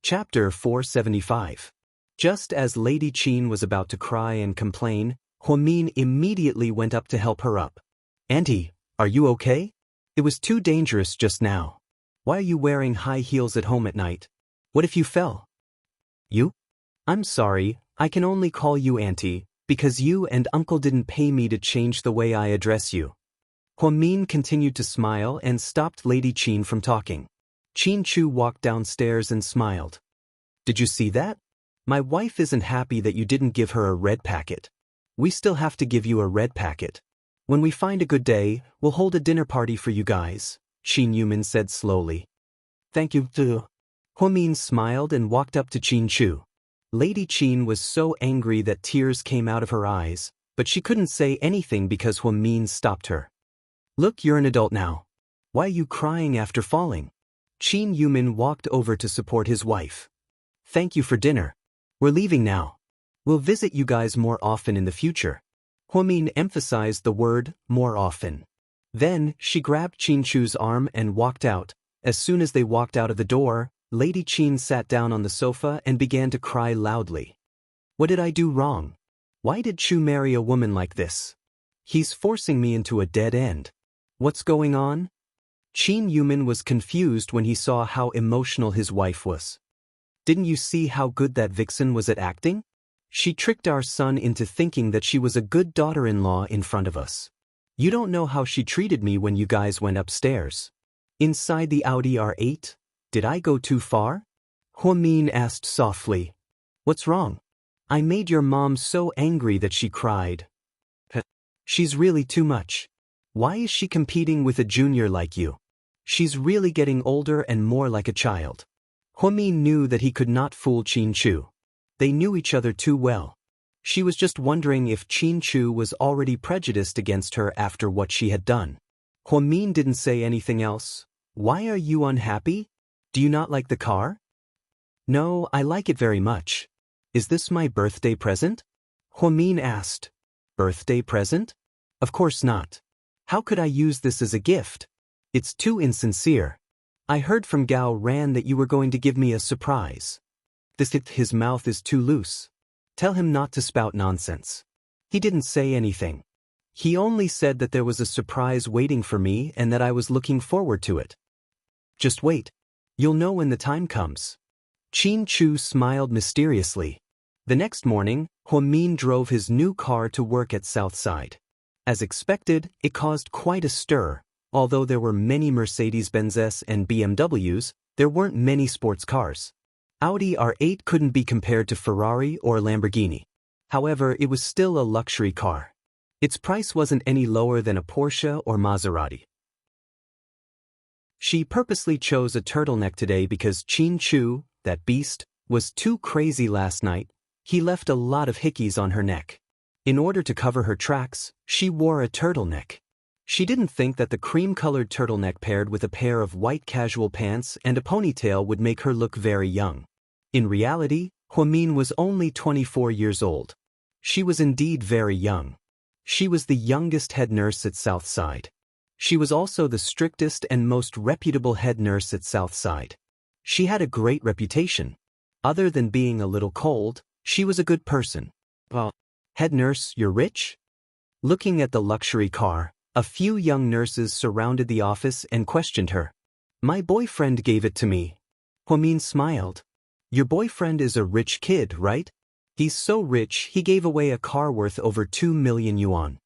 Chapter 475. Just as Lady Qin was about to cry and complain, Huamin immediately went up to help her up. "Auntie, are you okay? It was too dangerous just now. Why are you wearing high heels at home at night? What if you fell?" "You? I'm sorry, I can only call you Auntie, because you and Uncle didn't pay me to change the way I address you." Huamin continued to smile and stopped Lady Qin from talking. Qin Chu walked downstairs and smiled. "Did you see that? My wife isn't happy that you didn't give her a red packet. We still have to give you a red packet. When we find a good day, we'll hold a dinner party for you guys," Qin Yumin said slowly. "Thank you, too." Huamin smiled and walked up to Qin Chu. Lady Qin was so angry that tears came out of her eyes, but she couldn't say anything because Huamin stopped her. "Look, you're an adult now. Why are you crying after falling?" Qin Yumin walked over to support his wife. "Thank you for dinner. We're leaving now. We'll visit you guys more often in the future." Huamin emphasized the word, more often. Then, she grabbed Qin Chu's arm and walked out. As soon as they walked out of the door, Lady Qin sat down on the sofa and began to cry loudly. "What did I do wrong? Why did Chu marry a woman like this? He's forcing me into a dead end. What's going on?" Qin Yumin was confused when he saw how emotional his wife was. "Didn't you see how good that vixen was at acting? She tricked our son into thinking that she was a good daughter-in-law in front of us. You don't know how she treated me when you guys went upstairs. Inside the Audi R8, did I go too far?" Huamin asked softly. "What's wrong? I made your mom so angry that she cried." "She's really too much. Why is she competing with a junior like you? She's really getting older and more like a child." Huamin knew that he could not fool Qin Chu. They knew each other too well. She was just wondering if Qin Chu was already prejudiced against her after what she had done. Huamin didn't say anything else. "Why are you unhappy? Do you not like the car?" "No, I like it very much. Is this my birthday present?" Huamin asked. "Birthday present? Of course not. How could I use this as a gift? It's too insincere. I heard from Gao Ran that you were going to give me a surprise." His mouth is too loose. Tell him not to spout nonsense. He didn't say anything. He only said that there was a surprise waiting for me and that I was looking forward to it. Just wait. You'll know when the time comes. Qin Chu smiled mysteriously. The next morning, Huamin drove his new car to work at Southside. As expected, it caused quite a stir. Although there were many Mercedes-Benzes and BMWs, there weren't many sports cars. Audi R8 couldn't be compared to Ferrari or Lamborghini. However, it was still a luxury car. Its price wasn't any lower than a Porsche or Maserati. She purposely chose a turtleneck today because Qin Chu, that beast, was too crazy last night. He left a lot of hickeys on her neck. In order to cover her tracks, she wore a turtleneck. She didn't think that the cream-colored turtleneck paired with a pair of white casual pants and a ponytail would make her look very young. In reality, Huamin was only 24 years old. She was indeed very young. She was the youngest head nurse at Southside. She was also the strictest and most reputable head nurse at Southside. She had a great reputation. Other than being a little cold, she was a good person. "Head nurse, you're rich?" Looking at the luxury car, a few young nurses surrounded the office and questioned her. "My boyfriend gave it to me." Huamin smiled. "Your boyfriend is a rich kid, right? He's so rich he gave away a car worth over 2 million yuan.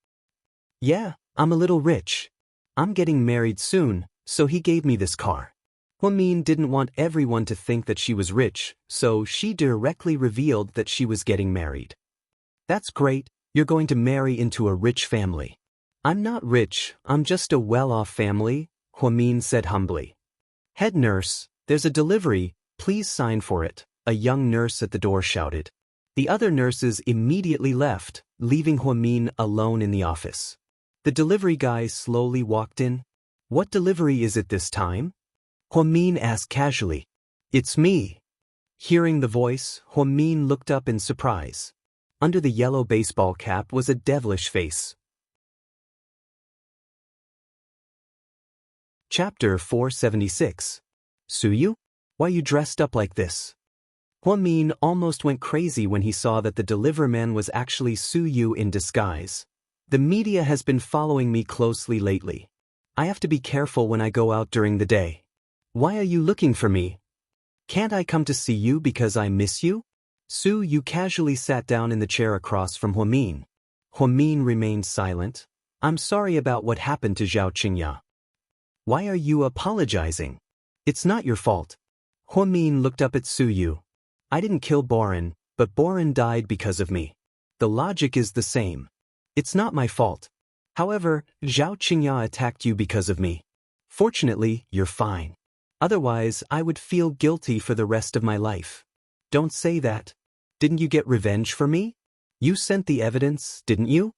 "Yeah, I'm a little rich. I'm getting married soon, so he gave me this car." Huamin didn't want everyone to think that she was rich, so she directly revealed that she was getting married. "That's great, you're going to marry into a rich family." "I'm not rich, I'm just a well-off family," Huamin said humbly. "Head nurse, there's a delivery, please sign for it," a young nurse at the door shouted. The other nurses immediately left, leaving Huamin alone in the office. The delivery guy slowly walked in. "What delivery is it this time?" Huamin asked casually. "It's me." Hearing the voice, Huamin looked up in surprise. Under the yellow baseball cap was a devilish face. Chapter 476. "Suyu? Why you dressed up like this?" Min almost went crazy when he saw that the deliverman was actually Su Yu in disguise. The media has been following me closely lately. I have to be careful when I go out during the day. Why are you looking for me? Can't I come to see you because I miss you? Su Yu casually sat down in the chair across from Min. Min remained silent. I'm sorry about what happened to Xianxia. Why are you apologizing? It's not your fault. Min looked up at Su Yu. I didn't kill Boren, but Boren died because of me. The logic is the same. It's not my fault. However, Xianxia attacked you because of me. Fortunately, you're fine. Otherwise, I would feel guilty for the rest of my life. Don't say that. Didn't you get revenge for me? You sent the evidence, didn't you?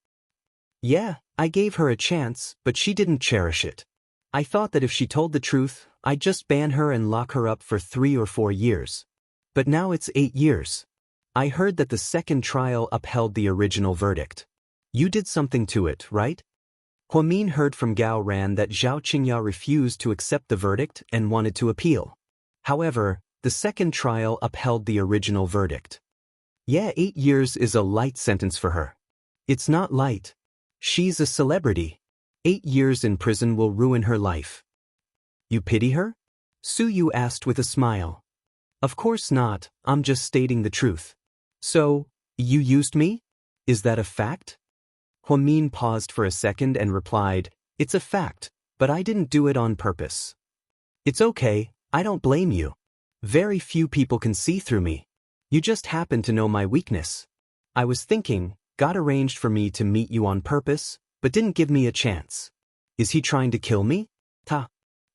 Yeah, I gave her a chance, but she didn't cherish it. I thought that if she told the truth, I'd just ban her and lock her up for 3 or 4 years. But now it's 8 years. I heard that the second trial upheld the original verdict. You did something to it, right? Min heard from Gao Ran that Xianxia refused to accept the verdict and wanted to appeal. However, the second trial upheld the original verdict. Yeah, 8 years is a light sentence for her. It's not light. She's a celebrity. 8 years in prison will ruin her life. You pity her? Su Yu asked with a smile. Of course not, I'm just stating the truth. So, you used me? Is that a fact? Min paused for a second and replied, It's a fact, but I didn't do it on purpose. It's okay, I don't blame you. Very few people can see through me. You just happen to know my weakness. I was thinking, God arranged for me to meet you on purpose, but didn't give me a chance. Is he trying to kill me? Ta.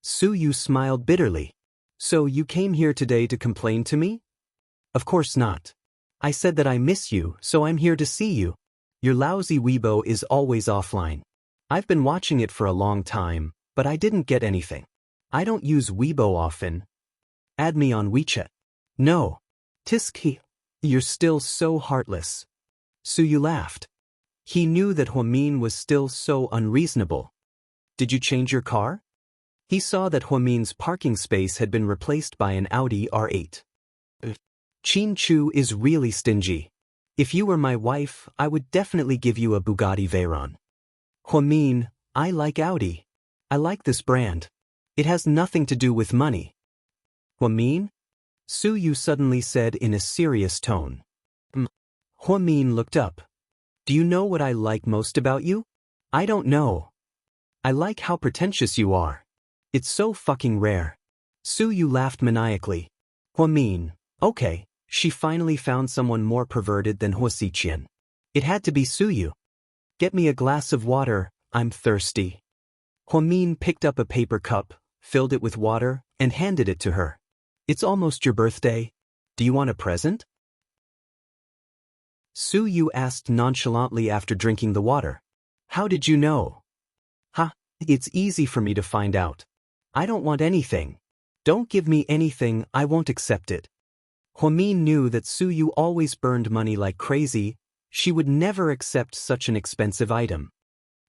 Su Yu smiled bitterly. So you came here today to complain to me? Of course not. I said that I miss you, so I'm here to see you. Your lousy Weibo is always offline. I've been watching it for a long time, but I didn't get anything. I don't use Weibo often. Add me on WeChat. No. Tiski. You're still so heartless. Su Yu laughed. He knew that Min was still so unreasonable. Did you change your car? He saw that Min's parking space had been replaced by an Audi R8. Qin Chu is really stingy. If you were my wife, I would definitely give you a Bugatti Veyron. Min, I like Audi. I like this brand. It has nothing to do with money. Min? Su Yu suddenly said in a serious tone. Min looked up. Do you know what I like most about you? I don't know. I like how pretentious you are. It's so fucking rare. Su Yu laughed maniacally. Min, okay, she finally found someone more perverted than Huasiqian. It had to be Su Yu. Get me a glass of water, I'm thirsty. Min picked up a paper cup, filled it with water, and handed it to her. It's almost your birthday. Do you want a present? Su Yu asked nonchalantly after drinking the water. How did you know? Ha, it's easy for me to find out. I don't want anything. Don't give me anything, I won't accept it. Min knew that Su Yu always burned money like crazy. She would never accept such an expensive item.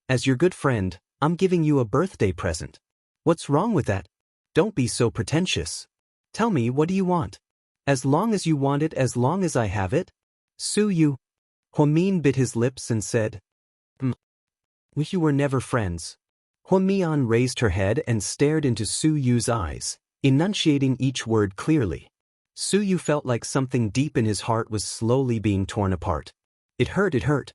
As your good friend, I'm giving you a birthday present. What's wrong with that? Don't be so pretentious. Tell me, what do you want? As long as you want it, as long as I have it? Su Yu. Min bit his lips and said, Wish you were never friends. Mian raised her head and stared into Su Yu's eyes, enunciating each word clearly. Su Yu felt like something deep in his heart was slowly being torn apart. It hurt, it hurt.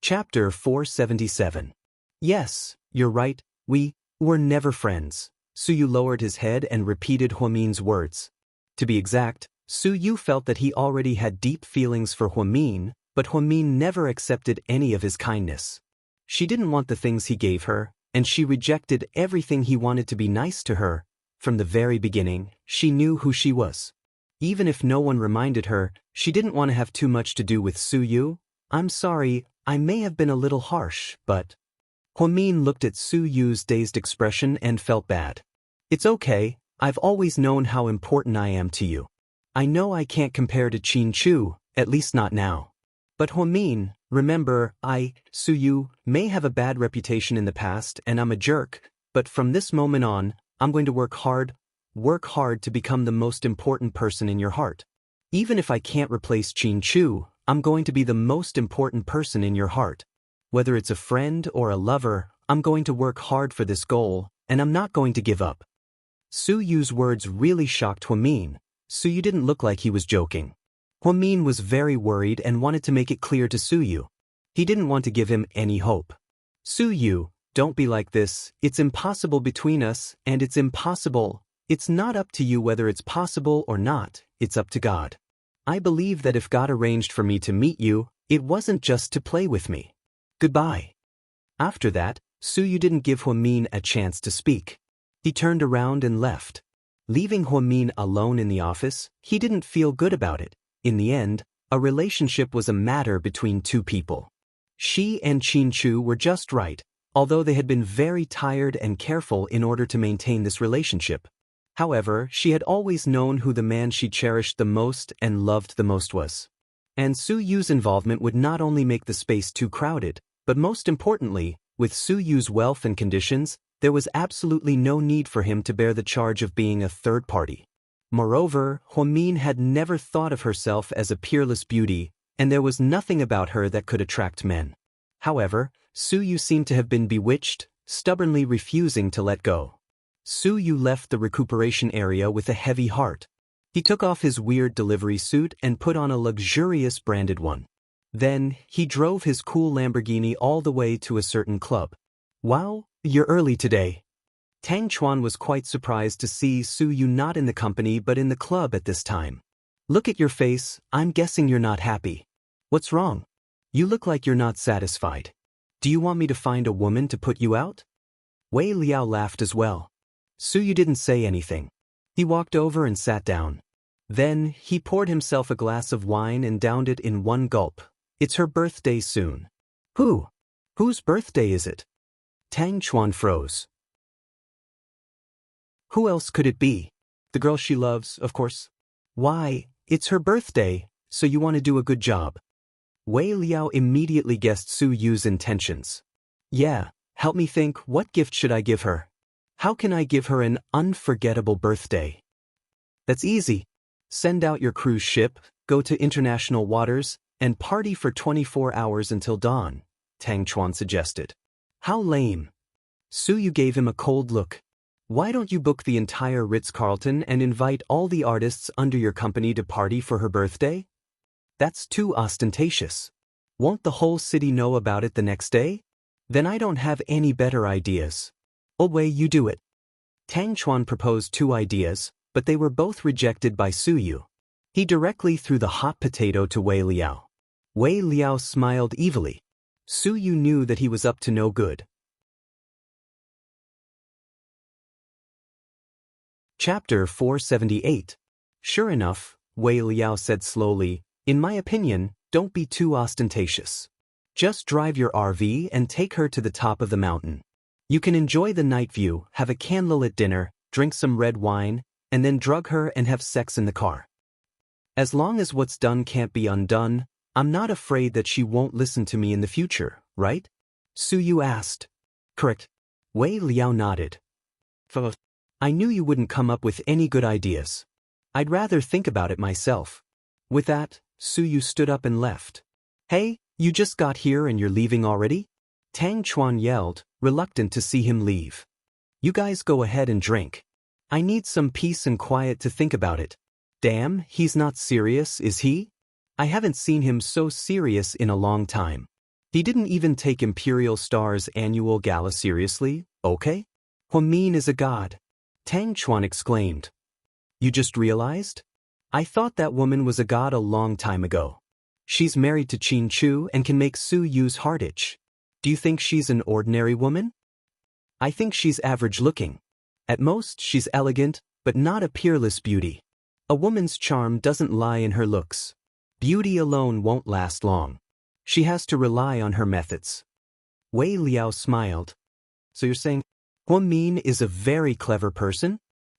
Chapter 477. Yes, you're right, we were never friends. Su Yu lowered his head and repeated Min's words. To be exact, Su Yu felt that he already had deep feelings for Min, but Min never accepted any of his kindness. She didn't want the things he gave her, and she rejected everything he wanted to be nice to her. From the very beginning, she knew who she was. Even if no one reminded her, she didn't want to have too much to do with Su Yu. I'm sorry, I may have been a little harsh, but... Min looked at Su Yu's dazed expression and felt bad. It's okay, I've always known how important I am to you. I know I can't compare to Qin Chu, at least not now. But Min, remember, Su Yu, may have a bad reputation in the past and I'm a jerk, but from this moment on, I'm going to work hard. work hard to become the most important person in your heart. Even if I can't replace Qin Chu, I'm going to be the most important person in your heart. Whether it's a friend or a lover, I'm going to work hard for this goal, and I'm not going to give up. Su Yu's words really shocked Huamin. Su Yu didn't look like he was joking. Huamin was very worried and wanted to make it clear to Su Yu. He didn't want to give him any hope. Su Yu, don't be like this. It's impossible between us, and it's impossible. It's not up to you whether it's possible or not, it's up to God. I believe that if God arranged for me to meet you, it wasn't just to play with me. Goodbye. After that, Su Yu didn't give Huamin a chance to speak. He turned around and left. Leaving Huamin alone in the office, he didn't feel good about it. In the end, a relationship was a matter between two people. She and Qin Chu were just right, although they had been very tired and careful in order to maintain this relationship. However, she had always known who the man she cherished the most and loved the most was. And Su Yu's involvement would not only make the space too crowded, but most importantly, with Su Yu's wealth and conditions, there was absolutely no need for him to bear the charge of being a third party. Moreover, Huamin had never thought of herself as a peerless beauty, and there was nothing about her that could attract men. However, Su Yu seemed to have been bewitched, stubbornly refusing to let go. Su Yu left the recuperation area with a heavy heart. He took off his weird delivery suit and put on a luxurious branded one. Then, he drove his cool Lamborghini all the way to a certain club. Wow, you're early today. Tang Chuan was quite surprised to see Su Yu not in the company but in the club at this time. Look at your face, I'm guessing you're not happy. What's wrong? You look like you're not satisfied. Do you want me to find a woman to put you out? Wei Liao laughed as well. Su Yu didn't say anything. He walked over and sat down. Then, he poured himself a glass of wine and downed it in one gulp. It's her birthday soon. Whose birthday is it? Tang Chuan froze. Who else could it be? The girl she loves, of course. Why, it's her birthday, so you want to do a good job. Wei Liao immediately guessed Su Yu's intentions. Yeah, help me think, what gift should I give her? How can I give her an unforgettable birthday? That's easy. Send out your cruise ship, go to international waters, and party for 24 hours until dawn, Tang Chuan suggested. How lame. Su Yu gave him a cold look. Why don't you book the entire Ritz-Carlton and invite all the artists under your company to party for her birthday? That's too ostentatious. Won't the whole city know about it the next day? Then I don't have any better ideas. Wei, you do it. Tang Chuan proposed two ideas, but they were both rejected by Su Yu. He directly threw the hot potato to Wei Liao. Wei Liao smiled evilly. Su Yu knew that he was up to no good. Chapter 478. Sure enough, Wei Liao said slowly, in my opinion, don't be too ostentatious. Just drive your RV and take her to the top of the mountain. You can enjoy the night view, have a candlelit dinner, drink some red wine, and then drug her and have sex in the car. As long as what's done can't be undone, I'm not afraid that she won't listen to me in the future, right? Su Yu asked. Correct. Wei Liao nodded. I knew you wouldn't come up with any good ideas. I'd rather think about it myself. With that, Su Yu stood up and left. Hey, you just got here and you're leaving already? Tang Chuan yelled, reluctant to see him leave. You guys go ahead and drink. I need some peace and quiet to think about it. Damn, he's not serious, is he? I haven't seen him so serious in a long time. He didn't even take Imperial Star's annual gala seriously, okay? Huamin is a god. Tang Chuan exclaimed. You just realized? I thought that woman was a god a long time ago. She's married to Qin Chu and can make Su Yu's heart itch. Do you think she's an ordinary woman? I think she's average looking. At most, she's elegant, but not a peerless beauty. A woman's charm doesn't lie in her looks. Beauty alone won't last long. She has to rely on her methods. Wei Liao smiled. So you're saying, Huamin is a very clever person?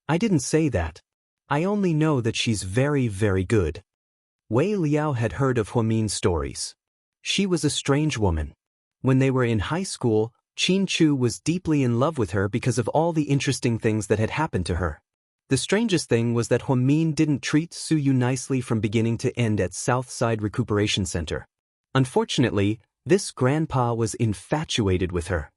I didn't say that. I only know that she's very, very good. Wei Liao had heard of Huamin's stories. She was a strange woman. When they were in high school, Qin Chu was deeply in love with her because of all the interesting things that had happened to her. The strangest thing was that Huamin didn't treat Su Yu nicely from beginning to end at Southside Recuperation Center. Unfortunately, this grandpa was infatuated with her.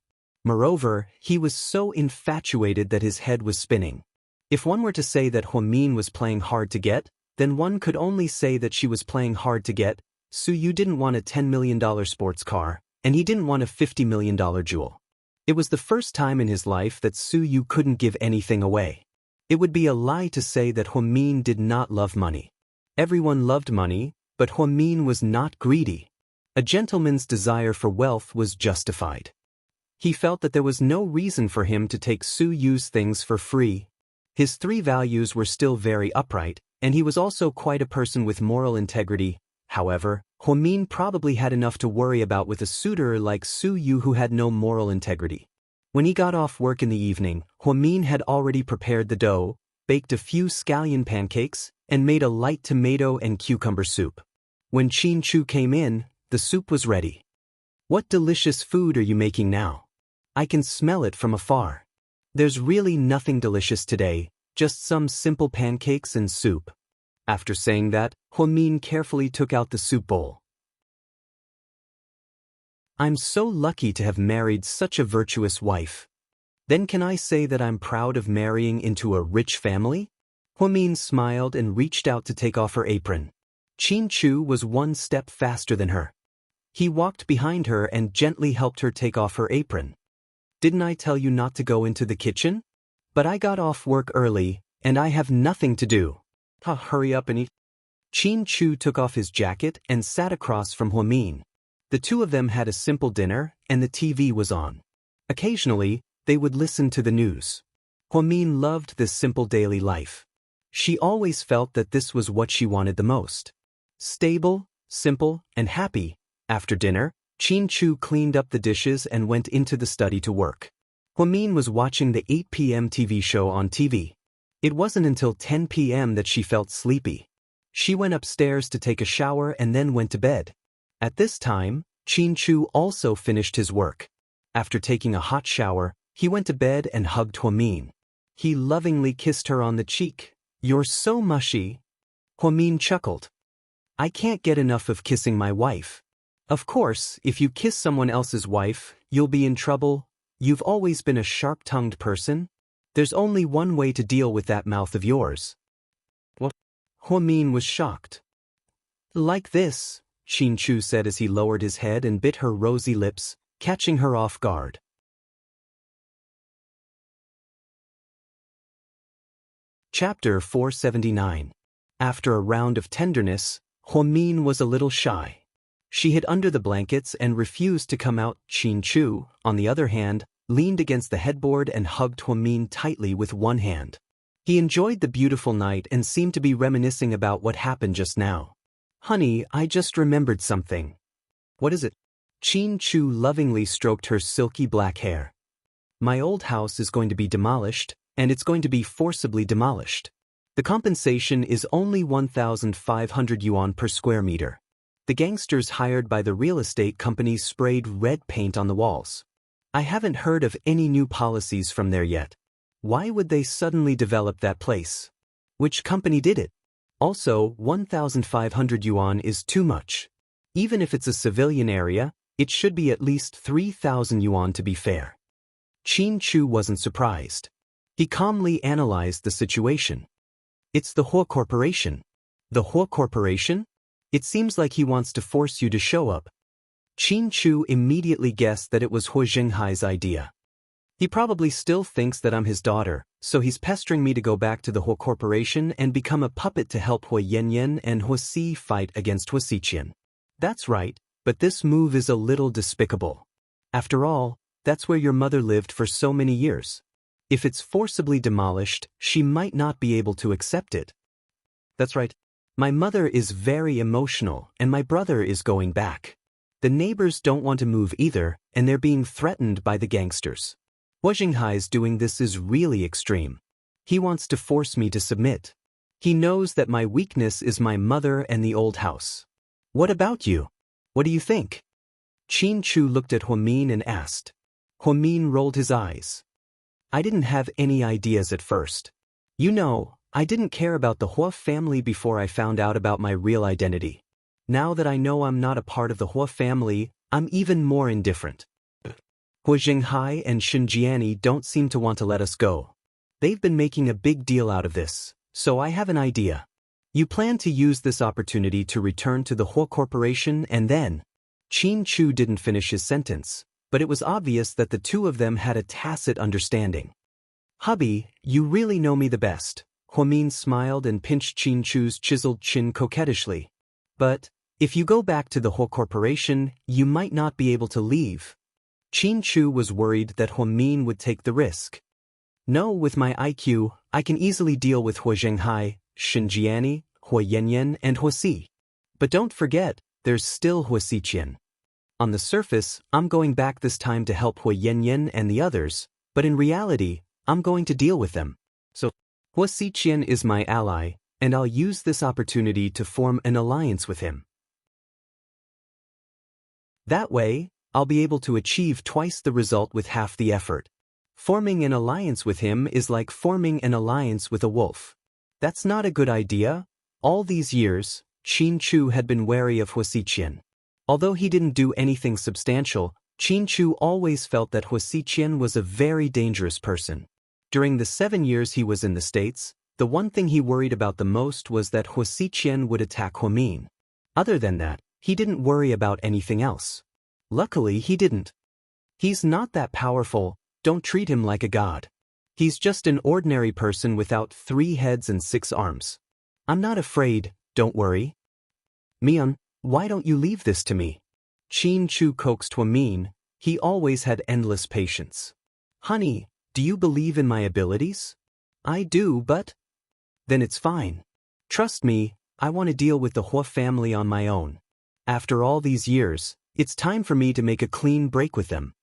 Moreover, he was so infatuated that his head was spinning. If one were to say that Huamin was playing hard to get, then one could only say that she was playing hard to get. Su Yu didn't want a $10 million sports car, and he didn't want a $50 million jewel. It was the first time in his life that Su Yu couldn't give anything away. It would be a lie to say that Huamin did not love money. Everyone loved money, but Huamin was not greedy. A gentleman's desire for wealth was justified. He felt that there was no reason for him to take Su Yu's things for free. His three values were still very upright, and he was also quite a person with moral integrity. However, Huamin probably had enough to worry about with a suitor like Su Yu who had no moral integrity. When he got off work in the evening, Huamin had already prepared the dough, baked a few scallion pancakes, and made a light tomato and cucumber soup. When Qin Chu came in, the soup was ready. "What delicious food are you making now? I can smell it from afar." "There's really nothing delicious today, just some simple pancakes and soup." After saying that, Huamin carefully took out the soup bowl. "I'm so lucky to have married such a virtuous wife. Then can I say that I'm proud of marrying into a rich family?" Huamin smiled and reached out to take off her apron. Qin Chu was one step faster than her. He walked behind her and gently helped her take off her apron. "Didn't I tell you not to go into the kitchen? But I got off work early, and I have nothing to do. Hurry up and eat." Qin Chu took off his jacket and sat across from Huamin. The two of them had a simple dinner, and the TV was on. Occasionally, they would listen to the news. Huamin loved this simple daily life. She always felt that this was what she wanted the most. Stable, simple, and happy. After dinner, Qin Chu cleaned up the dishes and went into the study to work. Huamin was watching the 8 p.m. TV show on TV. It wasn't until 10 p.m. that she felt sleepy. She went upstairs to take a shower and then went to bed. At this time, Qin Chu also finished his work. After taking a hot shower, he went to bed and hugged Huamin. He lovingly kissed her on the cheek. "You're so mushy." Huamin chuckled. "I can't get enough of kissing my wife." "Of course, if you kiss someone else's wife, you'll be in trouble. You've always been a sharp-tongued person. There's only one way to deal with that mouth of yours." What? Huamin was shocked. "Like this," Qin Chu said as he lowered his head and bit her rosy lips, catching her off guard. Chapter 479. After a round of tenderness, Huamin was a little shy. She hid under the blankets and refused to come out. Qin Chu, on the other hand, leaned against the headboard and hugged Huamin tightly with one hand. He enjoyed the beautiful night and seemed to be reminiscing about what happened just now. "Honey, I just remembered something." "What is it?" Qin Chu lovingly stroked her silky black hair. "My old house is going to be demolished, and it's going to be forcibly demolished. The compensation is only 1,500 yuan per square meter. The gangsters hired by the real estate companies sprayed red paint on the walls. I haven't heard of any new policies from there yet. Why would they suddenly develop that place? Which company did it? Also, 1,500 yuan is too much. Even if it's a civilian area, it should be at least 3,000 yuan to be fair." Qin Chu wasn't surprised. He calmly analyzed the situation. "It's the Hua Corporation." "The Hua Corporation? It seems like he wants to force you to show up." Qin Chu immediately guessed that it was Hua Xinghai's idea. "He probably still thinks that I'm his daughter, so he's pestering me to go back to the Hua Corporation and become a puppet to help Hua Yanyan and Hua Si fight against Hua Xiqian. That's right, but this move is a little despicable. After all, that's where your mother lived for so many years. If it's forcibly demolished, she might not be able to accept it." "That's right. My mother is very emotional, and my brother is going back. The neighbors don't want to move either, and they're being threatened by the gangsters. Hua Xinghai's doing this is really extreme. He wants to force me to submit. He knows that my weakness is my mother and the old house. What about you? What do you think?" Qin Chu looked at Huamin and asked. Huamin rolled his eyes. "I didn't have any ideas at first. You know, I didn't care about the Hua family before I found out about my real identity. Now that I know I'm not a part of the Hua family, I'm even more indifferent. Hua Zhenghai and Xinjiani don't seem to want to let us go. They've been making a big deal out of this, so I have an idea. You plan to use this opportunity to return to the Hua Corporation and then… Qin Chu didn't finish his sentence, but it was obvious that the two of them had a tacit understanding. Hubby, you really know me the best. Huamin smiled and pinched Qin Chu's chiseled chin coquettishly. But, if you go back to the Hua Corporation, you might not be able to leave. Qin Chu was worried that Huamin would take the risk. No, with my IQ, I can easily deal with Hua Zhenghai, Xinjiani, Hua Yanyan, and Hua Si. But don't forget, there's still Hua Siqian. On the surface, I'm going back this time to help Hua Yanyan and the others, but in reality, I'm going to deal with them. So, Hua Siqian is my ally, and I'll use this opportunity to form an alliance with him. That way, I'll be able to achieve twice the result with half the effort. Forming an alliance with him is like forming an alliance with a wolf. That's not a good idea. All these years, Qin Chu had been wary of Hua Siqian. Although he didn't do anything substantial, Qin Chu always felt that Hua Siqian was a very dangerous person. During the 7 years he was in the States, the one thing he worried about the most was that Hua Siqian would attack Huamin. Other than that, he didn't worry about anything else. Luckily, he didn't. He's not that powerful, don't treat him like a god. He's just an ordinary person without 3 heads and 6 arms. I'm not afraid, don't worry. Mian, why don't you leave this to me? Qin Chu coaxed Huamin. He always had endless patience. Honey, do you believe in my abilities? I do, but… Then it's fine. Trust me, I want to deal with the Hua family on my own. After all these years, it's time for me to make a clean break with them.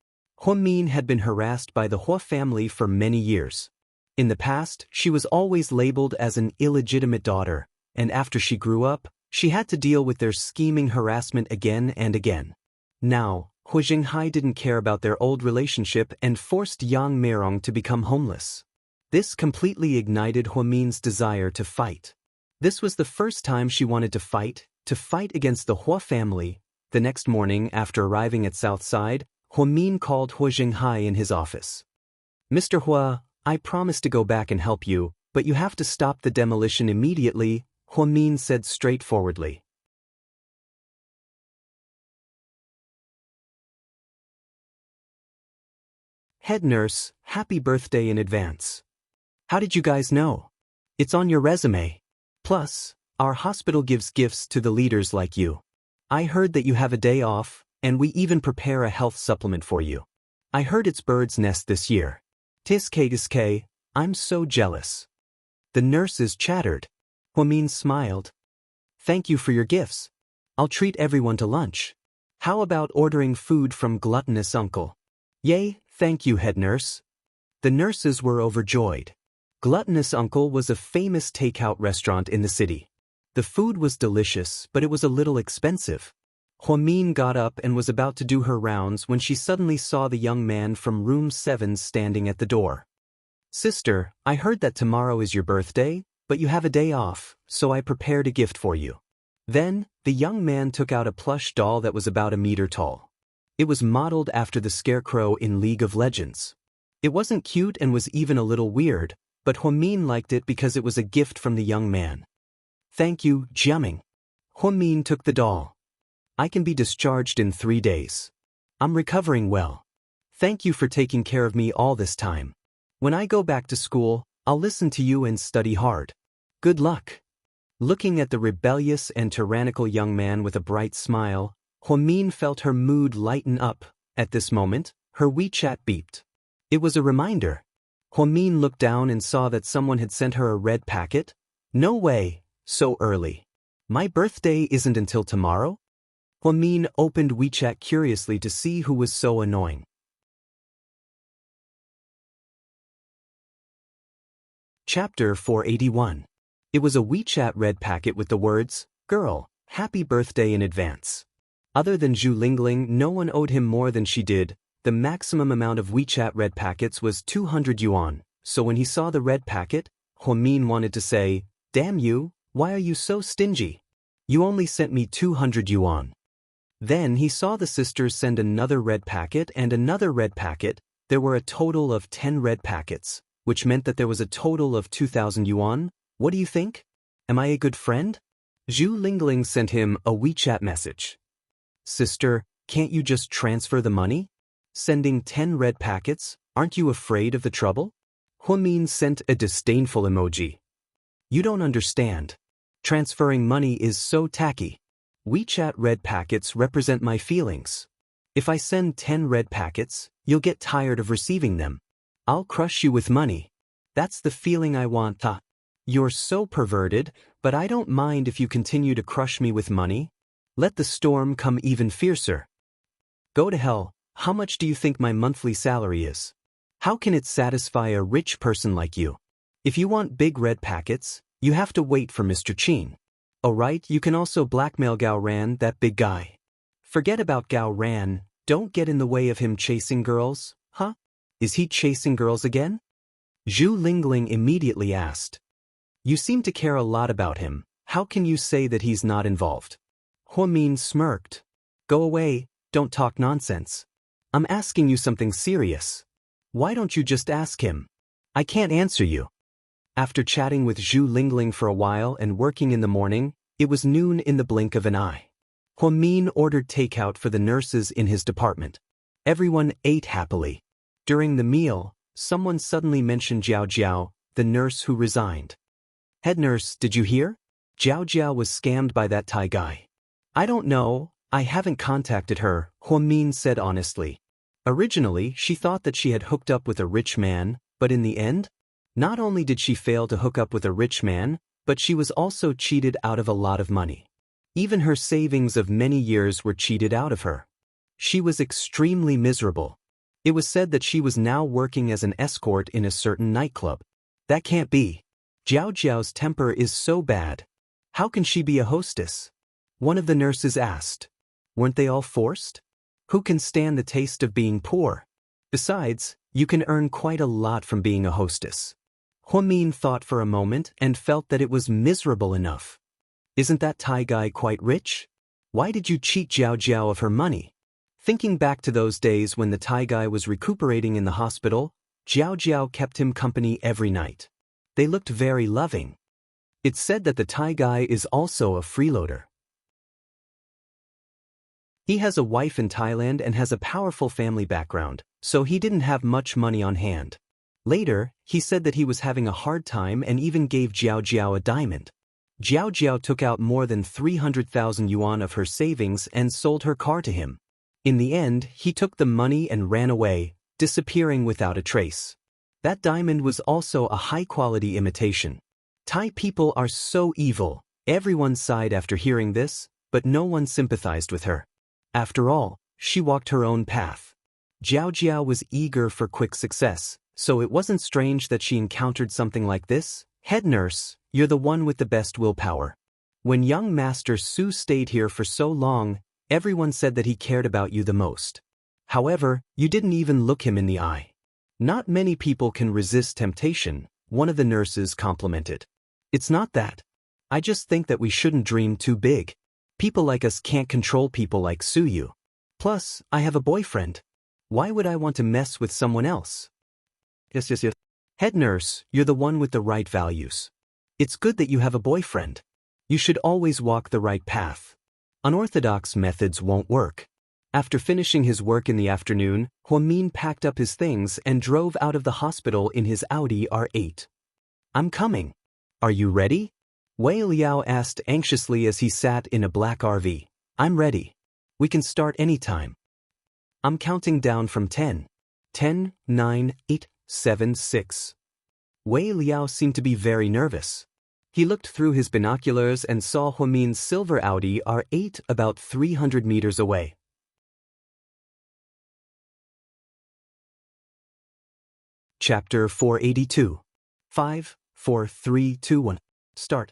Huamin had been harassed by the Hua family for many years. In the past, she was always labeled as an illegitimate daughter, and after she grew up, she had to deal with their scheming harassment again and again. Now, Hua Zhenghai didn't care about their old relationship and forced Yang Meirong to become homeless. This completely ignited Huamin's desire to fight. This was the first time she wanted to fight against the Hua family. The next morning, after arriving at Southside, Huamin called Hua Zhenghai in his office. Mr. Hua, I promise to go back and help you, but you have to stop the demolition immediately, Huamin said straightforwardly. Head nurse, happy birthday in advance. How did you guys know? It's on your resume. Plus, our hospital gives gifts to the leaders like you. I heard that you have a day off, and we even prepare a health supplement for you. I heard it's bird's nest this year. Tiske, I'm so jealous. The nurses chattered. Huamin smiled. Thank you for your gifts. I'll treat everyone to lunch. How about ordering food from Gluttonous Uncle? Yay, thank you, head nurse. The nurses were overjoyed. Gluttonous Uncle was a famous takeout restaurant in the city. The food was delicious, but it was a little expensive. Huamin got up and was about to do her rounds when she suddenly saw the young man from room 7 standing at the door. Sister, I heard that tomorrow is your birthday, but you have a day off, so I prepared a gift for you. Then, the young man took out a plush doll that was about a meter tall. It was modeled after the scarecrow in League of Legends. It wasn't cute and was even a little weird, but Huamin liked it because it was a gift from the young man. Thank you, Jiaming. Huamin took the doll. I can be discharged in 3 days. I'm recovering well. Thank you for taking care of me all this time. When I go back to school, I'll listen to you and study hard. Good luck. Looking at the rebellious and tyrannical young man with a bright smile, Huamin felt her mood lighten up. At this moment, her WeChat beeped. It was a reminder. Huamin looked down and saw that someone had sent her a red packet. No way, so early. My birthday isn't until tomorrow? Huamin opened WeChat curiously to see who was so annoying. Chapter 481. It was a WeChat red packet with the words, "Girl, happy birthday in advance." Other than Zhu Lingling, no one owed him more than she did. The maximum amount of WeChat red packets was 200 yuan, so when he saw the red packet, Huamin wanted to say, "Damn you, why are you so stingy? You only sent me 200 yuan." Then he saw the sisters send another red packet and another red packet. There were a total of 10 red packets, which meant that there was a total of 2,000 yuan. What do you think? Am I a good friend? Zhu Lingling sent him a WeChat message. "Sister, can't you just transfer the money? Sending 10 red packets, aren't you afraid of the trouble?" Huamin sent a disdainful emoji. "You don't understand. Transferring money is so tacky. WeChat red packets represent my feelings. If I send 10 red packets, you'll get tired of receiving them. I'll crush you with money. That's the feeling I want. You're so perverted, but I don't mind if you continue to crush me with money. Let the storm come even fiercer. Go to hell, how much do you think my monthly salary is? How can it satisfy a rich person like you? If you want big red packets, you have to wait for Mr. Qin. Alright, you can also blackmail Gao Ran, that big guy. Forget about Gao Ran, don't get in the way of him chasing girls, huh? Is he chasing girls again?" Zhu Lingling immediately asked. "You seem to care a lot about him, how can you say that he's not involved?" Huamin smirked. "Go away, don't talk nonsense. I'm asking you something serious. Why don't you just ask him? I can't answer you." After chatting with Zhu Lingling for a while and working in the morning, it was noon in the blink of an eye. Huamin ordered takeout for the nurses in his department. Everyone ate happily. During the meal, someone suddenly mentioned Jiao Jiao, the nurse who resigned. "Head nurse, did you hear? Jiao Jiao was scammed by that Thai guy." "I don't know, I haven't contacted her," Huamin said honestly. Originally, she thought that she had hooked up with a rich man, but in the end, not only did she fail to hook up with a rich man, but she was also cheated out of a lot of money. Even her savings of many years were cheated out of her. She was extremely miserable. It was said that she was now working as an escort in a certain nightclub. That can't be. Jiao Jiao's temper is so bad. How can she be a hostess? One of the nurses asked. Weren't they all forced? Who can stand the taste of being poor? Besides, you can earn quite a lot from being a hostess. Huamin thought for a moment and felt that it was miserable enough. Isn't that Thai guy quite rich? Why did you cheat Jiao Jiao of her money? Thinking back to those days when the Thai guy was recuperating in the hospital, Jiao Jiao kept him company every night. They looked very loving. It's said that the Thai guy is also a freeloader. He has a wife in Thailand and has a powerful family background, so he didn't have much money on hand. Later, he said that he was having a hard time and even gave Jiao Jiao a diamond. Jiao Jiao took out more than 300,000 yuan of her savings and sold her car to him. In the end, he took the money and ran away, disappearing without a trace. That diamond was also a high-quality imitation. Thai people are so evil. Everyone sighed after hearing this, but no one sympathized with her. After all, she walked her own path. Jiao Jiao was eager for quick success, so it wasn't strange that she encountered something like this. Head nurse, you're the one with the best willpower. When young Master Su stayed here for so long, everyone said that he cared about you the most. However, you didn't even look him in the eye. Not many people can resist temptation, one of the nurses complimented. It's not that. I just think that we shouldn't dream too big. People like us can't control people like Suyu. Plus, I have a boyfriend. Why would I want to mess with someone else? Yes. Head nurse, you're the one with the right values. It's good that you have a boyfriend. You should always walk the right path. Unorthodox methods won't work. After finishing his work in the afternoon, Huamin packed up his things and drove out of the hospital in his Audi R8. I'm coming. Are you ready? Wei Liao asked anxiously as he sat in a black RV. I'm ready. We can start anytime. I'm counting down from 10. 10, 9, 8, 7, 6. Wei Liao seemed to be very nervous. He looked through his binoculars and saw Huamin's silver Audi R8 about 300 meters away. Chapter 482. 5, 4, 3, 2, 1. Start.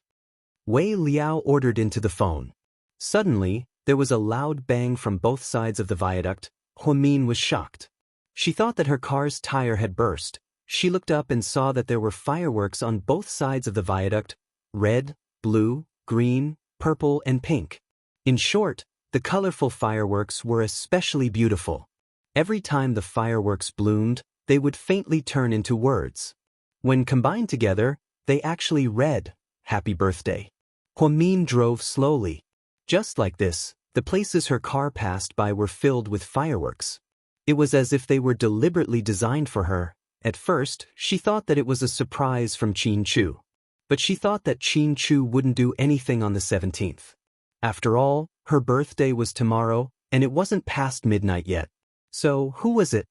Wei Liao ordered into the phone. Suddenly, there was a loud bang from both sides of the viaduct. Huamin was shocked. She thought that her car's tire had burst, She looked up and saw that there were fireworks on both sides of the viaduct: red, blue, green, purple, and pink. In short, the colorful fireworks were especially beautiful. Every time the fireworks bloomed, they would faintly turn into words. When combined together, they actually read, "Happy Birthday." Huamin drove slowly. Just like this, the places her car passed by were filled with fireworks. It was as if they were deliberately designed for her. At first, she thought that it was a surprise from Qin Chu. But she thought that Qin Chu wouldn't do anything on the 17th. After all, her birthday was tomorrow, and it wasn't past midnight yet. So, who was it?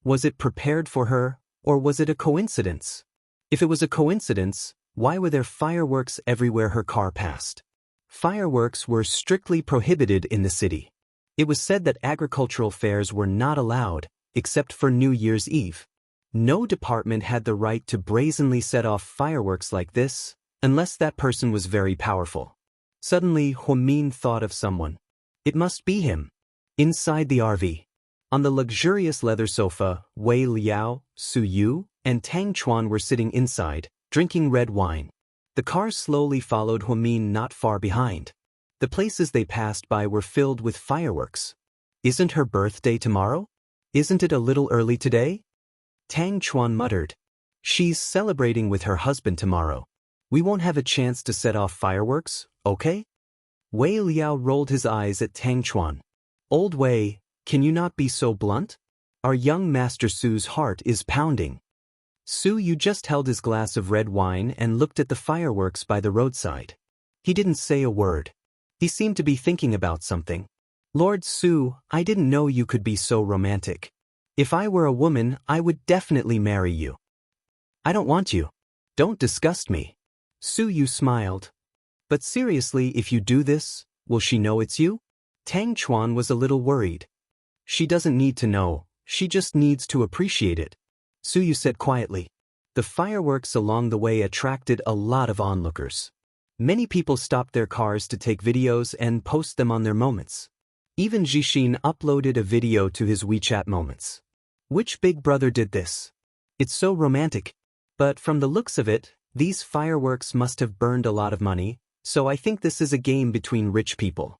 Was it prepared for her, or was it a coincidence? If it was a coincidence, why were there fireworks everywhere her car passed? Fireworks were strictly prohibited in the city. It was said that agricultural fairs were not allowed, except for New Year's Eve. No department had the right to brazenly set off fireworks like this, unless that person was very powerful. Suddenly, Huamin thought of someone. It must be him. Inside the RV. On the luxurious leather sofa, Wei Liao, Su Yu, and Tang Chuan were sitting inside, drinking red wine. The car slowly followed Huamin not far behind. The places they passed by were filled with fireworks. Isn't her birthday tomorrow? Isn't it a little early today? Tang Chuan muttered. She's celebrating with her husband tomorrow. We won't have a chance to set off fireworks, okay? Wei Liao rolled his eyes at Tang Chuan. Old Wei, can you not be so blunt? Our young Master Su's heart is pounding. Su Yu just held his glass of red wine and looked at the fireworks by the roadside. He didn't say a word. He seemed to be thinking about something. Lord Su, I didn't know you could be so romantic. If I were a woman, I would definitely marry you. I don't want you. Don't disgust me. Su Yu smiled. But seriously, if you do this, will she know it's you? Tang Chuan was a little worried. She doesn't need to know, she just needs to appreciate it. Su Yu said quietly. The fireworks along the way attracted a lot of onlookers. Many people stopped their cars to take videos and post them on their moments. Even Jixin uploaded a video to his WeChat moments. Which big brother did this? It's so romantic. But from the looks of it, these fireworks must have burned a lot of money, so I think this is a game between rich people.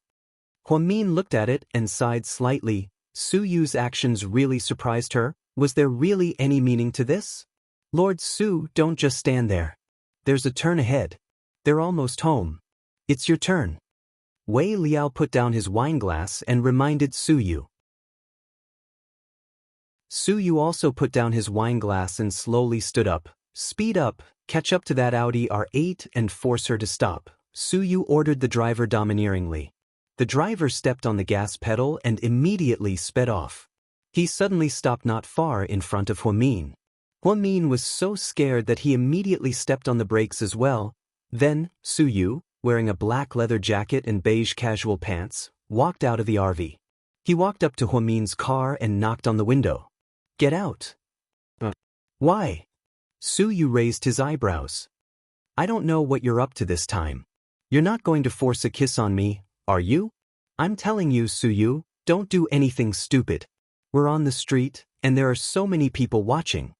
Huamin looked at it and sighed slightly. Su Yu's actions really surprised her. Was there really any meaning to this? Lord Su, don't just stand there. There's a turn ahead. They're almost home. It's your turn. Wei Liao put down his wine glass and reminded Su Yu. Su Yu also put down his wine glass and slowly stood up. Speed up, catch up to that Audi R8 and force her to stop. Su Yu ordered the driver domineeringly. The driver stepped on the gas pedal and immediately sped off. He suddenly stopped not far in front of Huamin. Huamin was so scared that he immediately stepped on the brakes as well. Then, Su Yu, wearing a black leather jacket and beige casual pants, walked out of the RV. He walked up to Huamin's car and knocked on the window. Get out. Why? Su Yu raised his eyebrows. I don't know what you're up to this time. You're not going to force a kiss on me, are you? I'm telling you, Su Yu, don't do anything stupid. We're on the street, and there are so many people watching.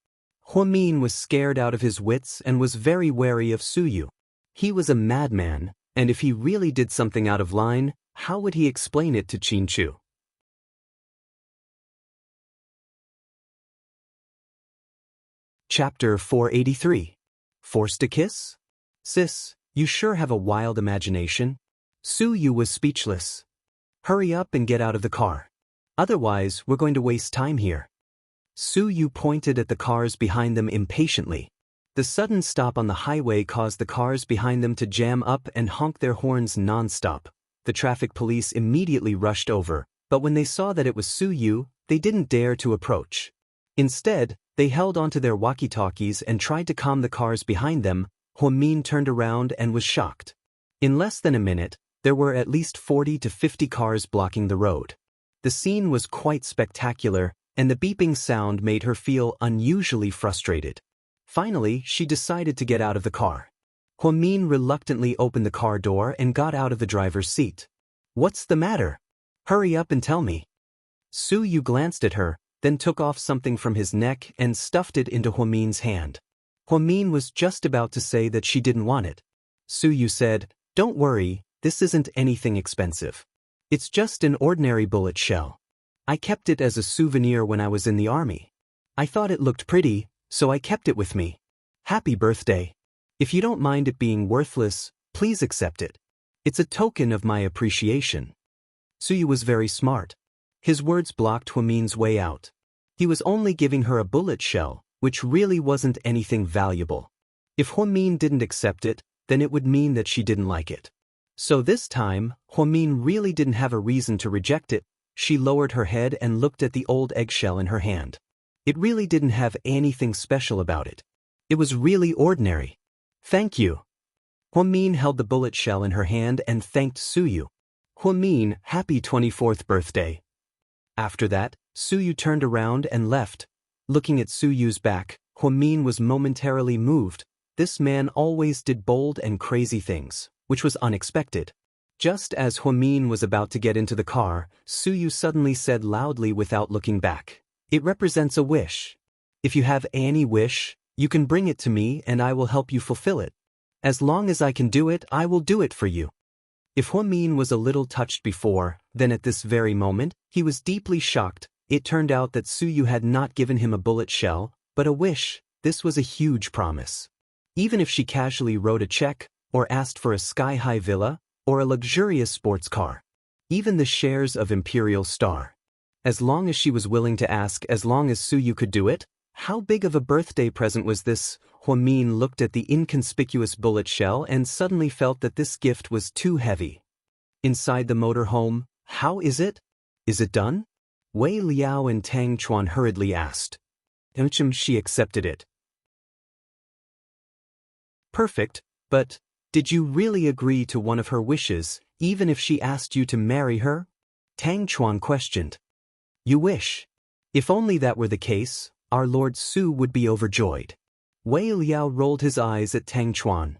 Huamin was scared out of his wits and was very wary of Su Yu. He was a madman, and if he really did something out of line, how would he explain it to Qin Chu? Chapter 483. Forced a kiss? Sis, you sure have a wild imagination. Su Yu was speechless. Hurry up and get out of the car. Otherwise, we're going to waste time here. Su Yu pointed at the cars behind them impatiently. The sudden stop on the highway caused the cars behind them to jam up and honk their horns non-stop. The traffic police immediately rushed over, but when they saw that it was Su Yu, they didn't dare to approach. Instead, they held onto their walkie-talkies and tried to calm the cars behind them. Huamin turned around and was shocked. In less than a minute, there were at least 40 to 50 cars blocking the road. The scene was quite spectacular, and the beeping sound made her feel unusually frustrated. Finally, she decided to get out of the car. Huamin reluctantly opened the car door and got out of the driver's seat. What's the matter? Hurry up and tell me. Su Yu glanced at her, then took off something from his neck and stuffed it into Huomin's hand. Huomin was just about to say that she didn't want it. Suyu said, "Don't worry, this isn't anything expensive. It's just an ordinary bullet shell. I kept it as a souvenir when I was in the army. I thought it looked pretty, so I kept it with me. Happy birthday. If you don't mind it being worthless, please accept it. It's a token of my appreciation." Suyu was very smart. His words blocked Huomin's way out. He was only giving her a bullet shell, which really wasn't anything valuable. If Huomin didn't accept it, then it would mean that she didn't like it. So this time, Huomin really didn't have a reason to reject it. She lowered her head and looked at the old eggshell in her hand. It really didn't have anything special about it. It was really ordinary. "Thank you." Huomin held the bullet shell in her hand and thanked Suyu. "Huomin, happy 24th birthday." After that, Suyu turned around and left. Looking at Suyu's back, Huomin was momentarily moved. This man always did bold and crazy things, which was unexpected. Just as Huomin was about to get into the car, Suyu suddenly said loudly without looking back, "It represents a wish. If you have any wish, you can bring it to me and I will help you fulfill it. As long as I can do it, I will do it for you." If Huomin was a little touched before, then at this very moment, he was deeply shocked. It turned out that Suyu had not given him a bullet shell, but a wish. This was a huge promise. Even if she casually wrote a check, or asked for a sky-high villa, or a luxurious sports car, even the shares of Imperial Star. As long as she was willing to ask, as long as Suyu could do it, how big of a birthday present was this? Huomin looked at the inconspicuous bullet shell and suddenly felt that this gift was too heavy. Inside the motorhome, "How is it? Is it done?" Wei Liao and Tang Chuan hurriedly asked. She accepted it. "Perfect, but did you really agree to one of her wishes, even if she asked you to marry her?" Tang Chuan questioned. "You wish. If only that were the case, our Lord Su would be overjoyed." Wei Liao rolled his eyes at Tang Chuan.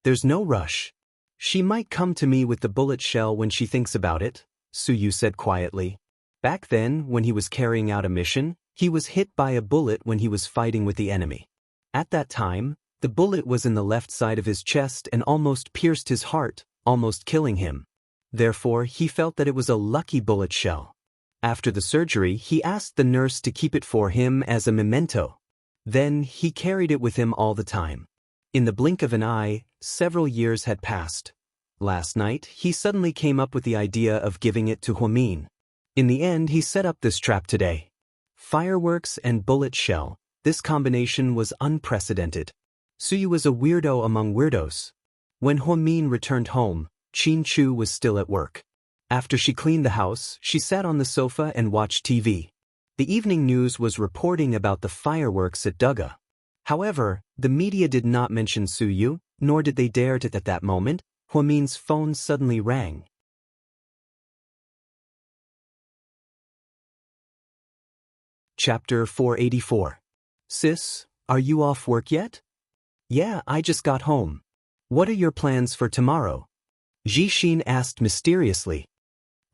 "There's no rush. She might come to me with the bullet shell when she thinks about it," Suyu said quietly. Back then, when he was carrying out a mission, he was hit by a bullet when he was fighting with the enemy. At that time, the bullet was in the left side of his chest and almost pierced his heart, almost killing him. Therefore, he felt that it was a lucky bullet shell. After the surgery, he asked the nurse to keep it for him as a memento. Then, he carried it with him all the time. In the blink of an eye, several years had passed. Last night, he suddenly came up with the idea of giving it to Huomin. In the end, he set up this trap today. Fireworks and bullet shell, this combination was unprecedented. Suyu was a weirdo among weirdos. When Huomin returned home, Qin Chu was still at work. After she cleaned the house, she sat on the sofa and watched TV. The evening news was reporting about the fireworks at Duga. However, the media did not mention Suyu, nor did they dare to. At that moment, Huomin's phone suddenly rang. Chapter 484. "Sis, are you off work yet?" "Yeah, I just got home." "What are your plans for tomorrow?" Jixin asked mysteriously.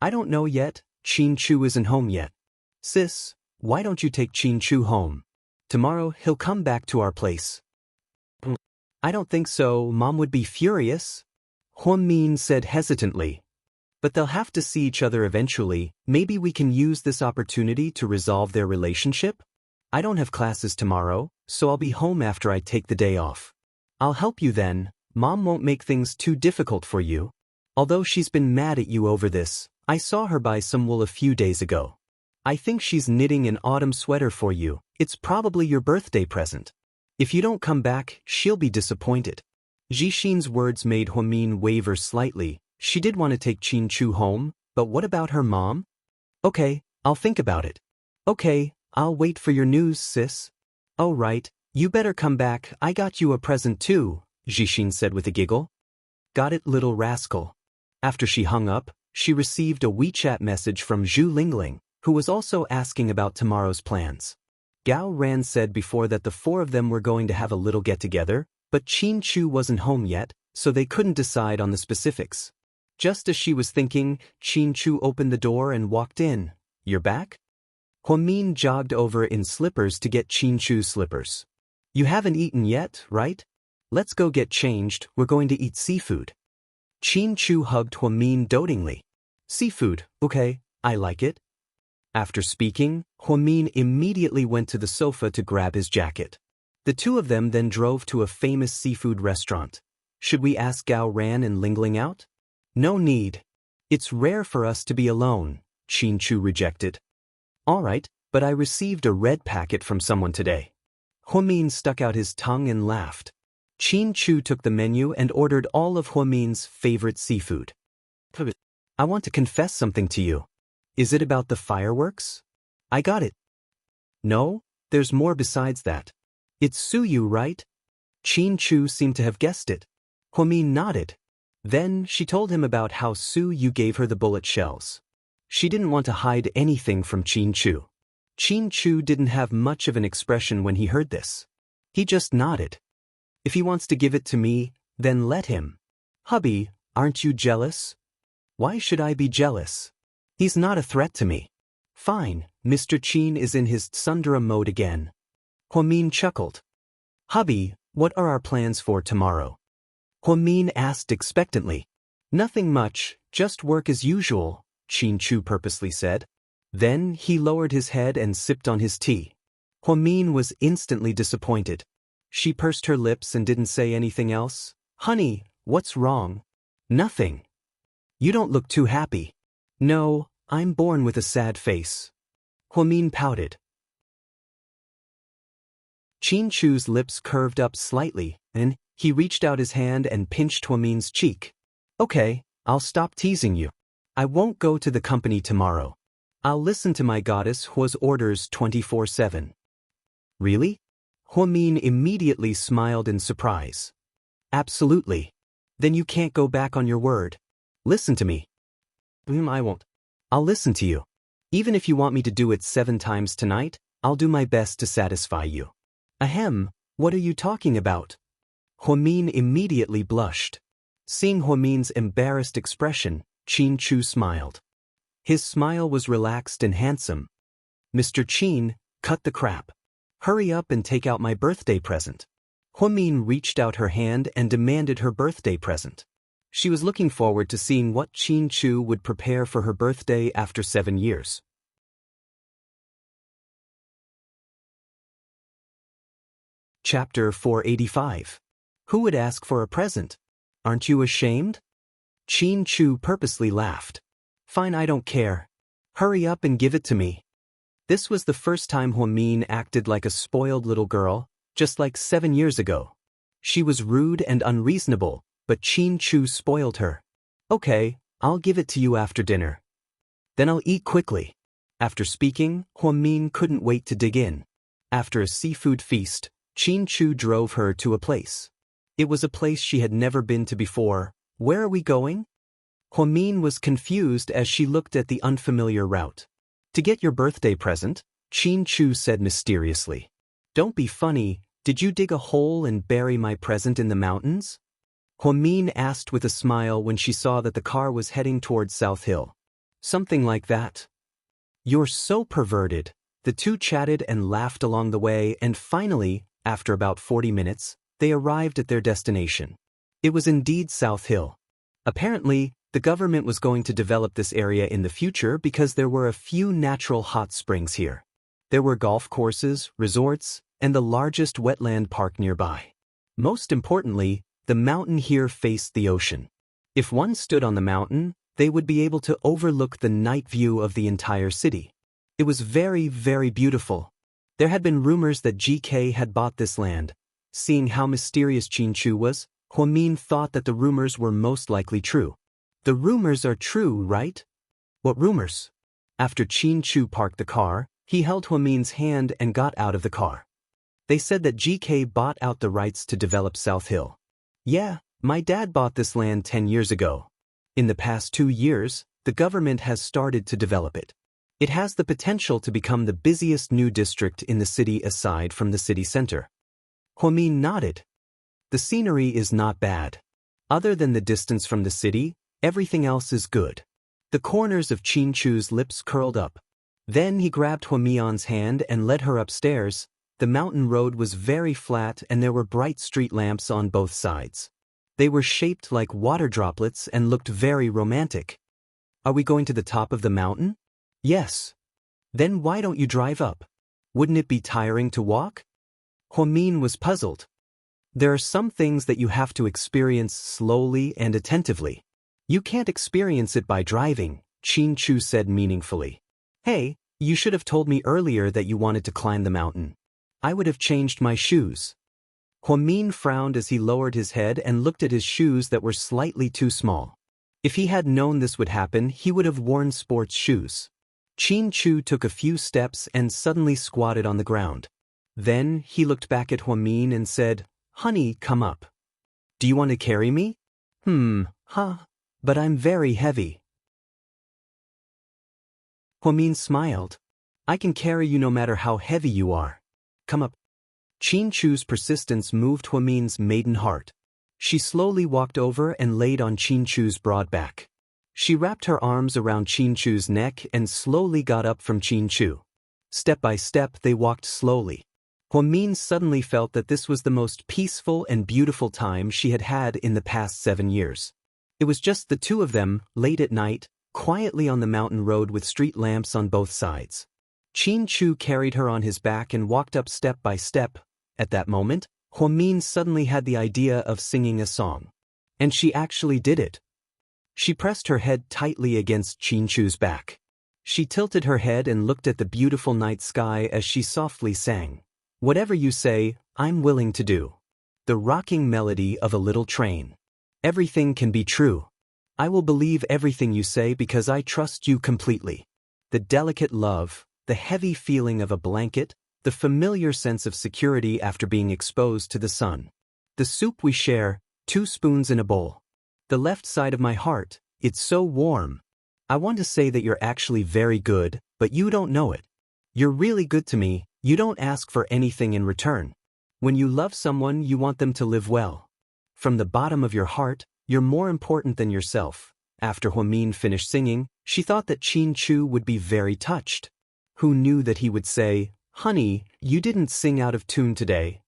"I don't know yet, Qin Chu isn't home yet." "Sis, why don't you take Qin Chu home? Tomorrow he'll come back to our place." "I don't think so, Mom would be furious," Huomin said hesitantly. "But they'll have to see each other eventually. Maybe we can use this opportunity to resolve their relationship? I don't have classes tomorrow, so I'll be home after I take the day off. I'll help you then. Mom won't make things too difficult for you. Although she's been mad at you over this, I saw her buy some wool a few days ago. I think she's knitting an autumn sweater for you. It's probably your birthday present. If you don't come back, she'll be disappointed." Jixin's words made Huomin waver slightly. She did want to take Qin Chu home, but what about her mom? "Okay, I'll think about it." "Okay, I'll wait for your news, sis." "Oh right, you better come back, I got you a present too," Jixin said with a giggle. "Got it, little rascal." After she hung up, she received a WeChat message from Zhu Lingling, who was also asking about tomorrow's plans. Gao Ran said before that the four of them were going to have a little get-together, but Qin Chu wasn't home yet, so they couldn't decide on the specifics. Just as she was thinking, Qin Chu opened the door and walked in. "You're back?" Huamin jogged over in slippers to get Qinchu's slippers. You haven't eaten yet, right? Let's go get changed, we're going to eat seafood. Qinchu hugged Huamin dotingly. Seafood, okay, I like it. After speaking, Huamin immediately went to the sofa to grab his jacket. The two of them then drove to a famous seafood restaurant. Should we ask Gao Ran and Lingling out? No need. It's rare for us to be alone, Qinchu rejected. All right, but I received a red packet from someone today. Huamin stuck out his tongue and laughed. Qinchu took the menu and ordered all of Huamin's favorite seafood. I want to confess something to you. Is it about the fireworks? I got it. No, there's more besides that. It's Suyu, right? Qinchu seemed to have guessed it. Huamin nodded. Then she told him about how Suyu gave her the bullet shells. She didn't want to hide anything from Qinchu. Qinchu didn't have much of an expression when he heard this. He just nodded. If he wants to give it to me, then let him. Hubby, aren't you jealous? Why should I be jealous? He's not a threat to me. Fine, Mr. Qin is in his tsundere mode again. Huamin chuckled. Hubby, what are our plans for tomorrow? Huamin asked expectantly. Nothing much, just work as usual, Qinchu purposely said. Then he lowered his head and sipped on his tea. Huamin was instantly disappointed. She pursed her lips and didn't say anything else. Honey, what's wrong? Nothing. You don't look too happy. No, I'm born with a sad face. Huamin pouted. Qinchu's lips curved up slightly, and he reached out his hand and pinched Huamin's cheek. Okay, I'll stop teasing you. I won't go to the company tomorrow. I'll listen to my goddess Hua's orders 24/7. Really? Huamin immediately smiled in surprise. Absolutely. Then you can't go back on your word. Listen to me. I won't. I'll listen to you. Even if you want me to do it 7 times tonight, I'll do my best to satisfy you. Ahem, what are you talking about? Huamin immediately blushed. Seeing Huamin's embarrassed expression, Qinchu smiled. His smile was relaxed and handsome. Mr. Qin, cut the crap. Hurry up and take out my birthday present. Huamin reached out her hand and demanded her birthday present. She was looking forward to seeing what Qinchu would prepare for her birthday after 7 years. Chapter 485. Who would ask for a present? Aren't you ashamed? Qinchu purposely laughed. Fine, I don't care. Hurry up and give it to me. This was the first time Huamin acted like a spoiled little girl, just like 7 years ago. She was rude and unreasonable, but Qinchu spoiled her. Okay, I'll give it to you after dinner. Then I'll eat quickly. After speaking, Huamin couldn't wait to dig in. After a seafood feast, Qinchu drove her to a place. It was a place she had never been to before. Where are we going? Huamin was confused as she looked at the unfamiliar route. To get your birthday present, Qinchu said mysteriously. Don't be funny, did you dig a hole and bury my present in the mountains? Huamin asked with a smile when she saw that the car was heading towards South Hill. Something like that. You're so perverted. The two chatted and laughed along the way, and finally, after about 40 minutes, they arrived at their destination. It was indeed South Hill. Apparently, the government was going to develop this area in the future because there were a few natural hot springs here. There were golf courses, resorts, and the largest wetland park nearby. Most importantly, the mountain here faced the ocean. If one stood on the mountain, they would be able to overlook the night view of the entire city. It was very, very beautiful. There had been rumors that GK had bought this land. Seeing how mysterious Qinchu was, Huamin thought that the rumors were most likely true. The rumors are true, right? What rumors? After Qinchu parked the car, he held Huamin's hand and got out of the car. They said that GK bought out the rights to develop South Hill. Yeah, my dad bought this land 10 years ago. In the past 2 years, the government has started to develop it. It has the potential to become the busiest new district in the city aside from the city center. Huamin nodded. The scenery is not bad. Other than the distance from the city, everything else is good. The corners of Qinchu's lips curled up. Then he grabbed Huamian's hand and led her upstairs. The mountain road was very flat and there were bright street lamps on both sides. They were shaped like water droplets and looked very romantic. Are we going to the top of the mountain? Yes. Then why don't you drive up? Wouldn't it be tiring to walk? Huamin was puzzled. There are some things that you have to experience slowly and attentively. You can't experience it by driving, Qin Chu said meaningfully. Hey, you should have told me earlier that you wanted to climb the mountain. I would have changed my shoes. Huamin frowned as he lowered his head and looked at his shoes that were slightly too small. If he had known this would happen, he would have worn sports shoes. Qin Chu took a few steps and suddenly squatted on the ground. Then he looked back at Huamin and said, "Honey, come up. Do you want to carry me?" But I'm very heavy." Huamin smiled. "I can carry you no matter how heavy you are. Come up." Qin Chu's persistence moved Huamin's maiden heart. She slowly walked over and laid on Qin Chu's broad back. She wrapped her arms around Qin Chu's neck and slowly got up from Qin Chu. Step by step they walked slowly. Huamin suddenly felt that this was the most peaceful and beautiful time she had had in the past 7 years. It was just the two of them, late at night, quietly on the mountain road with street lamps on both sides. Qin Chu carried her on his back and walked up step by step. At that moment, Huamin suddenly had the idea of singing a song. And she actually did it. She pressed her head tightly against Qin Chu's back. She tilted her head and looked at the beautiful night sky as she softly sang, "Whatever you say, I'm willing to do." The rocking melody of a little train. Everything can be true. I will believe everything you say because I trust you completely. The delicate love, the heavy feeling of a blanket, the familiar sense of security after being exposed to the sun. The soup we share, 2 spoons in a bowl. The left side of my heart, it's so warm. I want to say that you're actually very good, but you don't know it. You're really good to me, you don't ask for anything in return. When you love someone, you want them to live well. From the bottom of your heart, you're more important than yourself. After Huamin finished singing, she thought that Qin Chu would be very touched. Who knew that he would say, "Honey, you didn't sing out of tune today."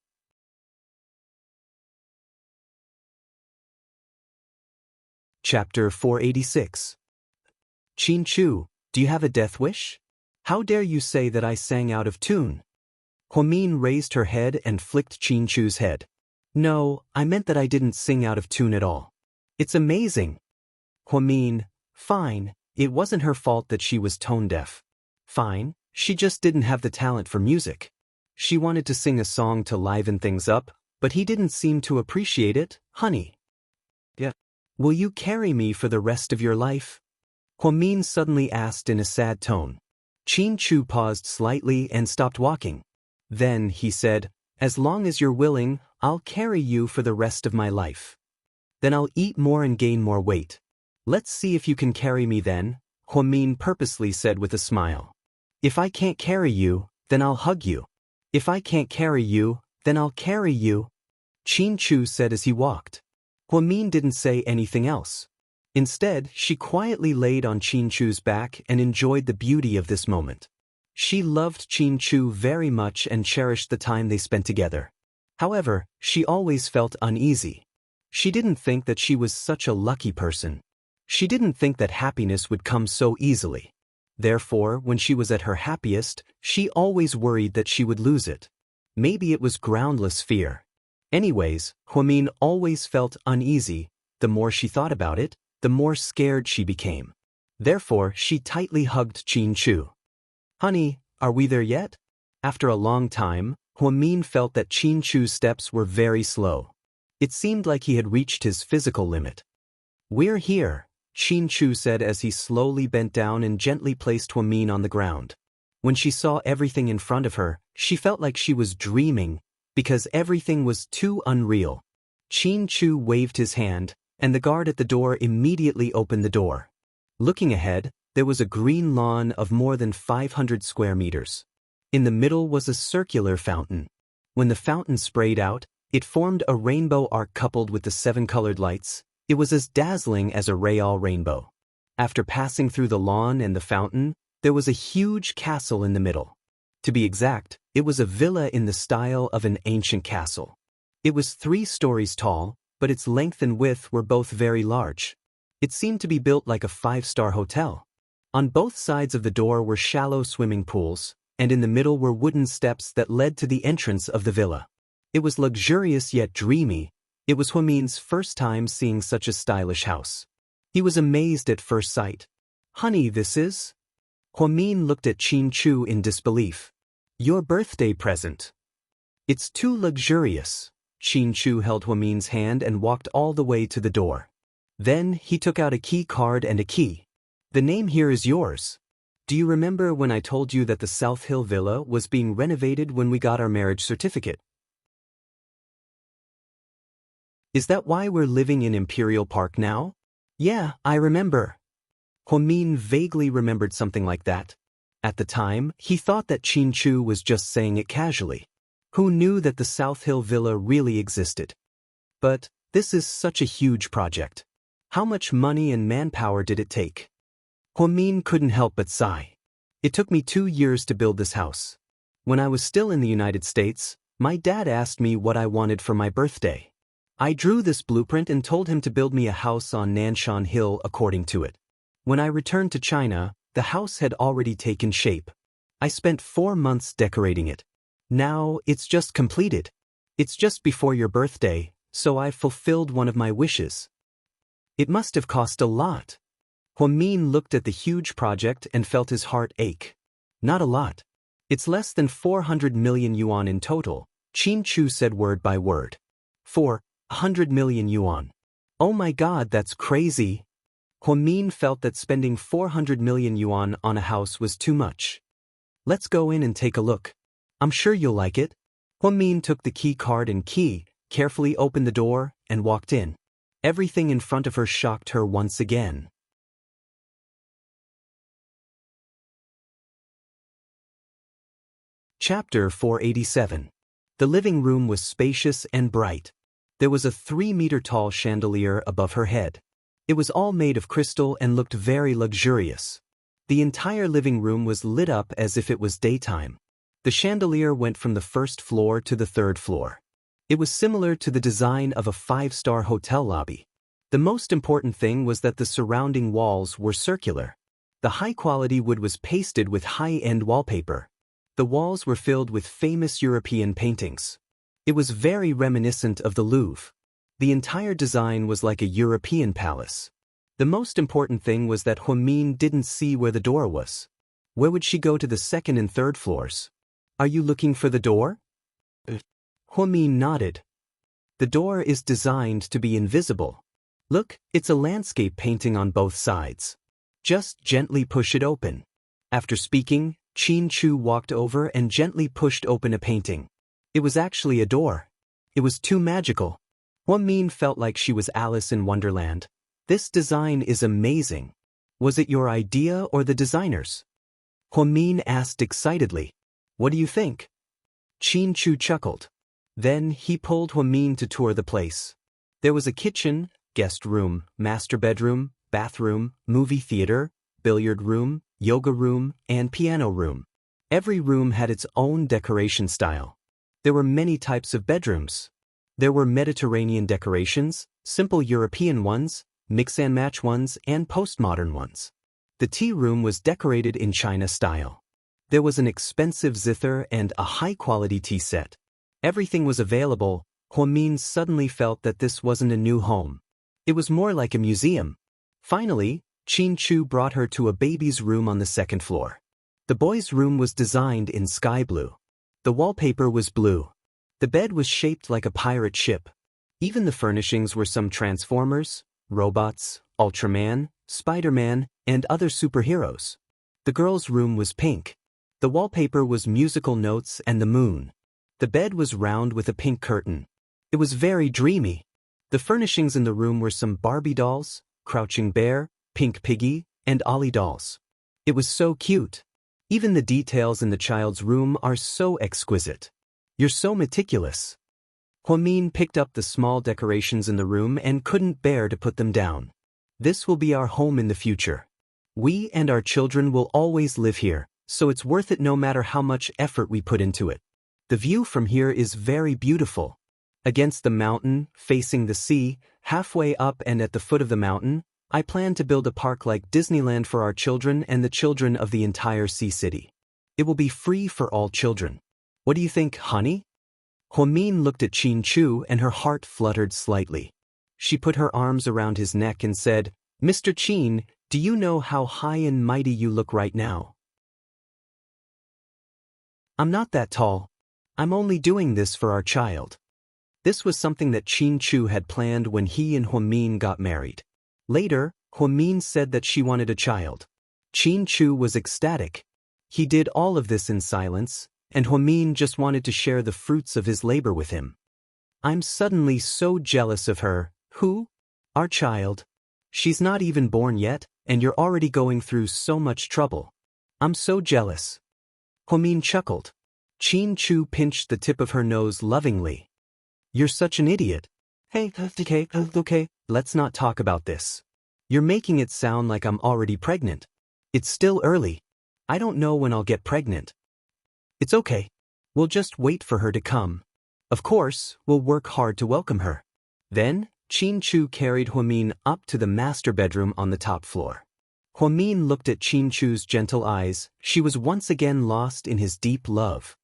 Chapter 486. Qin Chu, do you have a death wish? How dare you say that I sang out of tune? Huamin raised her head and flicked Qin Chu's head. No, I meant that I didn't sing out of tune at all. It's amazing. Huamin, fine, it wasn't her fault that she was tone deaf. Fine, she just didn't have the talent for music. She wanted to sing a song to liven things up, but he didn't seem to appreciate it, honey. Yeah. Will you carry me for the rest of your life? Huamin suddenly asked in a sad tone. Qin Chu paused slightly and stopped walking. Then he said, "As long as you're willing, I'll carry you for the rest of my life. Then I'll eat more and gain more weight. Let's see if you can carry me then," Huamin purposely said with a smile. "If I can't carry you, then I'll hug you. If I can't carry you, then I'll carry you," Qin Chu said as he walked. Huamin didn't say anything else. Instead, she quietly laid on Qin Chu's back and enjoyed the beauty of this moment. She loved Qin Chu very much and cherished the time they spent together. However, she always felt uneasy. She didn't think that she was such a lucky person. She didn't think that happiness would come so easily. Therefore, when she was at her happiest, she always worried that she would lose it. Maybe it was groundless fear. Anyways, Huamin always felt uneasy. The more she thought about it, the more scared she became. Therefore, she tightly hugged Qin Chu. "Honey, are we there yet?" After a long time, Huamin felt that Qin Chu's steps were very slow. It seemed like he had reached his physical limit. "We're here," Qin Chu said as he slowly bent down and gently placed Huamin on the ground. When she saw everything in front of her, she felt like she was dreaming, because everything was too unreal. Qin Chu waved his hand, and the guard at the door immediately opened the door. Looking ahead, there was a green lawn of more than 500 square meters. In the middle was a circular fountain. When the fountain sprayed out, it formed a rainbow arc coupled with the 7 colored lights. It was as dazzling as a Rayal rainbow. After passing through the lawn and the fountain, There was a huge castle in the middle. To be exact, it was a villa in the style of an ancient castle. It was 3 stories tall, but its length and width were both very large. It seemed to be built like a 5-star hotel. On both sides of the door were shallow swimming pools, and in the middle were wooden steps that led to the entrance of the villa. It was luxurious yet dreamy. It was Huamin's first time seeing such a stylish house. He was amazed at first sight. "Honey, this is?" Huamin looked at Qin Chu in disbelief. "Your birthday present." "It's too luxurious." Qin Chu held Huamin's hand and walked all the way to the door. Then he took out a key card and a key. "The name here is yours. Do you remember when I told you that the South Hill Villa was being renovated when we got our marriage certificate? Is that why we're living in Imperial Park now?" "Yeah, I remember." Huamin vaguely remembered something like that. At the time, he thought that Qin Chu was just saying it casually. Who knew that the South Hill Villa really existed? But this is such a huge project. How much money and manpower did it take? Huamin couldn't help but sigh. "It took me 2 years to build this house. When I was still in the United States, my dad asked me what I wanted for my birthday. I drew this blueprint and told him to build me a house on Nanshan Hill according to it. When I returned to China, the house had already taken shape. I spent 4 months decorating it. Now it's just completed. It's just before your birthday, so I've fulfilled one of my wishes." "It must have cost a lot." Huamin looked at the huge project and felt his heart ache. "Not a lot. It's less than 400 million yuan in total," Qin Chu said word by word. 400 million yuan. Oh my god, that's crazy. Huamin felt that spending 400 million yuan on a house was too much. "Let's go in and take a look. I'm sure you'll like it." Huamin took the key card and key, carefully opened the door, and walked in. Everything in front of her shocked her once again. Chapter 487. The living room was spacious and bright. There was a 3-meter-tall chandelier above her head. It was all made of crystal and looked very luxurious. The entire living room was lit up as if it was daytime. The chandelier went from the 1st floor to the 3rd floor. It was similar to the design of a 5-star hotel lobby. The most important thing was that the surrounding walls were circular. The high-quality wood was pasted with high-end wallpaper. The walls were filled with famous European paintings. It was very reminiscent of the Louvre. The entire design was like a European palace. The most important thing was that Huamin didn't see where the door was. Where would she go to the 2nd and 3rd floors? "Are you looking for the door?" Huamin nodded. "The door is designed to be invisible. Look, it's a landscape painting on both sides. Just gently push it open." After speaking, Qin Chu walked over and gently pushed open a painting. It was actually a door. It was too magical. Huamin felt like she was Alice in Wonderland. "This design is amazing. Was it your idea or the designer's?" Huamin asked excitedly. "What do you think?" Qin Chu chuckled. Then he pulled Huamin to tour the place. There was a kitchen, guest room, master bedroom, bathroom, movie theater, billiard room, yoga room, and piano room. Every room had its own decoration style. There were many types of bedrooms. There were Mediterranean decorations, simple European ones, mix-and-match ones, and postmodern ones. The tea room was decorated in China style. There was an expensive zither and a high-quality tea set. Everything was available. Huamin suddenly felt that this wasn't a new home. It was more like a museum. Finally, Qin Chu brought her to a baby's room on the 2nd floor. The boy's room was designed in sky blue. The wallpaper was blue. The bed was shaped like a pirate ship. Even the furnishings were some Transformers, robots, Ultraman, Spider-Man, and other superheroes. The girl's room was pink. The wallpaper was musical notes and the moon. The bed was round with a pink curtain. It was very dreamy. The furnishings in the room were some Barbie dolls, Crouching Bear, Pink Piggy, and Ollie dolls. It was so cute. Even the details in the child's room are so exquisite. "You're so meticulous." Huamin picked up the small decorations in the room and couldn't bear to put them down. "This will be our home in the future." We and our children will always live here, so it's worth it no matter how much effort we put into it. The view from here is very beautiful. Against the mountain, facing the sea, halfway up and at the foot of the mountain, I plan to build a park like Disneyland for our children and the children of the entire sea city. It will be free for all children. What do you think, honey? Huamin looked at Qin Chu and her heart fluttered slightly. She put her arms around his neck and said, Mr. Qin, do you know how high and mighty you look right now? I'm not that tall. I'm only doing this for our child. This was something that Qin Chu had planned when he and Huamin got married. Later, Huamin said that she wanted a child. Qin Chu was ecstatic. He did all of this in silence, and Huamin just wanted to share the fruits of his labor with him. I'm suddenly so jealous of her. Who? Our child. She's not even born yet, and you're already going through so much trouble. I'm so jealous. Huamin chuckled. Qin Chu pinched the tip of her nose lovingly. You're such an idiot. Hey, okay, let's not talk about this. You're making it sound like I'm already pregnant. It's still early. I don't know when I'll get pregnant. It's okay. We'll just wait for her to come. Of course, we'll work hard to welcome her. Then, Qin Chu carried Huamin up to the master bedroom on the top floor. Huamin looked at Qin Chu's gentle eyes. She was once again lost in his deep love.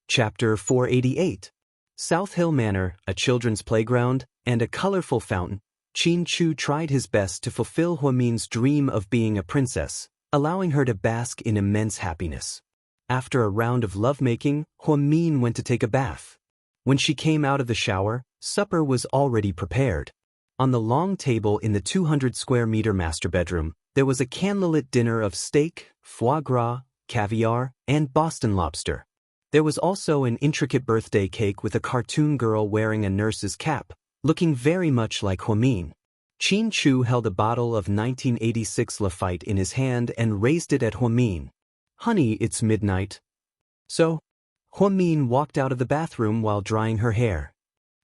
Chapter 488. South Hill Manor, a children's playground, and a colorful fountain. Qin Chu tried his best to fulfill Huamin's dream of being a princess, allowing her to bask in immense happiness. After a round of lovemaking, Huamin went to take a bath. When she came out of the shower, supper was already prepared. On the long table in the 200-square-meter master bedroom, there was a candlelit dinner of steak, foie gras, caviar, and Boston lobster. There was also an intricate birthday cake with a cartoon girl wearing a nurse's cap, looking very much like Huamin. Qin Chu held a bottle of 1986 Lafite in his hand and raised it at Huamin. Honey, it's midnight. So? Huamin walked out of the bathroom while drying her hair.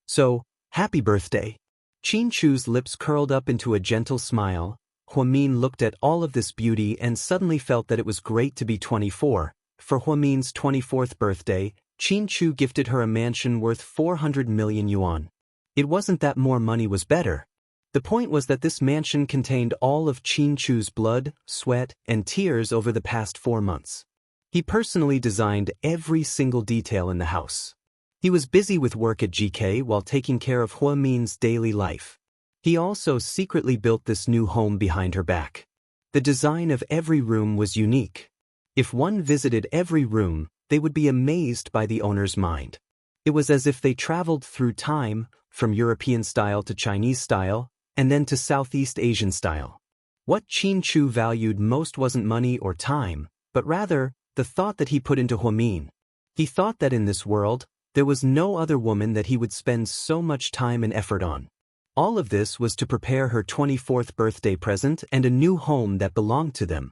So, happy birthday. Qin Chu's lips curled up into a gentle smile. Huamin looked at all of this beauty and suddenly felt that it was great to be 24. For Huamin's 24th birthday, Qin Chu gifted her a mansion worth 400 million yuan. It wasn't that more money was better. The point was that this mansion contained all of Qin Chu's blood, sweat, and tears over the past 4 months. He personally designed every single detail in the house. He was busy with work at GK while taking care of Huamin's daily life. He also secretly built this new home behind her back. The design of every room was unique. If one visited every room, they would be amazed by the owner's mind. It was as if they traveled through time, from European style to Chinese style, and then to Southeast Asian style. What Qin Chu valued most wasn't money or time, but rather, the thought that he put into Huamin. He thought that in this world, there was no other woman that he would spend so much time and effort on. All of this was to prepare her 24th birthday present and a new home that belonged to them.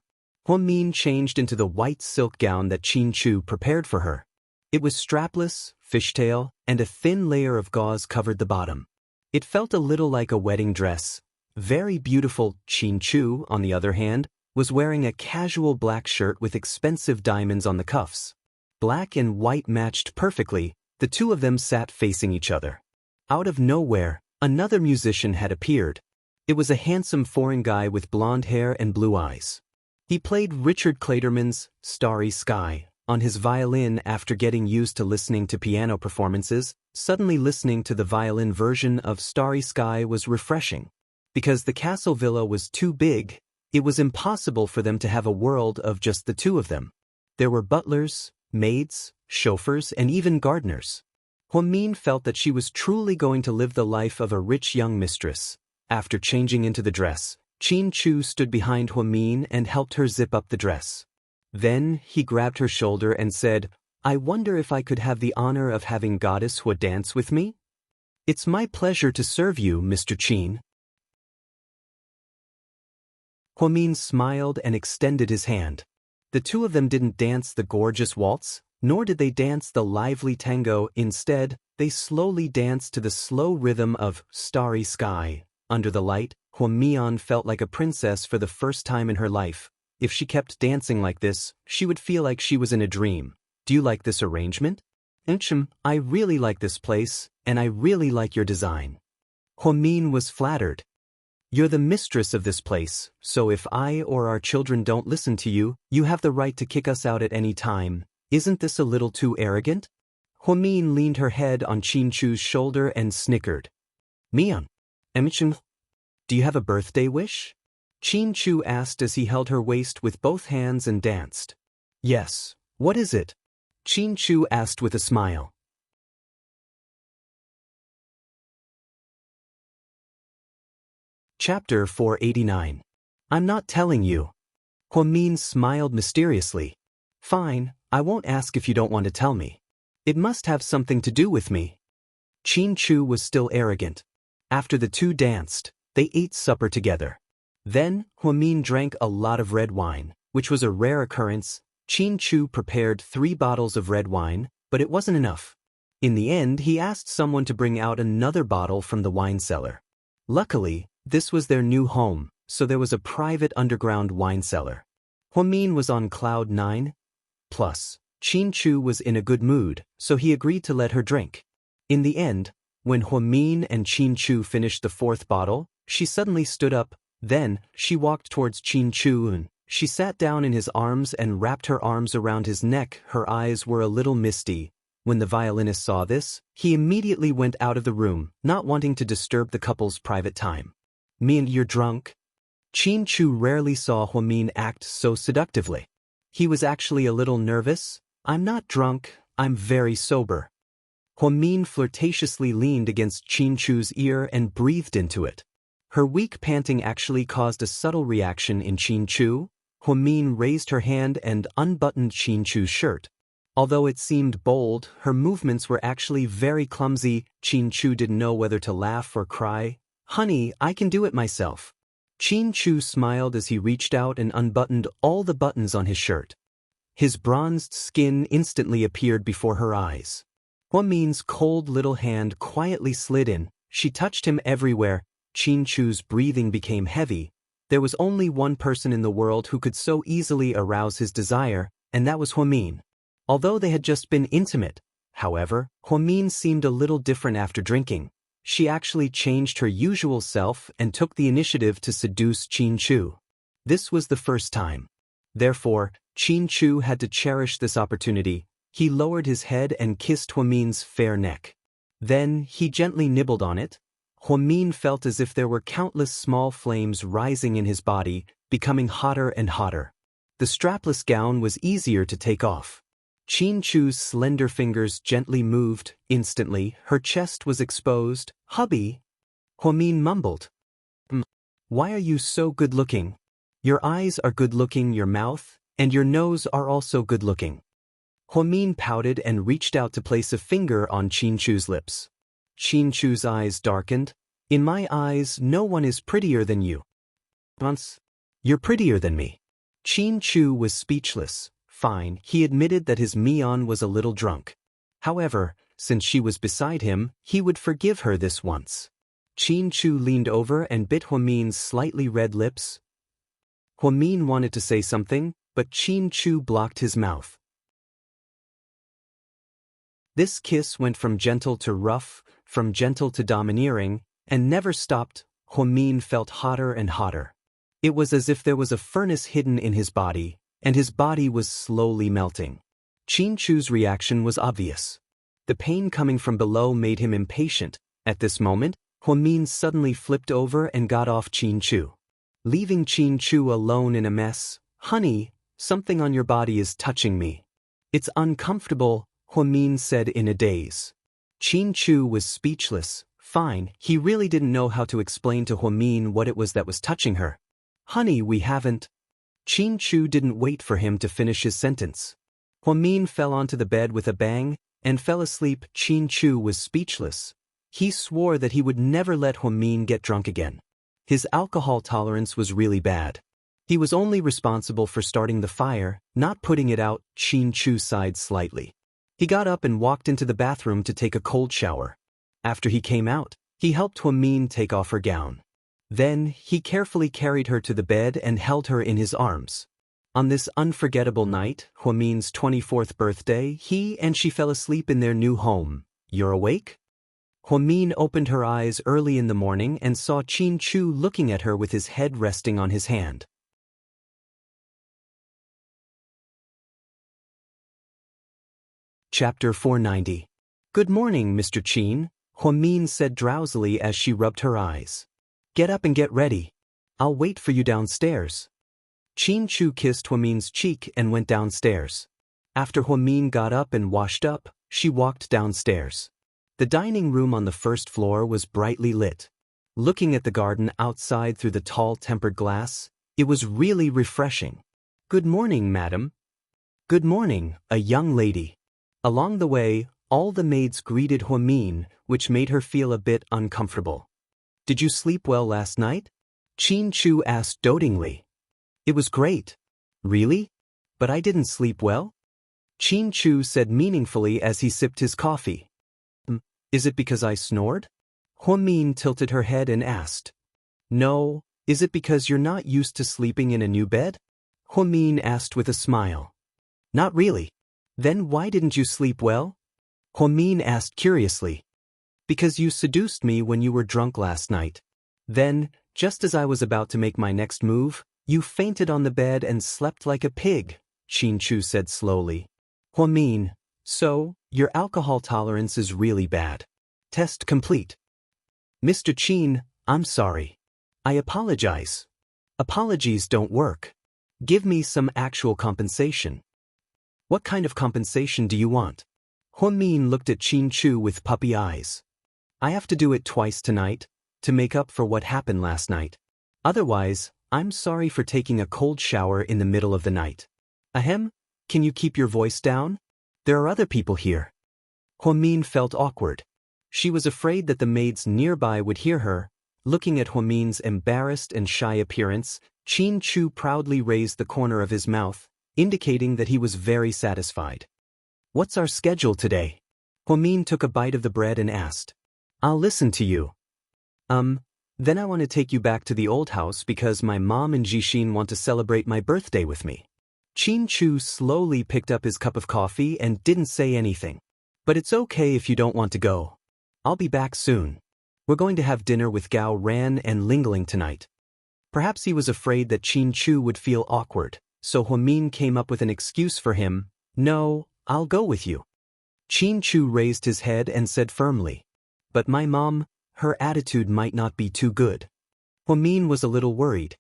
Huamin changed into the white silk gown that Qin Chu prepared for her. It was strapless, fishtail, and a thin layer of gauze covered the bottom. It felt a little like a wedding dress. Very beautiful. Qin Chu, on the other hand, was wearing a casual black shirt with expensive diamonds on the cuffs. Black and white matched perfectly. The two of them sat facing each other. Out of nowhere, another musician had appeared. It was a handsome foreign guy with blonde hair and blue eyes. He played Richard Clayderman's Starry Sky on his violin after getting used to listening to piano performances. Suddenly listening to the violin version of Starry Sky was refreshing. Because the castle villa was too big, it was impossible for them to have a world of just the two of them. There were butlers, maids, chauffeurs, and even gardeners. Huamin felt that she was truly going to live the life of a rich young mistress. After changing into the dress, Qin Chu stood behind Huamin and helped her zip up the dress. Then, he grabbed her shoulder and said, I wonder if I could have the honor of having Goddess Hua dance with me? It's my pleasure to serve you, Mr. Qin. Huamin smiled and extended his hand. The two of them didn't dance the gorgeous waltz, nor did they dance the lively tango. Instead, They slowly danced to the slow rhythm of Starry Sky. Under the light, Huamian felt like a princess for the first time in her life. If she kept dancing like this, she would feel like she was in a dream. Do you like this arrangement? I really like this place, and I really like your design. Huamin was flattered. You're the mistress of this place, so if I or our children don't listen to you, you have the right to kick us out at any time. Isn't this a little too arrogant? Huamin leaned her head on Qinchu's shoulder and snickered. Mian, do you have a birthday wish? Qinchu asked as he held her waist with both hands and danced. Yes, what is it? Qinchu asked with a smile. Chapter 489. I'm not telling you. Huamin smiled mysteriously. Fine, I won't ask if you don't want to tell me. It must have something to do with me. Qinchu was still arrogant. After the two danced, they ate supper together. Then, Huamin drank a lot of red wine, which was a rare occurrence. Qinchu prepared 3 bottles of red wine, but it wasn't enough. In the end, he asked someone to bring out another bottle from the wine cellar. Luckily, this was their new home, so there was a private underground wine cellar. Huamin was on cloud 9. Plus, Qinchu was in a good mood, so he agreed to let her drink. In the end, when Huamin and Qinchu finished the 4th bottle, she suddenly stood up. Then, she walked towards Qinchu and she sat down in his arms and wrapped her arms around his neck. Her eyes were a little misty. When the violinist saw this, he immediately went out of the room, not wanting to disturb the couple's private time. Mian, you're drunk? Qinchu rarely saw Huamin act so seductively. He was actually a little nervous. I'm not drunk, I'm very sober. Huamin flirtatiously leaned against Qinchu's ear and breathed into it. Her weak panting actually caused a subtle reaction in Qinchu. Huamin raised her hand and unbuttoned Qinchu's shirt. Although it seemed bold, her movements were actually very clumsy. Qinchu didn't know whether to laugh or cry. Honey, I can do it myself. Qinchu smiled as he reached out and unbuttoned all the buttons on his shirt. His bronzed skin instantly appeared before her eyes. Huamin's cold little hand quietly slid in. She touched him everywhere. Qinchu's breathing became heavy. There was only one person in the world who could so easily arouse his desire, and that was Huamin. Although they had just been intimate, however, Huamin seemed a little different after drinking. She actually changed her usual self and took the initiative to seduce Qinchu. This was the first time. Therefore, Qinchu had to cherish this opportunity. He lowered his head and kissed Huamin's fair neck. Then, he gently nibbled on it. Huamin felt as if there were countless small flames rising in his body, becoming hotter and hotter. The strapless gown was easier to take off. Qinchu's slender fingers gently moved. Instantly, her chest was exposed. Hubby? Huamin mumbled. Why are you so good-looking? Your eyes are good-looking, your mouth, and your nose are also good-looking. Huamin pouted and reached out to place a finger on Qinchu's lips. Qinchu's eyes darkened. In my eyes, no one is prettier than you. You're prettier than me. Qinchu was speechless. Fine, he admitted that his Mian was a little drunk. However, since she was beside him, he would forgive her this once. Qinchu leaned over and bit Huamin's slightly red lips. Huamin wanted to say something, but Qinchu blocked his mouth. This kiss went from gentle to rough, from gentle to domineering, and never stopped. Huamin felt hotter and hotter. It was as if there was a furnace hidden in his body, and his body was slowly melting. Qinchu's reaction was obvious. The pain coming from below made him impatient. At this moment, Huamin suddenly flipped over and got off Qinchu. Leaving Qinchu alone in a mess. Honey, something on your body is touching me. It's uncomfortable, Huamin said in a daze. Qinchu was speechless. Fine, he really didn't know how to explain to Huamin what it was that was touching her. Honey, we haven't. Qinchu didn't wait for him to finish his sentence. Huamin fell onto the bed with a bang and fell asleep. Qinchu was speechless. He swore that he would never let Huamin get drunk again. His alcohol tolerance was really bad. He was only responsible for starting the fire, not putting it out. Qinchu sighed slightly. He got up and walked into the bathroom to take a cold shower. After he came out, he helped Huamin take off her gown. Then, he carefully carried her to the bed and held her in his arms. On this unforgettable night, Huamin's 24th birthday, he and she fell asleep in their new home. "You're awake?" Huamin opened her eyes early in the morning and saw Qin Chu looking at her with his head resting on his hand. Chapter 490. "Good morning, Mr. Qin," Huamin said drowsily as she rubbed her eyes. "Get up and get ready. I'll wait for you downstairs." Qin Chu kissed Huamin's cheek and went downstairs. After Huamin got up and washed up, she walked downstairs. The dining room on the first floor was brightly lit. Looking at the garden outside through the tall tempered glass, it was really refreshing. "Good morning, madam." "Good morning, a young lady." Along the way, all the maids greeted Huamin, which made her feel a bit uncomfortable. "Did you sleep well last night?" Qin Chu asked dotingly. "It was great." "Really? But I didn't sleep well?" Qin Chu said meaningfully as he sipped his coffee. "Is it because I snored?" Huamin tilted her head and asked. "No, is it because you're not used to sleeping in a new bed?" Huamin asked with a smile. "Not really." "Then why didn't you sleep well?" Huamin asked curiously. "Because you seduced me when you were drunk last night. Then, just as I was about to make my next move, you fainted on the bed and slept like a pig," Qin Chu said slowly. "Huamin, so, your alcohol tolerance is really bad. Test complete." "Mr. Qin, I'm sorry. I apologize." "Apologies don't work. Give me some actual compensation." "What kind of compensation do you want?" Huamin looked at Qin Chu with puppy eyes. "I have to do it twice tonight, to make up for what happened last night. Otherwise, I'm sorry for taking a cold shower in the middle of the night." "Ahem, can you keep your voice down? There are other people here." Huamin felt awkward. She was afraid that the maids nearby would hear her. Looking at Huamin's embarrassed and shy appearance, Qin Chu proudly raised the corner of his mouth, indicating that he was very satisfied. "What's our schedule today?" Huamin took a bite of the bread and asked. "I'll listen to you." Then I want to take you back to the old house because my mom and Jixin want to celebrate my birthday with me." Qin Chu slowly picked up his cup of coffee and didn't say anything. "But it's okay if you don't want to go. I'll be back soon. We're going to have dinner with Gao Ran and Lingling tonight." Perhaps he was afraid that Qin Chu would feel awkward, so Huamin came up with an excuse for him. "No, I'll go with you." Qin Chu raised his head and said firmly. "But my mom, her attitude might not be too good." Huamin was a little worried.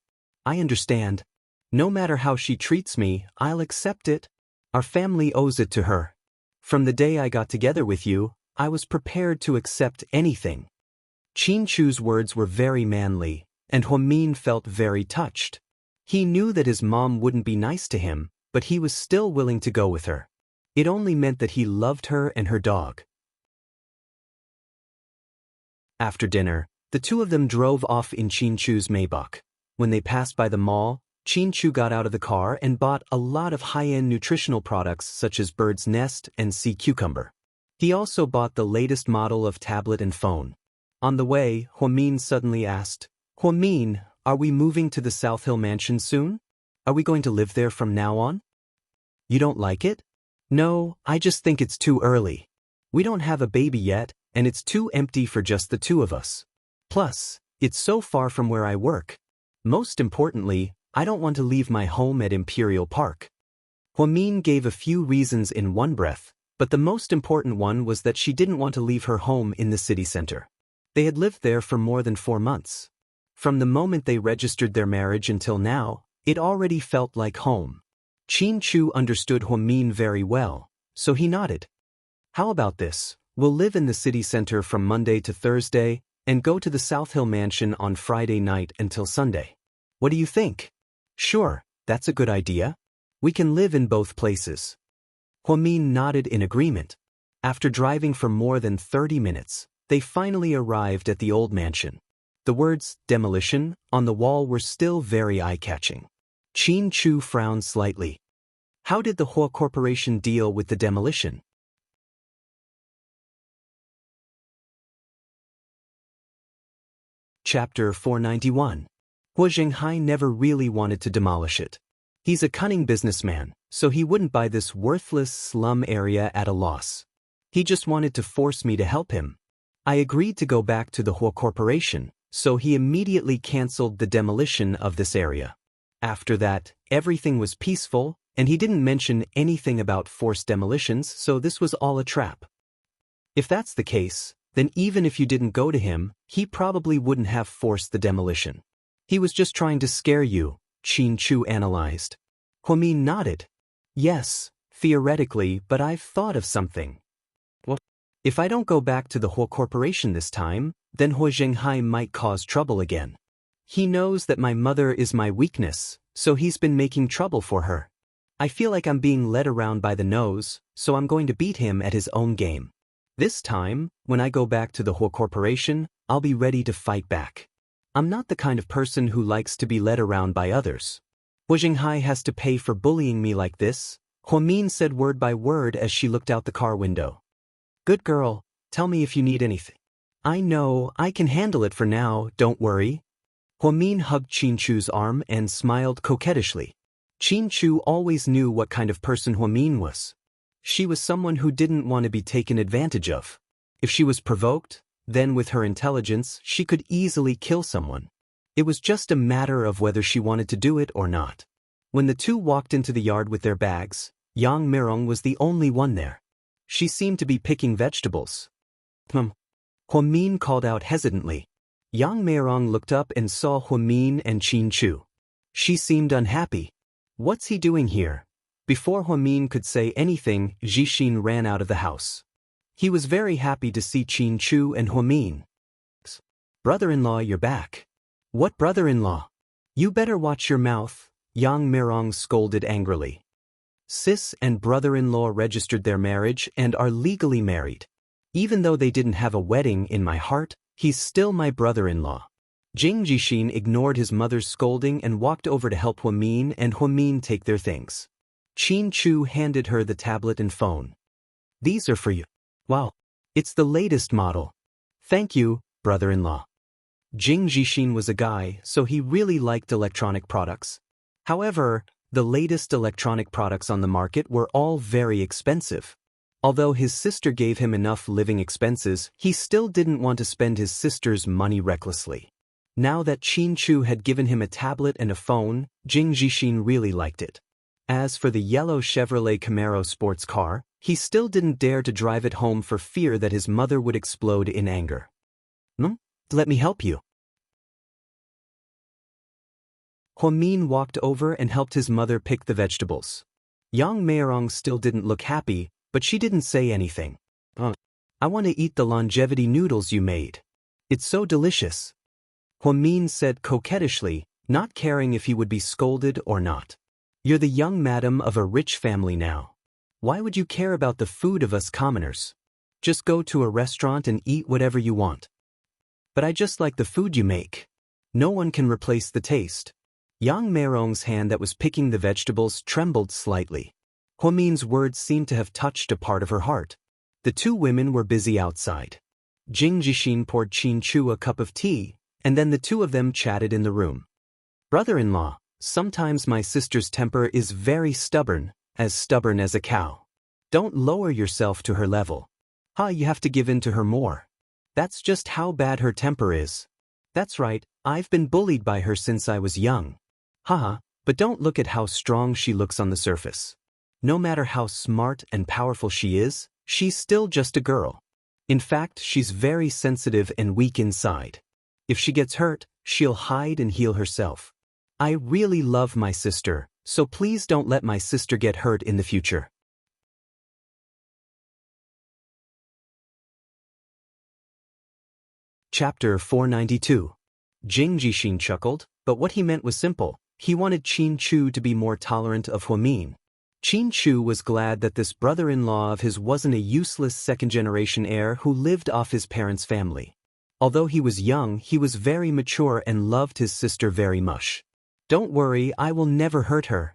"I understand. No matter how she treats me, I'll accept it. Our family owes it to her. From the day I got together with you, I was prepared to accept anything." Qin Chu's words were very manly, and Huamin felt very touched. He knew that his mom wouldn't be nice to him, but he was still willing to go with her. It only meant that he loved her and her dog. After dinner, the two of them drove off in Qin Chu's Maybach. When they passed by the mall, Qin Chu got out of the car and bought a lot of high-end nutritional products such as bird's nest and sea cucumber. He also bought the latest model of tablet and phone. On the way, Huamin suddenly asked, "Huamin, are we moving to the South Hill mansion soon? Are we going to live there from now on?" "You don't like it?" "No, I just think it's too early. We don't have a baby yet, and it's too empty for just the two of us. Plus, it's so far from where I work. Most importantly, I don't want to leave my home at Imperial Park." Huamin gave a few reasons in one breath, but the most important one was that she didn't want to leave her home in the city center. They had lived there for more than 4 months. From the moment they registered their marriage until now, it already felt like home. Qin Chu understood Huamin very well, so he nodded. "How about this? We'll live in the city center from Monday to Thursday and go to the South Hill mansion on Friday night until Sunday. What do you think?" "Sure, that's a good idea. We can live in both places." Huamin nodded in agreement. After driving for more than 30 minutes, they finally arrived at the old mansion. The words demolition on the wall were still very eye-catching. Qin Chu frowned slightly. How did the Hua Corporation deal with the demolition? Chapter 491. Hua Zhenghai never really wanted to demolish it. He's a cunning businessman, so he wouldn't buy this worthless slum area at a loss. He just wanted to force me to help him. I agreed to go back to the Hua Corporation, so he immediately canceled the demolition of this area. After that, everything was peaceful, and he didn't mention anything about forced demolitions, so this was all a trap. If that's the case, then even if you didn't go to him, he probably wouldn't have forced the demolition. He was just trying to scare you, Qin Chu analyzed. Hua Min nodded. Yes, theoretically, but I've thought of something. What? If I don't go back to the Hua Corporation this time, then Hua Zhenghai might cause trouble again. He knows that my mother is my weakness, so he's been making trouble for her. I feel like I'm being led around by the nose, so I'm going to beat him at his own game. This time, when I go back to the Hua Corporation, I'll be ready to fight back. I'm not the kind of person who likes to be led around by others. Hua Zhenghai has to pay for bullying me like this, Hua Min said word by word as she looked out the car window. Good girl, tell me if you need anything. I know, I can handle it for now, don't worry. Hua Min hugged Qin Chu's arm and smiled coquettishly. Qin Chu always knew what kind of person Hua Min was. She was someone who didn't want to be taken advantage of. If she was provoked, then with her intelligence, she could easily kill someone. It was just a matter of whether she wanted to do it or not. When the two walked into the yard with their bags, Yang Mirong was the only one there. She seemed to be picking vegetables. Hua Min called out hesitantly. Yang Mirong looked up and saw Hua Min and Qin Chu. She seemed unhappy. What's he doing here? Before Hua Min could say anything, Zhixin ran out of the house. He was very happy to see Qin Chu and Hua Min. Brother-in-law, you're back. What brother-in-law? You better watch your mouth, Yang Mirong scolded angrily. Sis and brother-in-law registered their marriage and are legally married. Even though they didn't have a wedding in my heart, he's still my brother-in-law. Jing Zhixin ignored his mother's scolding and walked over to help Hua Min and Hua Min take their things. Qin Chu handed her the tablet and phone. These are for you. Wow, it's the latest model. Thank you, brother-in-law. Jing Zhixin was a guy, so he really liked electronic products. However, the latest electronic products on the market were all very expensive. Although his sister gave him enough living expenses, he still didn't want to spend his sister's money recklessly. Now that Qin Chu had given him a tablet and a phone, Jing Zhixin really liked it. As for the yellow Chevrolet Camaro sports car, he still didn't dare to drive it home for fear that his mother would explode in anger. Let me help you. Hua Min walked over and helped his mother pick the vegetables. Yang Mirong still didn't look happy, but she didn't say anything. I want to eat the longevity noodles you made. It's so delicious. Hua Min said coquettishly, not caring if he would be scolded or not. You're the young madam of a rich family now. Why would you care about the food of us commoners? Just go to a restaurant and eat whatever you want. But I just like the food you make. No one can replace the taste. Yang Mirong's hand that was picking the vegetables trembled slightly. Hua Min's words seemed to have touched a part of her heart. The two women were busy outside. Jing Zhixin poured Qin Chu a cup of tea, and then the two of them chatted in the room. Brother-in-law, sometimes my sister's temper is very stubborn as a cow. Don't lower yourself to her level. You have to give in to her more. That's just how bad her temper is. That's right, I've been bullied by her since I was young. But don't look at how strong she looks on the surface. No matter how smart and powerful she is, she's still just a girl. In fact, she's very sensitive and weak inside. If she gets hurt, she'll hide and heal herself. I really love my sister, so please don't let my sister get hurt in the future. Chapter 492. Jing Zhixin chuckled, but what he meant was simple. He wanted Qin Chu to be more tolerant of Hua Min. Qin Chu was glad that this brother-in-law of his wasn't a useless second-generation heir who lived off his parents' family. Although he was young, he was very mature and loved his sister very much. Don't worry, I will never hurt her.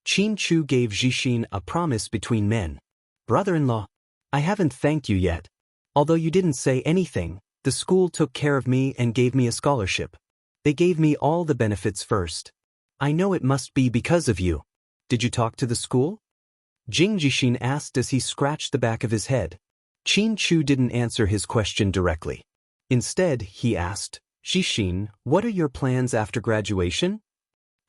Qin Chu gave Zhixin a promise between men. Brother-in-law, I haven't thanked you yet. Although you didn't say anything, The school took care of me and gave me a scholarship. They gave me all the benefits first. I know it must be because of you. Did you talk to the school? Jing Jixin asked as he scratched the back of his head. Qin Chu didn't answer his question directly. Instead, he asked, Jixin, what are your plans after graduation?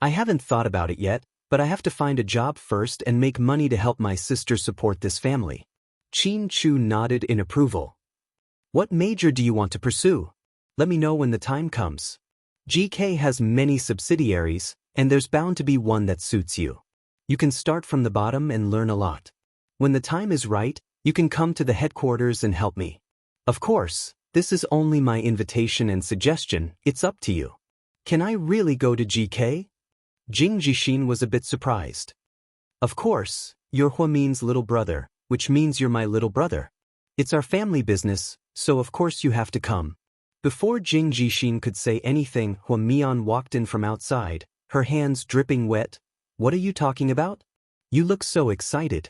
I haven't thought about it yet, but I have to find a job first and make money to help my sister support this family. Qin Chu nodded in approval. What major do you want to pursue? Let me know when the time comes. GK has many subsidiaries, and there's bound to be one that suits you. You can start from the bottom and learn a lot. When the time is right, you can come to the headquarters and help me. Of course, this is only my invitation and suggestion, it's up to you. Can I really go to GK? Jing Jixin was a bit surprised. Of course, you're Huomin's little brother, which means you're my little brother. It's our family business, so of course you have to come. Before Jing Jixin could say anything, Huomian walked in from outside, her hands dripping wet. What are you talking about? You look so excited.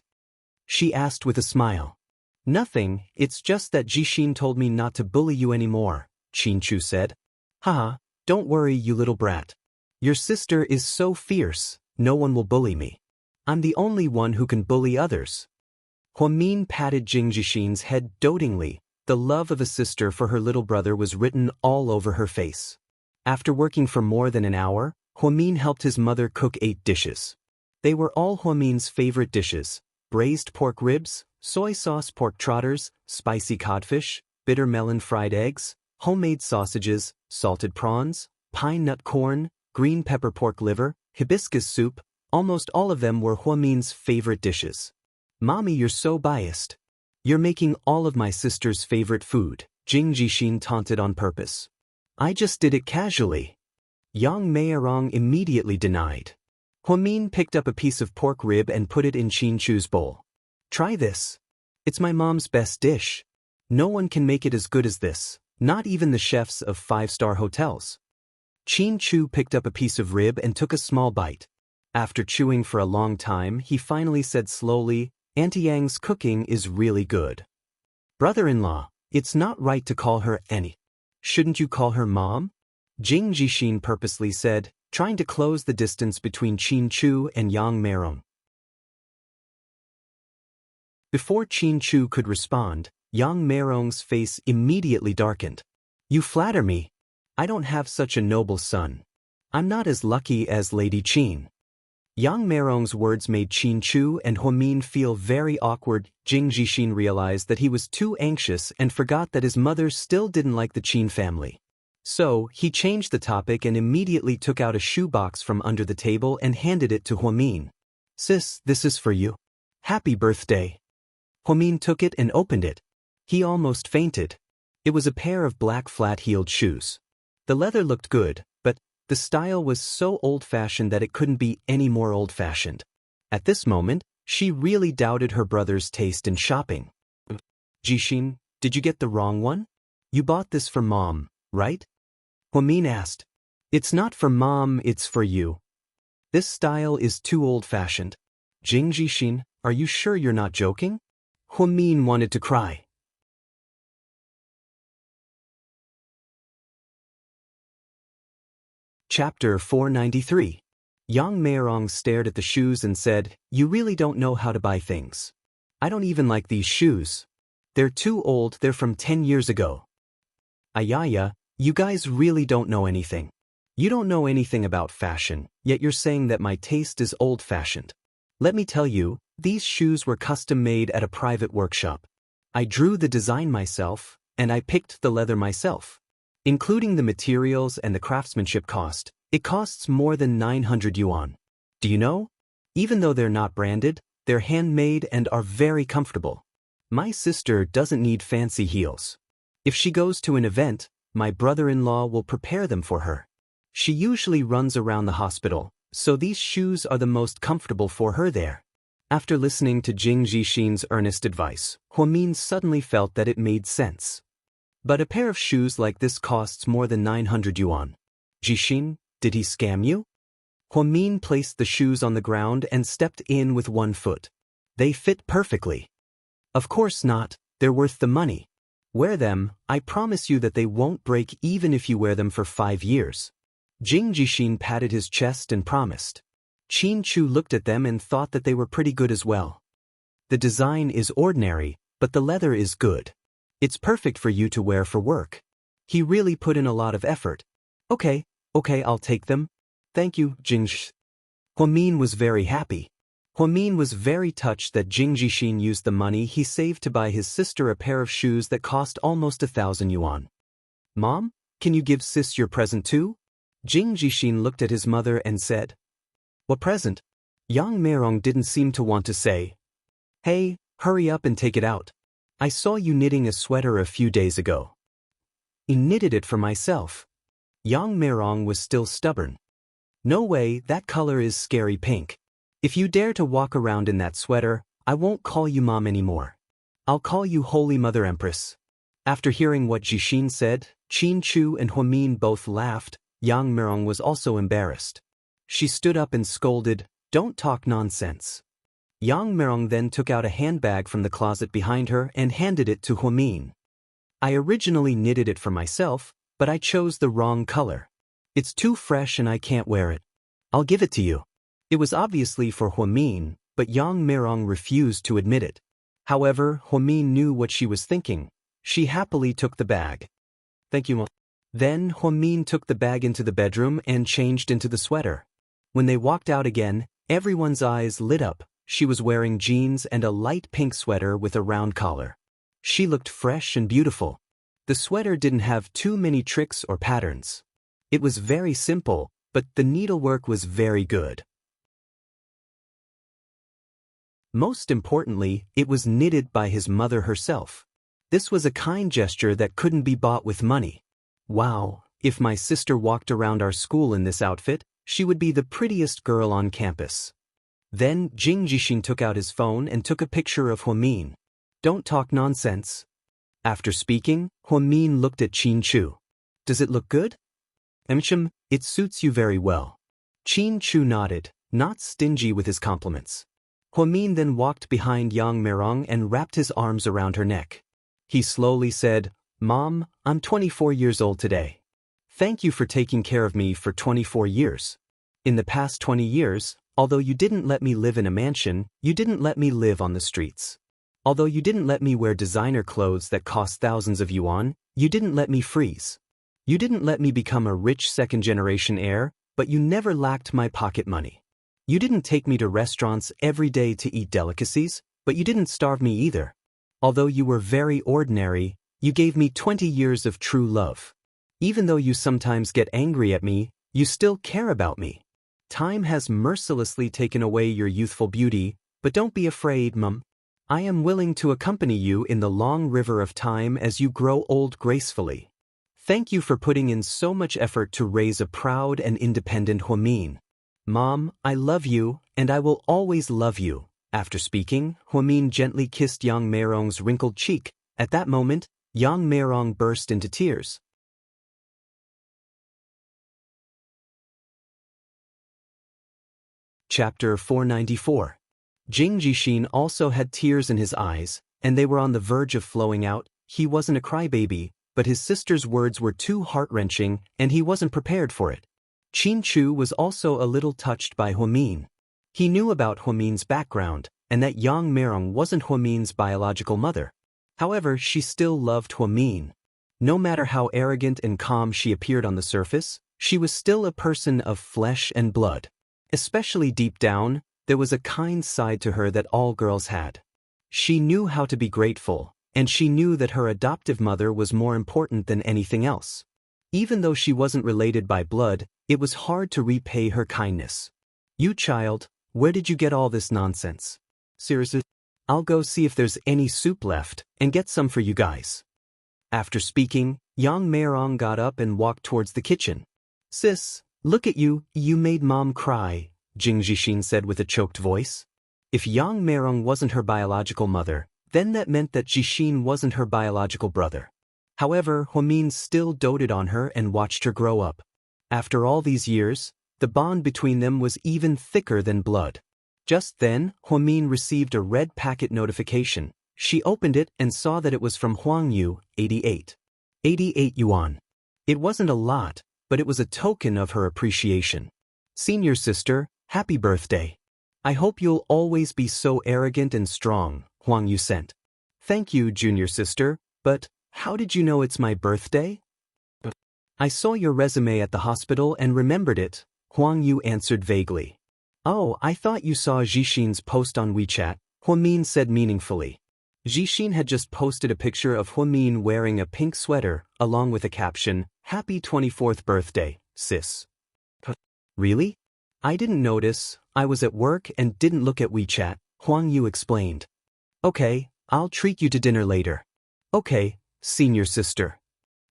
She asked with a smile. Nothing, it's just that Jixin told me not to bully you anymore, Qin Chu said. Haha, don't worry you little brat. Your sister is so fierce, no one will bully me. I'm the only one who can bully others. Huomin patted Jing Jixin's head dotingly. The love of a sister for her little brother was written all over her face. After working for more than an hour, Huomin helped his mother cook 8 dishes. They were all Huomin's favorite dishes: braised pork ribs, soy sauce pork trotters, spicy codfish, bitter melon fried eggs, homemade sausages, salted prawns, pine nut corn, green pepper pork liver, hibiscus soup. Almost all of them were Huomin's favorite dishes. Mommy, you're so biased. You're making all of my sister's favorite food, Jing Jixin taunted on purpose. I just did it casually. Yang Meirong immediately denied. Huomin picked up a piece of pork rib and put it in Qin Chu's bowl. Try this. It's my mom's best dish. No one can make it as good as this, not even the chefs of 5-star hotels. Qin Chu picked up a piece of rib and took a small bite. After chewing for a long time, he finally said slowly, Auntie Yang's cooking is really good. Brother-in-law, it's not right to call her Annie. Shouldn't you call her Mom? Jing Jixin purposely said, trying to close the distance between Qin Chu and Yang Meirong. Before Qin Chu could respond, Yang Meirong's face immediately darkened. You flatter me. I don't have such a noble son. I'm not as lucky as Lady Qin. Yang Meirong's words made Qin Chu and Huomin feel very awkward. Jing Jixin realized that he was too anxious and forgot that his mother still didn't like the Qin family. So, he changed the topic and immediately took out a shoebox from under the table and handed it to Huomin. Sis, this is for you. Happy birthday. Huomin took it and opened it. He almost fainted. It was a pair of black flat-heeled shoes. The leather looked good, but the style was so old-fashioned that it couldn't be any more old-fashioned. At this moment, she really doubted her brother's taste in shopping. Jixin, did you get the wrong one? You bought this for Mom, right? Huomin asked. It's not for Mom, it's for you. This style is too old-fashioned. Jing Jixin, are you sure you're not joking? Huomin wanted to cry. Chapter 493. Yang Meirong stared at the shoes and said, You really don't know how to buy things. I don't even like these shoes. They're too old, they're from 10 years ago. Ayaya, you guys really don't know anything. You don't know anything about fashion, yet you're saying that my taste is old-fashioned. Let me tell you, these shoes were custom-made at a private workshop. I drew the design myself, and I picked the leather myself. Including the materials and the craftsmanship cost, it costs more than 900 yuan. Do you know? Even though they're not branded, they're handmade and are very comfortable. My sister doesn't need fancy heels. If she goes to an event, my brother-in-law will prepare them for her. She usually runs around the hospital, so these shoes are the most comfortable for her there. After listening to Jing Jixin's earnest advice, Huomin suddenly felt that it made sense. But a pair of shoes like this costs more than 900 yuan. Jixin, did he scam you? Huomin placed the shoes on the ground and stepped in with one foot. They fit perfectly. Of course not, they're worth the money. Wear them, I promise you that they won't break even if you wear them for 5 years. Jing Jixin patted his chest and promised. Qin Chu looked at them and thought that they were pretty good as well. The design is ordinary, but the leather is good. It's perfect for you to wear for work. He really put in a lot of effort. Okay, I'll take them. Thank you, Jing Sh. Huamin was very happy. Huamin was very touched that Jing Jixin used the money he saved to buy his sister a pair of shoes that cost almost 1,000 yuan. Mom, can you give sis your present too? Jing Jixin looked at his mother and said. What present? Yang Meirong didn't seem to want to say. Hey, hurry up and take it out. I saw you knitting a sweater a few days ago. I knitted it for myself. Yang Meirong was still stubborn. No way, that color is scary pink. If you dare to walk around in that sweater, I won't call you mom anymore. I'll call you Holy Mother Empress. After hearing what Jixin said, Qin Chu and Huamin both laughed. Yang Meirong was also embarrassed. She stood up and scolded, "Don't talk nonsense." Yang Meirong then took out a handbag from the closet behind her and handed it to Huamin. I originally knitted it for myself, but I chose the wrong color. It's too fresh and I can't wear it. I'll give it to you. It was obviously for Huamin, but Yang Meirong refused to admit it. However, Huamin knew what she was thinking. She happily took the bag. Thank you, Mom. Then Huamin took the bag into the bedroom and changed into the sweater. When they walked out again, everyone's eyes lit up. She was wearing jeans and a light pink sweater with a round collar. She looked fresh and beautiful. The sweater didn't have too many tricks or patterns. It was very simple, but the needlework was very good. Most importantly, it was knitted by his mother herself. This was a kind gesture that couldn't be bought with money. Wow, if my sister walked around our school in this outfit, she would be the prettiest girl on campus. Then Jing Jixin took out his phone and took a picture of Huamin. Don't talk nonsense. After speaking, Huamin looked at Qin Chu. Does it look good? It suits you very well. Qin Chu nodded, not stingy with his compliments. Huamin then walked behind Yang Meirong and wrapped his arms around her neck. He slowly said, Mom, I'm 24 years old today. Thank you for taking care of me for 24 years. In the past 20 years, although you didn't let me live in a mansion, you didn't let me live on the streets. Although you didn't let me wear designer clothes that cost thousands of yuan, you didn't let me freeze. You didn't let me become a rich second-generation heir, but you never lacked my pocket money. You didn't take me to restaurants every day to eat delicacies, but you didn't starve me either. Although you were very ordinary, you gave me 20 years of true love. Even though you sometimes get angry at me, you still care about me. Time has mercilessly taken away your youthful beauty, but don't be afraid, Mum. I am willing to accompany you in the long river of time as you grow old gracefully. Thank you for putting in so much effort to raise a proud and independent Huamin. Mom, I love you, and I will always love you. After speaking, Huamin gently kissed Yang Meirong's wrinkled cheek. At that moment, Yang Meirong burst into tears. Chapter 494. Jing Jixin also had tears in his eyes, and they were on the verge of flowing out. He wasn't a crybaby, but his sister's words were too heart-wrenching, and he wasn't prepared for it. Qin Chu was also a little touched by Huamin. He knew about Huamin's background, and that Yang Meirong wasn't Huamin's biological mother. However, she still loved Huamin. No matter how arrogant and calm she appeared on the surface, she was still a person of flesh and blood. Especially deep down, there was a kind side to her that all girls had. She knew how to be grateful, and she knew that her adoptive mother was more important than anything else. Even though she wasn't related by blood, it was hard to repay her kindness. You child, where did you get all this nonsense? Seriously? I'll go see if there's any soup left, and get some for you guys. After speaking, Yang Meirong got up and walked towards the kitchen. Sis, look at you, you made Mom cry, Jing Jixin said with a choked voice. If Yang Meirong wasn't her biological mother, then that meant that Jixin wasn't her biological brother. However, Huamin still doted on her and watched her grow up. After all these years, the bond between them was even thicker than blood. Just then, Huamin received a red packet notification. She opened it and saw that it was from Huang Yu, 88. 88 yuan. It wasn't a lot, but it was a token of her appreciation. Senior sister, happy birthday. I hope you'll always be so arrogant and strong, Huang Yu sent. Thank you, junior sister, but how did you know it's my birthday? I saw your resume at the hospital and remembered it, Huang Yu answered vaguely. Oh, I thought you saw Jixin's post on WeChat, Huamin said meaningfully. Jixin had just posted a picture of Huamin wearing a pink sweater, along with a caption, Happy 24th birthday, sis. Really? I didn't notice, I was at work and didn't look at WeChat, Huang Yu explained. Okay, I'll treat you to dinner later. Okay, senior sister.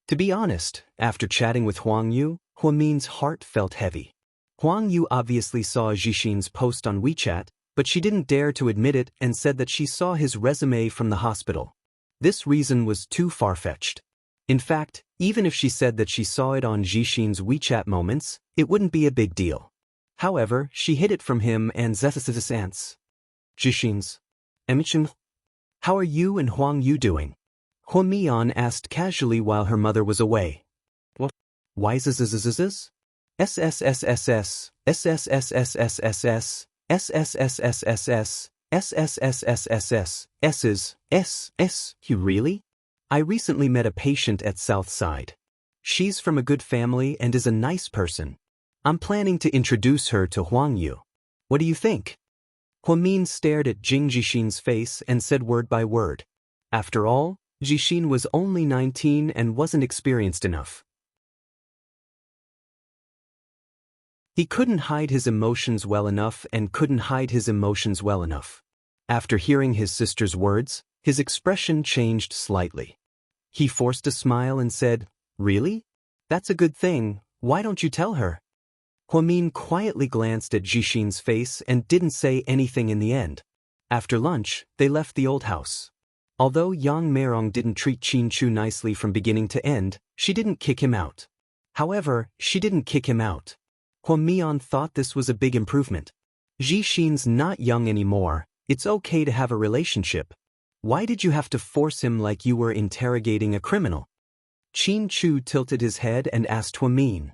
To be honest, after chatting with Huang Yu, Huamin's heart felt heavy. Huang Yu obviously saw Jixin's post on WeChat, but she didn't dare to admit it and said that she saw his resume from the hospital. This reason was too far-fetched. In fact, even if she said that she saw it on Jixin's WeChat moments, it wouldn't be a big deal. However, she hid it from him and Zethasithis. Jixin's. Emichim. How are you and Huang Yu doing? Huamian asked casually while her mother was away. What? Why zzzzzzz? SSSSS, SSSSSSS, SSSSSS, SSSSSS, S's, S. You really? I recently met a patient at Southside. She's from a good family and is a nice person. I'm planning to introduce her to Huang Yu. What do you think? Huamin stared at Jing Jixin's face and said word by word. After all, Jixin was only 19 and wasn't experienced enough. He couldn't hide his emotions well enough and couldn't hide his emotions well enough. After hearing his sister's words, his expression changed slightly. He forced a smile and said, Really? That's a good thing, why don't you tell her? Huamin quietly glanced at Jixin's face and didn't say anything in the end. After lunch, they left the old house. Although Yang Meirong didn't treat Qin Chu nicely from beginning to end, she didn't kick him out. However, she didn't kick him out. Huamian thought this was a big improvement. Jixin's not young anymore, it's okay to have a relationship. Why did you have to force him like you were interrogating a criminal? Qin Chu tilted his head and asked Huamin.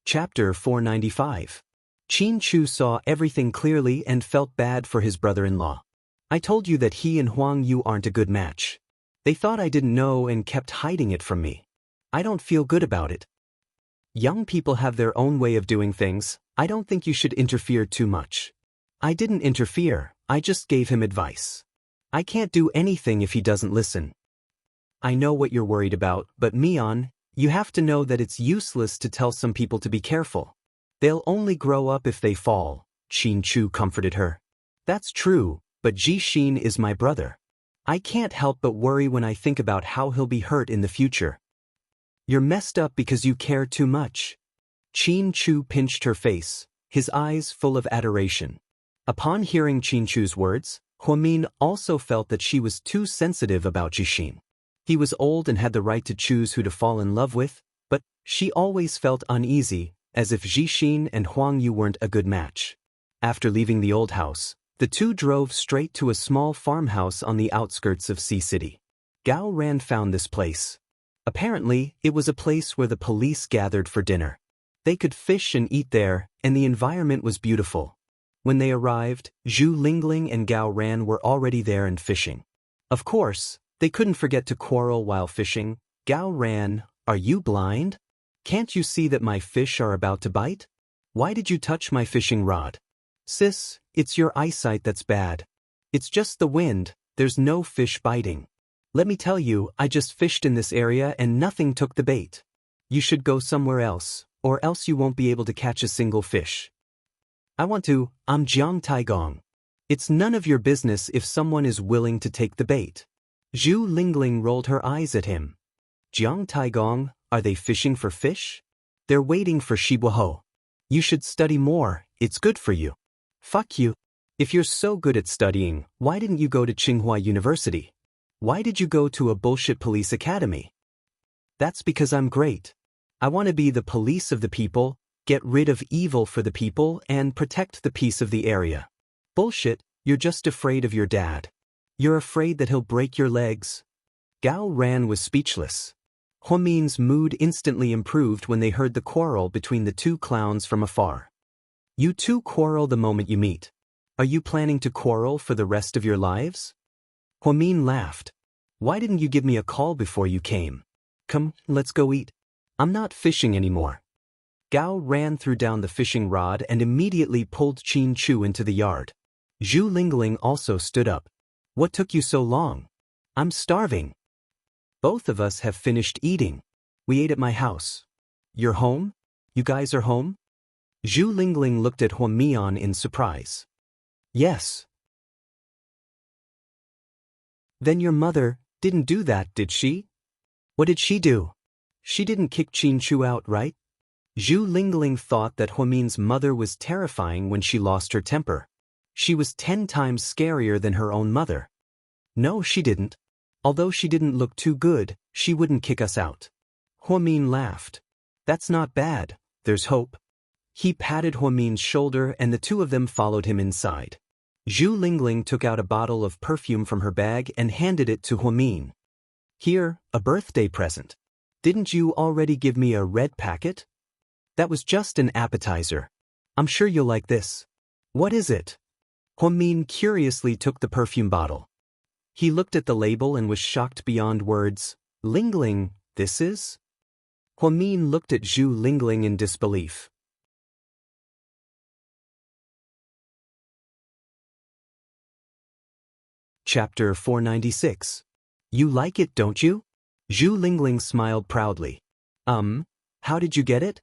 Chapter 495. Qin Chu saw everything clearly and felt bad for his brother-in-law. I told you that he and Huang Yu aren't a good match. They thought I didn't know and kept hiding it from me. I don't feel good about it. Young people have their own way of doing things, I don't think you should interfere too much. I didn't interfere, I just gave him advice. I can't do anything if he doesn't listen. I know what you're worried about, but Mian, you have to know that it's useless to tell some people to be careful. They'll only grow up if they fall, Qin Chu comforted her. That's true, but Jixin is my brother. I can't help but worry when I think about how he'll be hurt in the future. You're messed up because you care too much. Qin Chu pinched her face, his eyes full of adoration. Upon hearing Qin Chu's words, Huamin also felt that she was too sensitive about Jixin. He was old and had the right to choose who to fall in love with, but she always felt uneasy, as if Jixin and Huang Yu weren't a good match. After leaving the old house, the two drove straight to a small farmhouse on the outskirts of Sea City. Gao Ran found this place. Apparently, it was a place where the police gathered for dinner. They could fish and eat there, and the environment was beautiful. When they arrived, Zhu Lingling and Gao Ran were already there and fishing. Of course, they couldn't forget to quarrel while fishing. Gao Ran, are you blind? Can't you see that my fish are about to bite? Why did you touch my fishing rod? Sis, it's your eyesight that's bad. It's just the wind, there's no fish biting. Let me tell you, I just fished in this area and nothing took the bait. You should go somewhere else, or else you won't be able to catch a single fish. I'm Jiang Taigong. It's none of your business if someone is willing to take the bait. Zhu Lingling rolled her eyes at him. Jiang Taigong, are they fishing for fish? They're waiting for Shibuho. You should study more, it's good for you. Fuck you. If you're so good at studying, why didn't you go to Tsinghua University? Why did you go to a bullshit police academy? That's because I'm great. I want to be the police of the people, Get rid of evil for the people and protect the peace of the area. Bullshit, you're just afraid of your dad. You're afraid that he'll break your legs. Gao Ran was speechless. Huomin's mood instantly improved when they heard the quarrel between the two clowns from afar. You two quarrel the moment you meet. Are you planning to quarrel for the rest of your lives? Huomin laughed. Why didn't you give me a call before you came? Come, let's go eat. I'm not fishing anymore. Gao ran threw down the fishing rod and immediately pulled Qin Chu into the yard. Zhu Lingling also stood up. What took you so long? I'm starving. Both of us have finished eating. We ate at my house. You're home? You guys are home? Zhu Lingling looked at Huomian in surprise. Yes. Then your mother didn't do that, did she? What did she do? She didn't kick Qin Chu out, right? Zhu Lingling thought that Huomin's mother was terrifying when she lost her temper. She was 10 times scarier than her own mother. No, she didn't. Although she didn't look too good, she wouldn't kick us out. Huomin laughed. That's not bad, there's hope. He patted Huomin's shoulder and the two of them followed him inside. Zhu Lingling took out a bottle of perfume from her bag and handed it to Huomin. Here, a birthday present. Didn't you already give me a red packet? That was just an appetizer. I'm sure you'll like this. What is it? Huomin curiously took the perfume bottle. He looked at the label and was shocked beyond words. Lingling, this is? Huomin looked at Zhu Lingling in disbelief. Chapter 496. You like it, don't you? Zhu Lingling smiled proudly. How did you get it?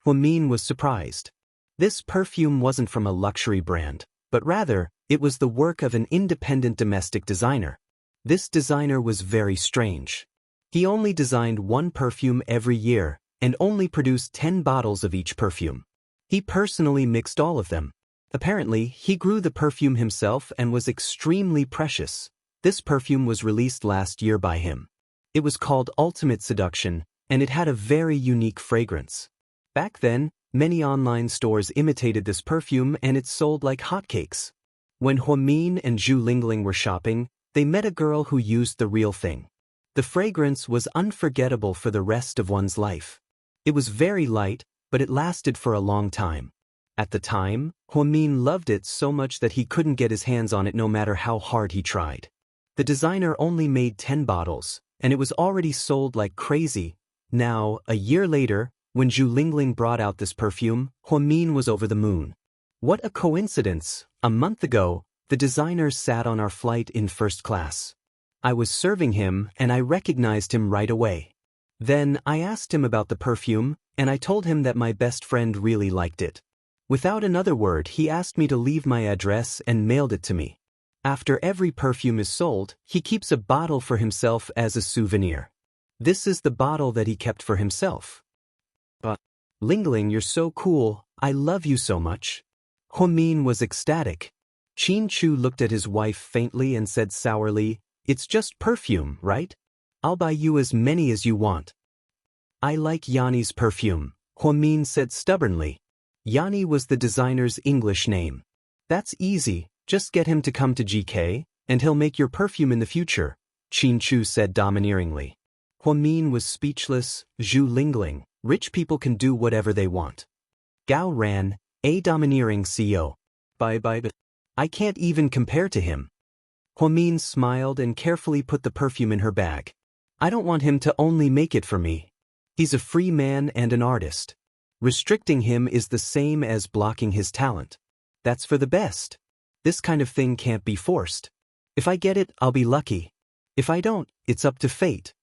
Huomin was surprised. This perfume wasn't from a luxury brand, but rather, it was the work of an independent domestic designer. This designer was very strange. He only designed one perfume every year, and only produced 10 bottles of each perfume. He personally mixed all of them. Apparently, he grew the perfume himself and was extremely precious. This perfume was released last year by him. It was called Ultimate Seduction, and it had a very unique fragrance. Back then, many online stores imitated this perfume and it sold like hotcakes. When Huomin and Zhu Lingling were shopping, they met a girl who used the real thing. The fragrance was unforgettable for the rest of one's life. It was very light, but it lasted for a long time. At the time, Huomin loved it so much that he couldn't get his hands on it no matter how hard he tried. The designer only made 10 bottles, and it was already sold like crazy. Now, a year later, when Zhu Lingling brought out this perfume, Huomin was over the moon. What a coincidence! A month ago, the designer sat on our flight in first class. I was serving him and I recognized him right away. Then I asked him about the perfume, and I told him that my best friend really liked it. Without another word, he asked me to leave my address and mailed it to me. After every perfume is sold, he keeps a bottle for himself as a souvenir. This is the bottle that he kept for himself. But, Lingling, you're so cool, I love you so much. Huomin was ecstatic. Qin Chu looked at his wife faintly and said sourly, It's just perfume, right? I'll buy you as many as you want. I like Yanni's perfume, Huomin said stubbornly. Yanni was the designer's English name. That's easy, just get him to come to GK, and he'll make your perfume in the future, Qin Chu said domineeringly. Huomin was speechless. Zhu Lingling, rich people can do whatever they want. Gao Ran, a domineering CEO. Bye, I can't even compare to him. Huomin smiled and carefully put the perfume in her bag. I don't want him to only make it for me. He's a free man and an artist. Restricting him is the same as blocking his talent. That's for the best. This kind of thing can't be forced. If I get it, I'll be lucky. If I don't, it's up to fate.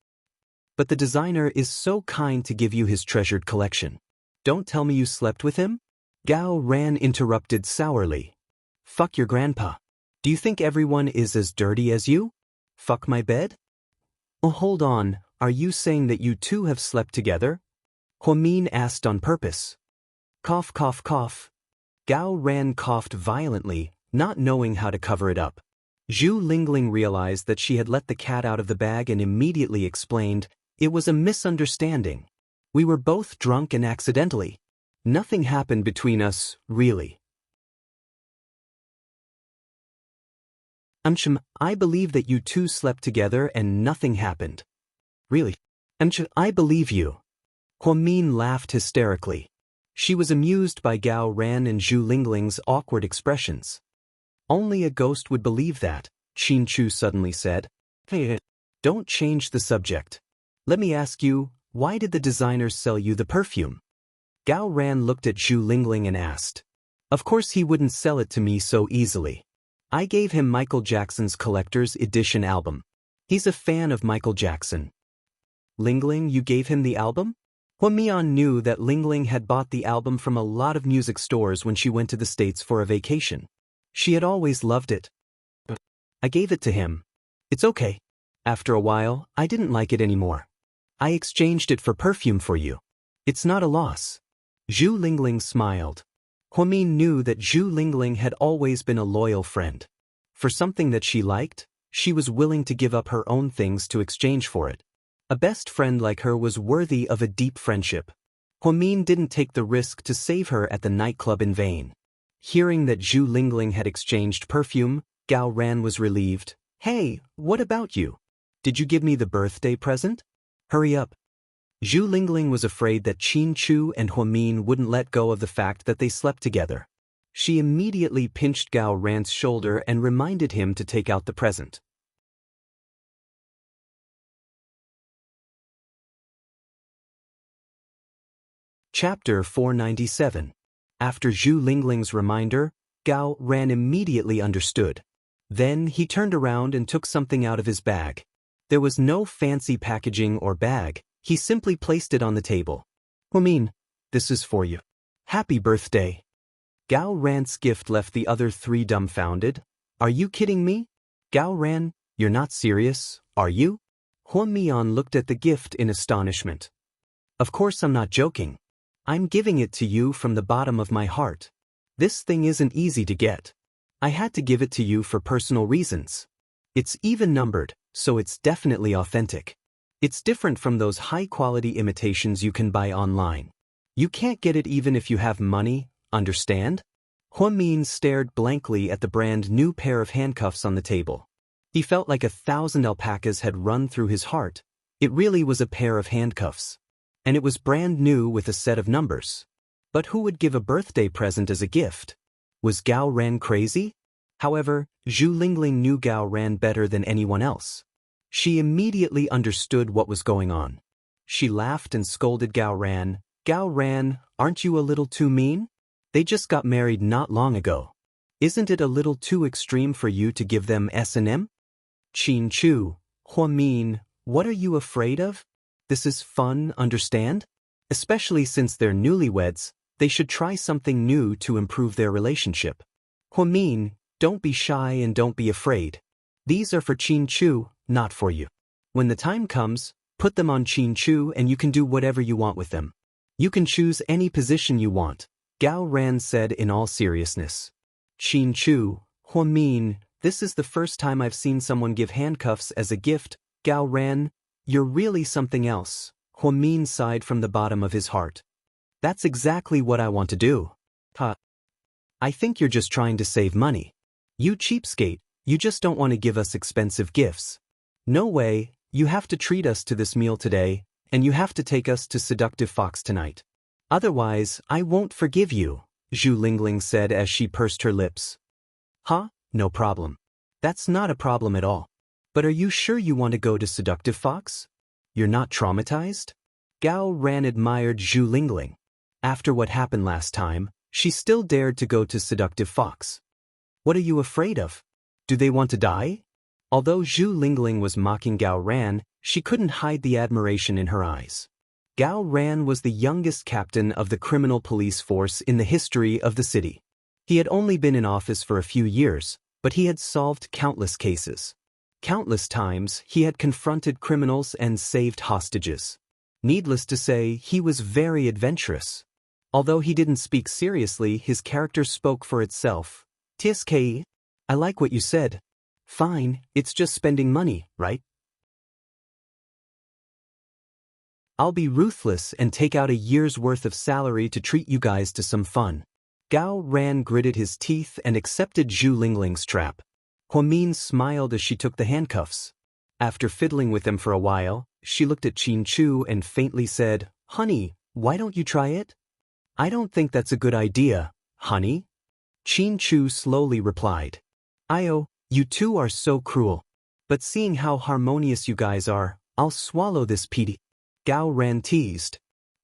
But the designer is so kind to give you his treasured collection. Don't tell me you slept with him? Gao Ran interrupted sourly. Fuck your grandpa. Do you think everyone is as dirty as you? Fuck my bed? Oh, hold on, are you saying that you two have slept together? Huomin asked on purpose. Cough, cough, cough. Gao Ran coughed violently, not knowing how to cover it up. Zhu Lingling realized that she had let the cat out of the bag and immediately explained, It was a misunderstanding. We were both drunk and accidentally. Nothing happened between us, really. I believe that you two slept together and nothing happened. Really? I believe you. Huamin laughed hysterically. She was amused by Gao Ran and Zhu Lingling's awkward expressions. Only a ghost would believe that, Qin Chu suddenly said. Hey, don't change the subject. Let me ask you, why did the designers sell you the perfume? Gao Ran looked at Zhu Lingling and asked. Of course he wouldn't sell it to me so easily. I gave him Michael Jackson's collector's edition album. He's a fan of Michael Jackson. Lingling, you gave him the album? Huamian knew that Lingling had bought the album from a lot of music stores when she went to the States for a vacation. She had always loved it. I gave it to him. It's okay. After a while, I didn't like it anymore. I exchanged it for perfume for you. It's not a loss. Zhu Lingling smiled. Huamin knew that Zhu Lingling had always been a loyal friend. For something that she liked, she was willing to give up her own things to exchange for it. A best friend like her was worthy of a deep friendship. Huamin didn't take the risk to save her at the nightclub in vain. Hearing that Zhu Lingling had exchanged perfume, Gao Ran was relieved. Hey, what about you? Did you give me the birthday present? Hurry up. Zhu Lingling was afraid that Qin Chu and Huamin wouldn't let go of the fact that they slept together. She immediately pinched Gao Ran's shoulder and reminded him to take out the present. Chapter 497. After Zhu Lingling's reminder, Gao Ran immediately understood. Then he turned around and took something out of his bag. There was no fancy packaging or bag. He simply placed it on the table. Huamin, this is for you. Happy birthday. Gao Ran's gift left the other three dumbfounded. Are you kidding me? Gao Ran, you're not serious, are you? Huamian looked at the gift in astonishment. Of course I'm not joking. I'm giving it to you from the bottom of my heart. This thing isn't easy to get. I had to give it to you for personal reasons. It's even numbered, so it's definitely authentic. It's different from those high-quality imitations you can buy online. You can't get it even if you have money, understand? Huamin stared blankly at the brand new pair of handcuffs on the table. He felt like 1,000 alpacas had run through his heart. It really was a pair of handcuffs. And it was brand new with a set of numbers. But who would give a birthday present as a gift? Was Gao Ran crazy? However, Zhu Lingling knew Gao Ran better than anyone else. She immediately understood what was going on. She laughed and scolded Gao Ran. Gao Ran, aren't you a little too mean? They just got married not long ago. Isn't it a little too extreme for you to give them S&M? Qin Chu, Huamin, what are you afraid of? This is fun, understand? Especially since they're newlyweds, they should try something new to improve their relationship. Huamin, don't be shy and don't be afraid. These are for Qin Chu, not for you. When the time comes, put them on Qin Chu and you can do whatever you want with them. You can choose any position you want, Gao Ran said in all seriousness. Qin Chu, Huamin, this is the first time I've seen someone give handcuffs as a gift. Gao Ran, you're really something else. Huamin sighed from the bottom of his heart. That's exactly what I want to do. I think you're just trying to save money. You cheapskate, you just don't want to give us expensive gifts. No way, you have to treat us to this meal today, and you have to take us to Seductive Fox tonight. Otherwise, I won't forgive you, Zhu Lingling said as she pursed her lips. No problem. That's not a problem at all. But are you sure you want to go to Seductive Fox? You're not traumatized? Gao Ran admired Zhu Lingling. After what happened last time, she still dared to go to Seductive Fox. What are you afraid of? Do they want to die? Although Zhu Lingling was mocking Gao Ran, she couldn't hide the admiration in her eyes. Gao Ran was the youngest captain of the criminal police force in the history of the city. He had only been in office for a few years, but he had solved countless cases. Countless times, he had confronted criminals and saved hostages. Needless to say, he was very adventurous. Although he didn't speak seriously, his character spoke for itself. TSK, I like what you said. Fine, it's just spending money, right? I'll be ruthless and take out a year's worth of salary to treat you guys to some fun. Gao Ran gritted his teeth and accepted Zhu Lingling's trap. Huamin smiled as she took the handcuffs. After fiddling with them for a while, she looked at Qin Chu and faintly said, "Honey, why don't you try it?" "I don't think that's a good idea, honey." Qin Chu slowly replied. "Io, you two are so cruel. But seeing how harmonious you guys are, I'll swallow this PD." Gao Ran teased.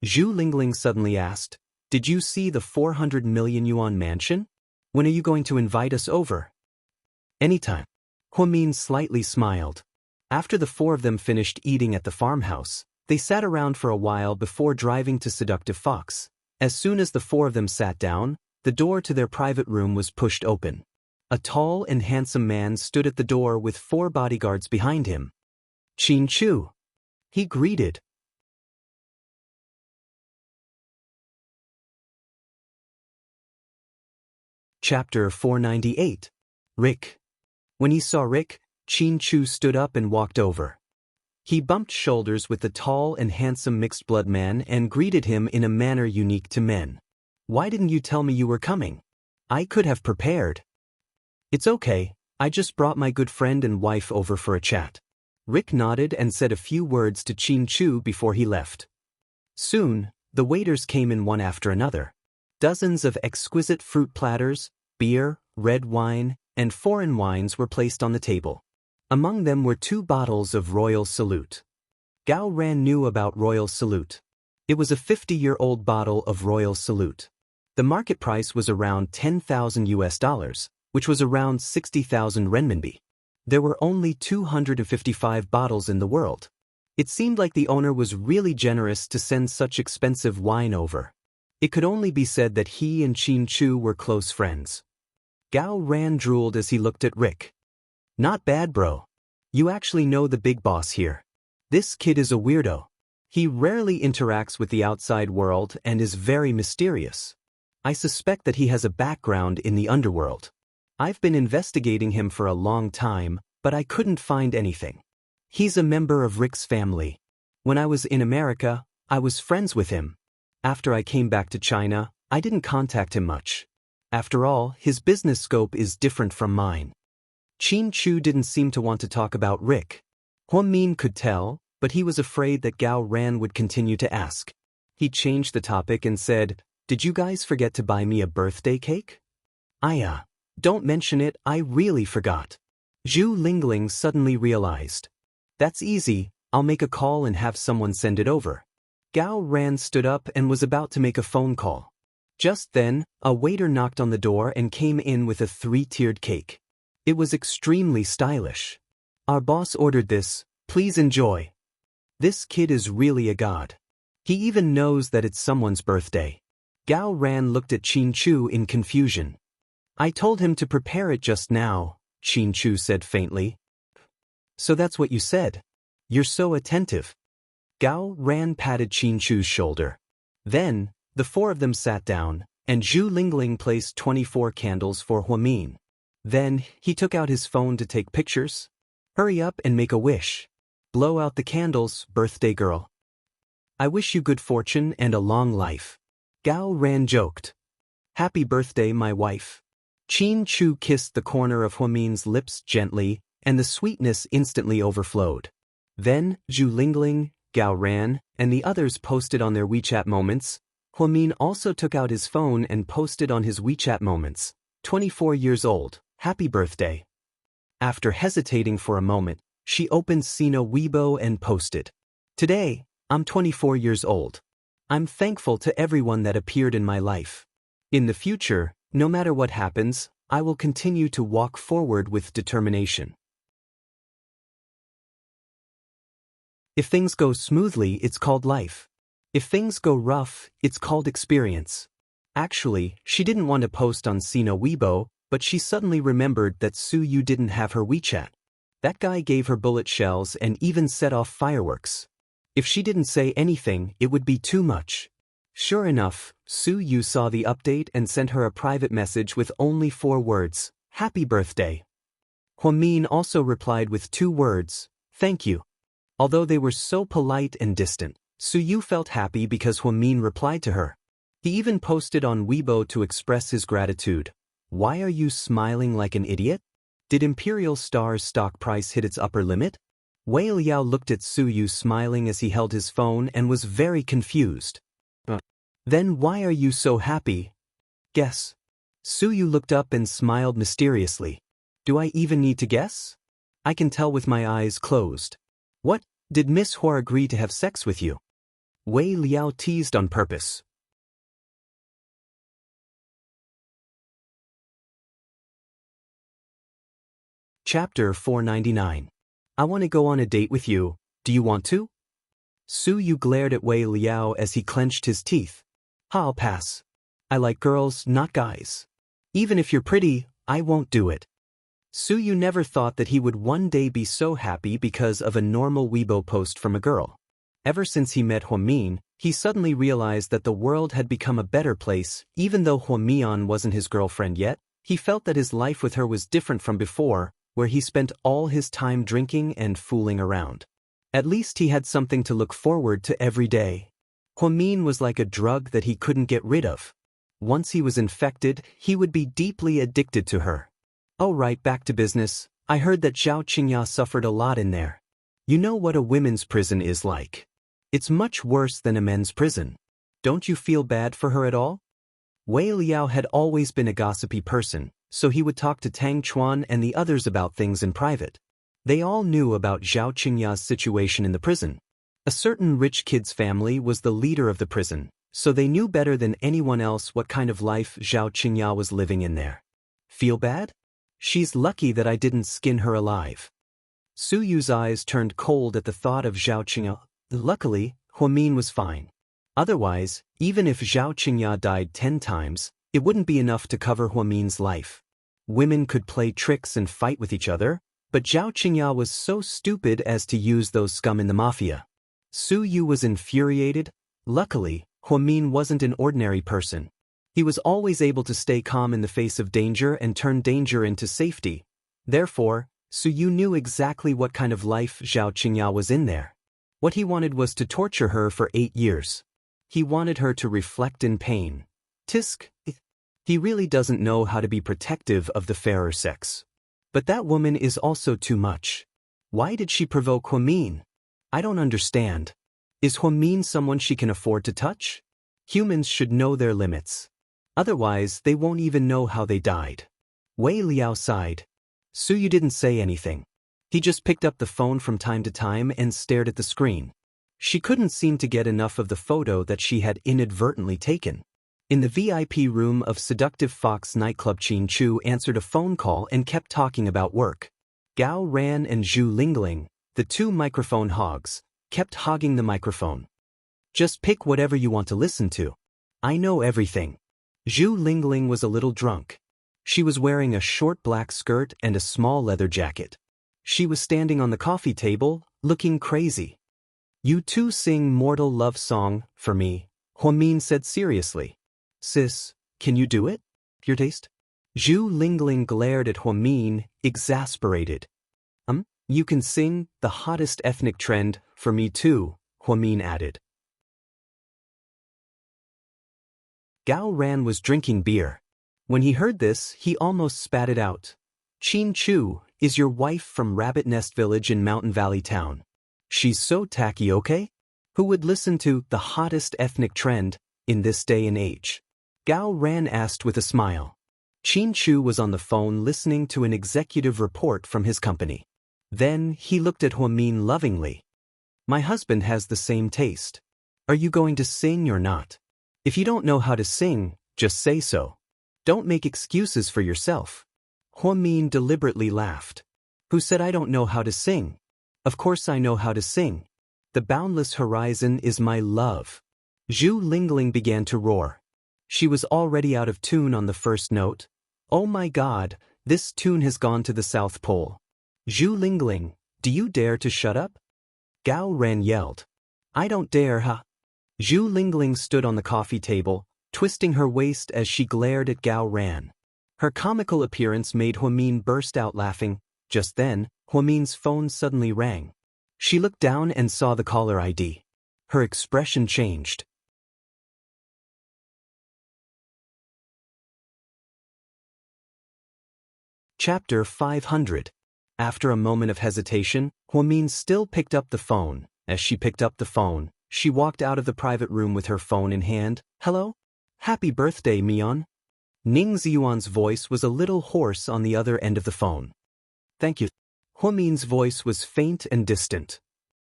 Zhu Lingling suddenly asked, "Did you see the 400 million yuan mansion? When are you going to invite us over?" "Anytime." Huamin slightly smiled. After the four of them finished eating at the farmhouse, they sat around for a while before driving to Seductive Fox. As soon as the four of them sat down, the door to their private room was pushed open. A tall and handsome man stood at the door with 4 bodyguards behind him. "Qin Chu," he greeted. Chapter 498. Rick. When he saw Rick, Qin Chu stood up and walked over. He bumped shoulders with the tall and handsome mixed-blood man and greeted him in a manner unique to men. "Why didn't you tell me you were coming? I could have prepared." "It's okay, I just brought my good friend and wife over for a chat." Rick nodded and said a few words to Qin Chu before he left. Soon, the waiters came in one after another. Dozens of exquisite fruit platters, beer, red wine, and foreign wines were placed on the table. Among them were 2 bottles of Royal Salute. Gao Ran knew about Royal Salute. It was a 50-year-old bottle of Royal Salute. The market price was around $10,000, which was around 60,000 renminbi. There were only 255 bottles in the world. It seemed like the owner was really generous to send such expensive wine over. It could only be said that he and Qin Chu were close friends. Gao Ran drooled as he looked at Rick. "Not bad, bro. You actually know the big boss here. This kid is a weirdo. He rarely interacts with the outside world and is very mysterious. I suspect that he has a background in the underworld. I've been investigating him for a long time, but I couldn't find anything. He's a member of Rick's family. When I was in America, I was friends with him. After I came back to China, I didn't contact him much. After all, his business scope is different from mine." Qin Chu didn't seem to want to talk about Rick. Huamin could tell, but he was afraid that Gao Ran would continue to ask. He changed the topic and said, "Did you guys forget to buy me a birthday cake?" Don't mention it, I really forgot." Zhu Lingling suddenly realized. "That's easy, I'll make a call and have someone send it over." Gao Ran stood up and was about to make a phone call. Just then, a waiter knocked on the door and came in with a 3-tiered cake. It was extremely stylish. "Our boss ordered this, please enjoy." This kid is really a god. He even knows that it's someone's birthday. Gao Ran looked at Qin Chu in confusion. "I told him to prepare it just now," Qin Chu said faintly. "So that's what you said. You're so attentive." Gao Ran patted Qin Chu's shoulder. Then, the four of them sat down, and Zhu Lingling placed 24 candles for Huamin. Then, he took out his phone to take pictures. "Hurry up and make a wish. Blow out the candles, birthday girl. I wish you good fortune and a long life." Gao Ran joked. "Happy birthday, my wife." Qin Chu kissed the corner of Huamin's lips gently, and the sweetness instantly overflowed. Then, Zhu Lingling, Gao Ran, and the others posted on their WeChat moments. Huamin also took out his phone and posted on his WeChat moments. 24 years old, happy birthday. After hesitating for a moment, she opened Sina Weibo and posted. "Today, I'm 24 years old. I'm thankful to everyone that appeared in my life. In the future, no matter what happens, I will continue to walk forward with determination. If things go smoothly, it's called life. If things go rough, it's called experience." Actually, she didn't want to post on Sina Weibo, but she suddenly remembered that Su Yu didn't have her WeChat. That guy gave her bullet shells and even set off fireworks. If she didn't say anything, it would be too much. Sure enough, Su Yu saw the update and sent her a private message with only 4 words, "Happy birthday." Huamin also replied with 2 words, "Thank you." Although they were so polite and distant, Suyu felt happy because Huamin replied to her. He even posted on Weibo to express his gratitude. Why are you smiling like an idiot? Did Imperial Star's stock price hit its upper limit? Wei Liao looked at Suyu smiling as he held his phone and was very confused. Then why are you so happy? Guess. Suyu looked up and smiled mysteriously. Do I even need to guess? I can tell with my eyes closed. What, did Miss Hua agree to have sex with you? Wei Liao teased on purpose. Chapter 499. I want to go on a date with you, do you want to? Suyu glared at Wei Liao as he clenched his teeth. I'll pass. I like girls, not guys. Even if you're pretty, I won't do it. Suyu never thought that he would one day be so happy because of a normal Weibo post from a girl. Ever since he met Huamin, he suddenly realized that the world had become a better place. Even though Huamian wasn't his girlfriend yet, he felt that his life with her was different from before, where he spent all his time drinking and fooling around. At least he had something to look forward to every day. Huamin was like a drug that he couldn't get rid of. Once he was infected, he would be deeply addicted to her. Oh right, back to business. I heard that Xianxia suffered a lot in there. You know what a women's prison is like. It's much worse than a men's prison. Don't you feel bad for her at all? Wei Liao had always been a gossipy person, so he would talk to Tang Chuan and the others about things in private. They all knew about Zhao Qingya's situation in the prison. A certain rich kid's family was the leader of the prison, so they knew better than anyone else what kind of life Zhao Qingya was living in there. Feel bad? She's lucky that I didn't skin her alive. Suyu's eyes turned cold at the thought of Zhao Qingya. Luckily, Huamin was fine. Otherwise, even if Zhao Qingya died 10 times, it wouldn't be enough to cover Huamin's life. Women could play tricks and fight with each other, but Zhao Qingya was so stupid as to use those scum in the mafia. Suyu was infuriated. Luckily, Huamin wasn't an ordinary person. He was always able to stay calm in the face of danger and turn danger into safety. Therefore, Suyu knew exactly what kind of life Zhao Qingya was in there. What he wanted was to torture her for 8 years. He wanted her to reflect in pain. Tisk. He really doesn't know how to be protective of the fairer sex. But that woman is also too much. Why did she provoke Huamin? I don't understand. Is Huamin someone she can afford to touch? Humans should know their limits. Otherwise, they won't even know how they died. Wei Liao sighed. Suyu didn't say anything. He just picked up the phone from time to time and stared at the screen. She couldn't seem to get enough of the photo that she had inadvertently taken. In the VIP room of Seductive Fox nightclub, Qin Chu answered a phone call and kept talking about work. Gao Ran and Zhu Lingling, the two microphone hogs, kept hogging the microphone. Just pick whatever you want to listen to. I know everything. Zhu Lingling was a little drunk. She was wearing a short black skirt and a small leather jacket. She was standing on the coffee table, looking crazy. You two sing Mortal love song, for me, Huamin said seriously. Sis, can you do it? Your taste? Zhu Lingling glared at Huamin, exasperated. You can sing the hottest ethnic trend, for me too, Huamin added. Gao Ran was drinking beer. When he heard this, he almost spat it out. Qin Chu, is your wife from Rabbit Nest Village in Mountain Valley Town? She's so tacky, okay? Who would listen to the hottest ethnic trend in this day and age? Gao Ran asked with a smile. Qin Chu was on the phone listening to an executive report from his company. Then he looked at Huamin lovingly. My husband has the same taste. Are you going to sing or not? If you don't know how to sing, just say so. Don't make excuses for yourself. Huamin deliberately laughed. Who said I don't know how to sing? Of course I know how to sing. The boundless horizon is my love. Zhu Lingling began to roar. She was already out of tune on the first note. Oh my God, this tune has gone to the South Pole. Zhu Lingling, do you dare to shut up? Gao Ran yelled. I don't dare, huh? Zhu Lingling stood on the coffee table, twisting her waist as she glared at Gao Ran. Her comical appearance made Huamin burst out laughing. Just then, Huamin's phone suddenly rang. She looked down and saw the caller ID. her expression changed. Chapter 500. After a moment of hesitation, Huamin still picked up the phone. As she picked up the phone, she walked out of the private room with her phone in hand. "Hello? Happy birthday, Mian." Ning Ziyuan's voice was a little hoarse on the other end of the phone. "Thank you." Huamin's voice was faint and distant.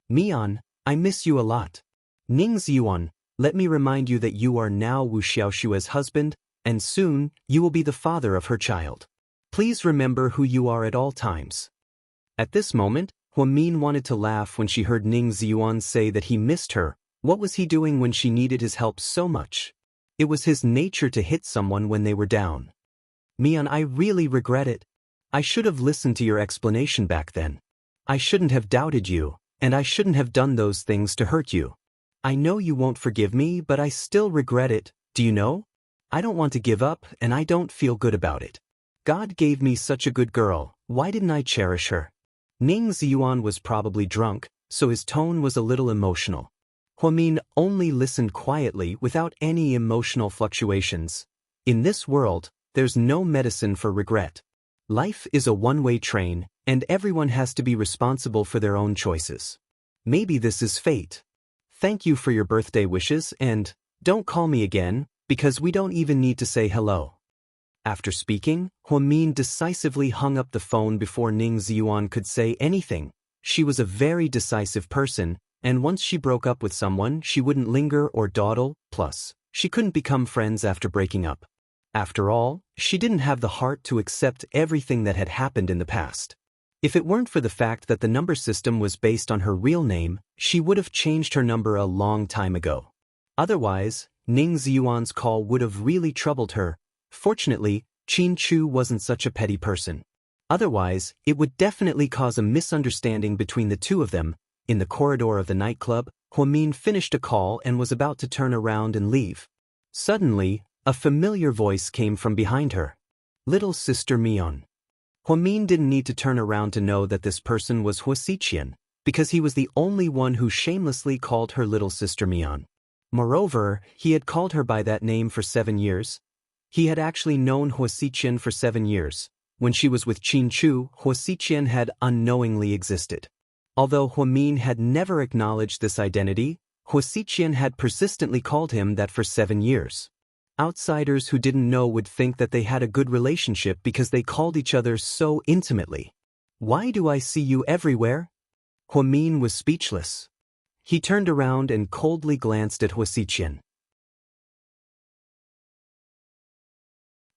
"Mian, I miss you a lot." "Ning Ziyuan, let me remind you that you are now Wu Xiaoxue's husband, and soon you will be the father of her child. Please remember who you are at all times." At this moment, Huamin wanted to laugh when she heard Ning Ziyuan say that he missed her. What was he doing when she needed his help so much? It was his nature to hit someone when they were down. "Mian, I really regret it. I should have listened to your explanation back then. I shouldn't have doubted you, and I shouldn't have done those things to hurt you. I know you won't forgive me, but I still regret it, do you know? I don't want to give up, and I don't feel good about it. God gave me such a good girl, why didn't I cherish her?" Ning Ziyuan was probably drunk, so his tone was a little emotional. Huamin only listened quietly without any emotional fluctuations. In this world, there's no medicine for regret. Life is a one-way train, and everyone has to be responsible for their own choices. Maybe this is fate. Thank you for your birthday wishes, and don't call me again, because we don't even need to say hello. After speaking, Huamin decisively hung up the phone before Ning Ziyuan could say anything. She was a very decisive person, and once she broke up with someone, she wouldn't linger or dawdle, plus, she couldn't become friends after breaking up. After all, she didn't have the heart to accept everything that had happened in the past. If it weren't for the fact that the number system was based on her real name, she would have changed her number a long time ago. Otherwise, Ning Ziyuan's call would have really troubled her. Fortunately, Qin Chu wasn't such a petty person. Otherwise, it would definitely cause a misunderstanding between the two of them. In the corridor of the nightclub, Huamin finished a call and was about to turn around and leave. Suddenly, a familiar voice came from behind her. "Little Sister Mian." Huamin didn't need to turn around to know that this person was Huasiqian, because he was the only one who shamelessly called her Little Sister Mian. Moreover, he had called her by that name for 7 years. He had actually known Huasiqian for 7 years. When she was with Qin Chu, Huasiqian had unknowingly existed. Although Huamin had never acknowledged this identity, Huasiqian had persistently called him that for 7 years. Outsiders who didn't know would think that they had a good relationship because they called each other so intimately. "Why do I see you everywhere?" Huamin was speechless. He turned around and coldly glanced at Huasiqian.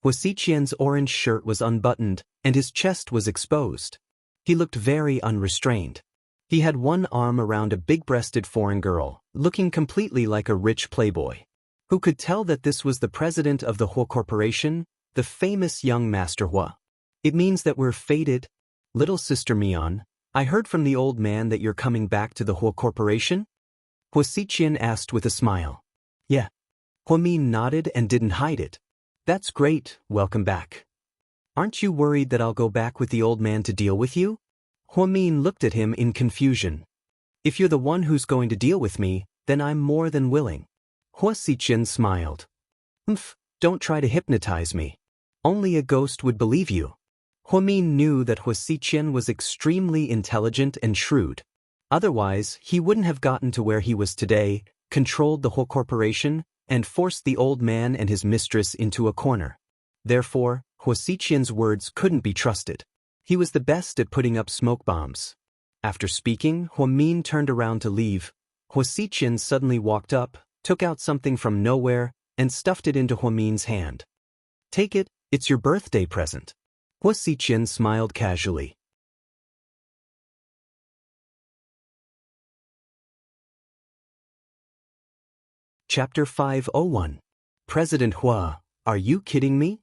Huasiqian's orange shirt was unbuttoned, and his chest was exposed. He looked very unrestrained. He had one arm around a big-breasted foreign girl, looking completely like a rich playboy. Who could tell that this was the president of the Hua Corporation, the famous young Master Hua? "It means that we're fated." "Little Sister Mian, I heard from the old man that you're coming back to the Hua Corporation?" Huasiqian asked with a smile. "Yeah." Huamin nodded and didn't hide it. "That's great, welcome back. Aren't you worried that I'll go back with the old man to deal with you?" Huamin looked at him in confusion. "If you're the one who's going to deal with me, then I'm more than willing." Huasiqian smiled. Don't try to hypnotize me. Only a ghost would believe you." Huamin knew that Huasiqian was extremely intelligent and shrewd. Otherwise, he wouldn't have gotten to where he was today, controlled the whole corporation, and forced the old man and his mistress into a corner. Therefore, Huasiqian's words couldn't be trusted. He was the best at putting up smoke bombs. After speaking, Huamin turned around to leave. Huasiqian suddenly walked up, took out something from nowhere, and stuffed it into Huamin's hand. "Take it, it's your birthday present." Huasiqian smiled casually. Chapter 501. President Hua, are you kidding me?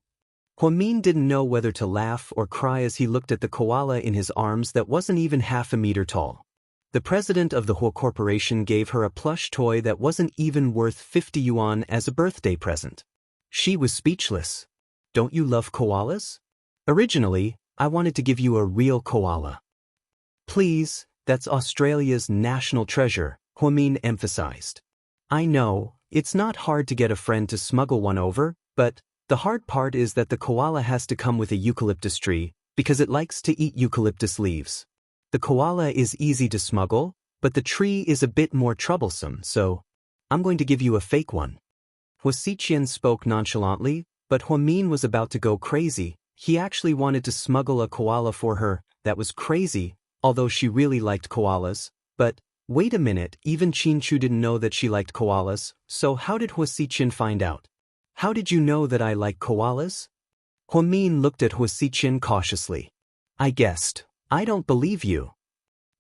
Huamin didn't know whether to laugh or cry as he looked at the koala in his arms that wasn't even half a meter tall. The president of the Hua Corporation gave her a plush toy that wasn't even worth 50 yuan as a birthday present. She was speechless. "Don't you love koalas?" "Originally, I wanted to give you a real koala." "Please, that's Australia's national treasure. Huamin emphasized. I know, it's not hard to get a friend to smuggle one over, but the hard part is that the koala has to come with a eucalyptus tree, because it likes to eat eucalyptus leaves. The koala is easy to smuggle, but the tree is a bit more troublesome, so I'm going to give you a fake one. Wuxia spoke nonchalantly, but Huamin was about to go crazy. He actually wanted to smuggle a koala for her. That was crazy, although she really liked koalas. But wait a minute, even Chinchu didn't know that she liked koalas, so how did Wuxia find out? How did you know that I like koalas? Huamin looked at Wuxia cautiously. I guessed. I don't believe you.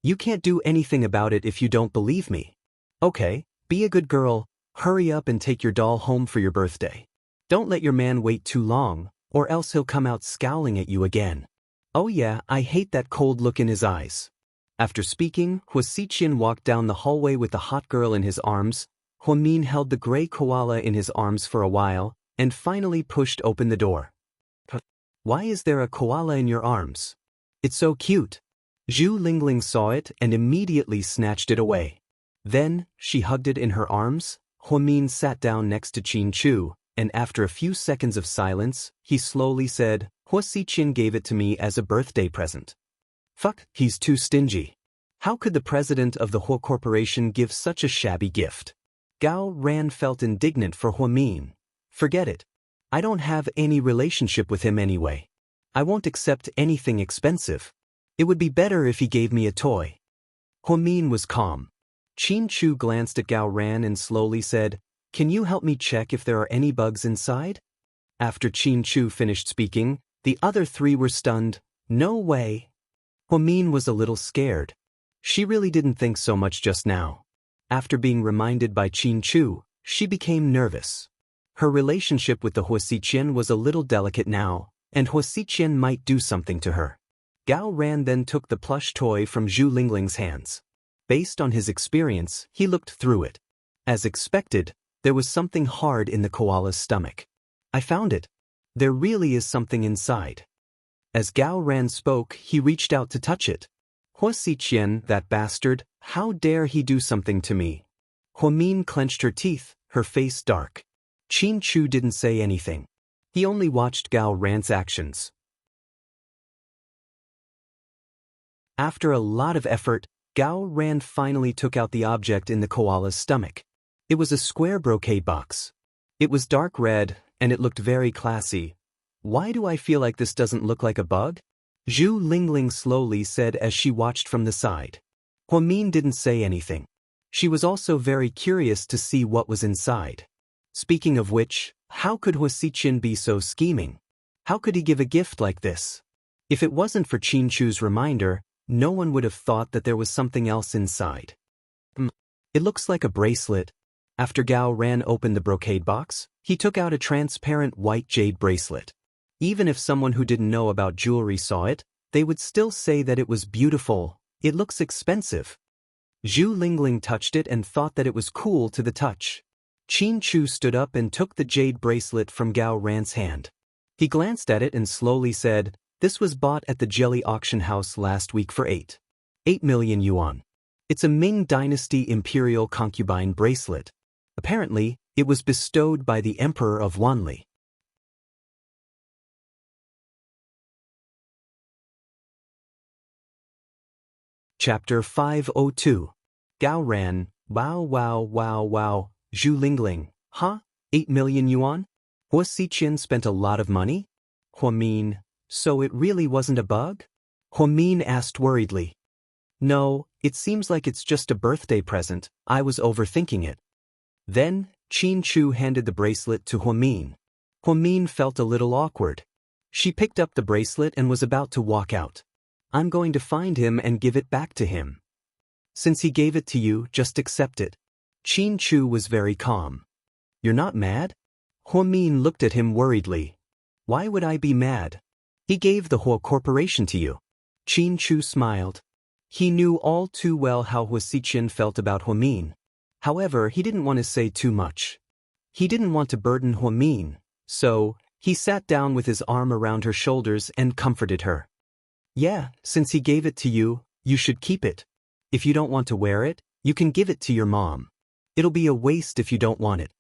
You can't do anything about it if you don't believe me. Okay, be a good girl, hurry up and take your doll home for your birthday. Don't let your man wait too long, or else he'll come out scowling at you again. Oh yeah, I hate that cold look in his eyes. After speaking, Wuxia walked down the hallway with the hot girl in his arms. Huamin held the gray koala in his arms for a while, and finally pushed open the door. Why is there a koala in your arms? It's so cute. Zhu Lingling saw it and immediately snatched it away. Then, she hugged it in her arms. Huamin sat down next to Chinchu, and after a few seconds of silence, he slowly said, Wuxia gave it to me as a birthday present. Fuck, he's too stingy. How could the president of the Hua Corporation give such a shabby gift? Gao Ran felt indignant for Huamin. Forget it. I don't have any relationship with him anyway. I won't accept anything expensive. It would be better if he gave me a toy. Huamin was calm. Chinchu glanced at Gao Ran and slowly said, Can you help me check if there are any bugs inside? After Chinchu finished speaking, the other three were stunned. No way. Huamin was a little scared. She really didn't think so much just now. After being reminded by Chinchu, she became nervous. Her relationship with the Wuxia was a little delicate now, and Wuxia might do something to her. Gao Ran then took the plush toy from Zhu Lingling's hands. Based on his experience, he looked through it. As expected, there was something hard in the koala's stomach. I found it. There really is something inside. As Gao Ran spoke, he reached out to touch it. Wuxia, that bastard, how dare he do something to me? Huamin clenched her teeth, her face dark. Chinchu didn't say anything. He only watched Gao Ran's actions. After a lot of effort, Gao Ran finally took out the object in the koala's stomach. It was a square brocade box. It was dark red, and it looked very classy. Why do I feel like this doesn't look like a bug? Zhu Lingling slowly said as she watched from the side. Huamin didn't say anything. She was also very curious to see what was inside. Speaking of which, how could Wuxia be so scheming? How could he give a gift like this? If it wasn't for Chinchu's reminder, no one would have thought that there was something else inside. It looks like a bracelet. After Gao Ran opened the brocade box, he took out a transparent white jade bracelet. Even if someone who didn't know about jewelry saw it, they would still say that it was beautiful. It looks expensive. Zhu Lingling touched it and thought that it was cool to the touch. Chinchu stood up and took the jade bracelet from Gao Ran's hand. He glanced at it and slowly said, This was bought at the jelly auction house last week for 8 million yuan. It's a Ming Dynasty imperial concubine bracelet. Apparently, it was bestowed by the Emperor of Wanli. Chapter 502. Gao Ran, wow. Zhu Lingling, huh? 8 million yuan? Wuxia spent a lot of money? Huamin, so it really wasn't a bug? Huamin asked worriedly. No, it seems like it's just a birthday present. I was overthinking it. Then, Chinchu handed the bracelet to Huamin. Huamin felt a little awkward. She picked up the bracelet and was about to walk out. I'm going to find him and give it back to him. Since he gave it to you, just accept it. Chinchu was very calm. You're not mad? Huamin looked at him worriedly. Why would I be mad? He gave the whole corporation to you. Chinchu smiled. He knew all too well how Wuxia felt about Huamin. However, he didn't want to say too much. He didn't want to burden Huamin, so he sat down with his arm around her shoulders and comforted her. Yeah, since he gave it to you, you should keep it. If you don't want to wear it, You can give it to your mom. It'll be a waste if you don't want it.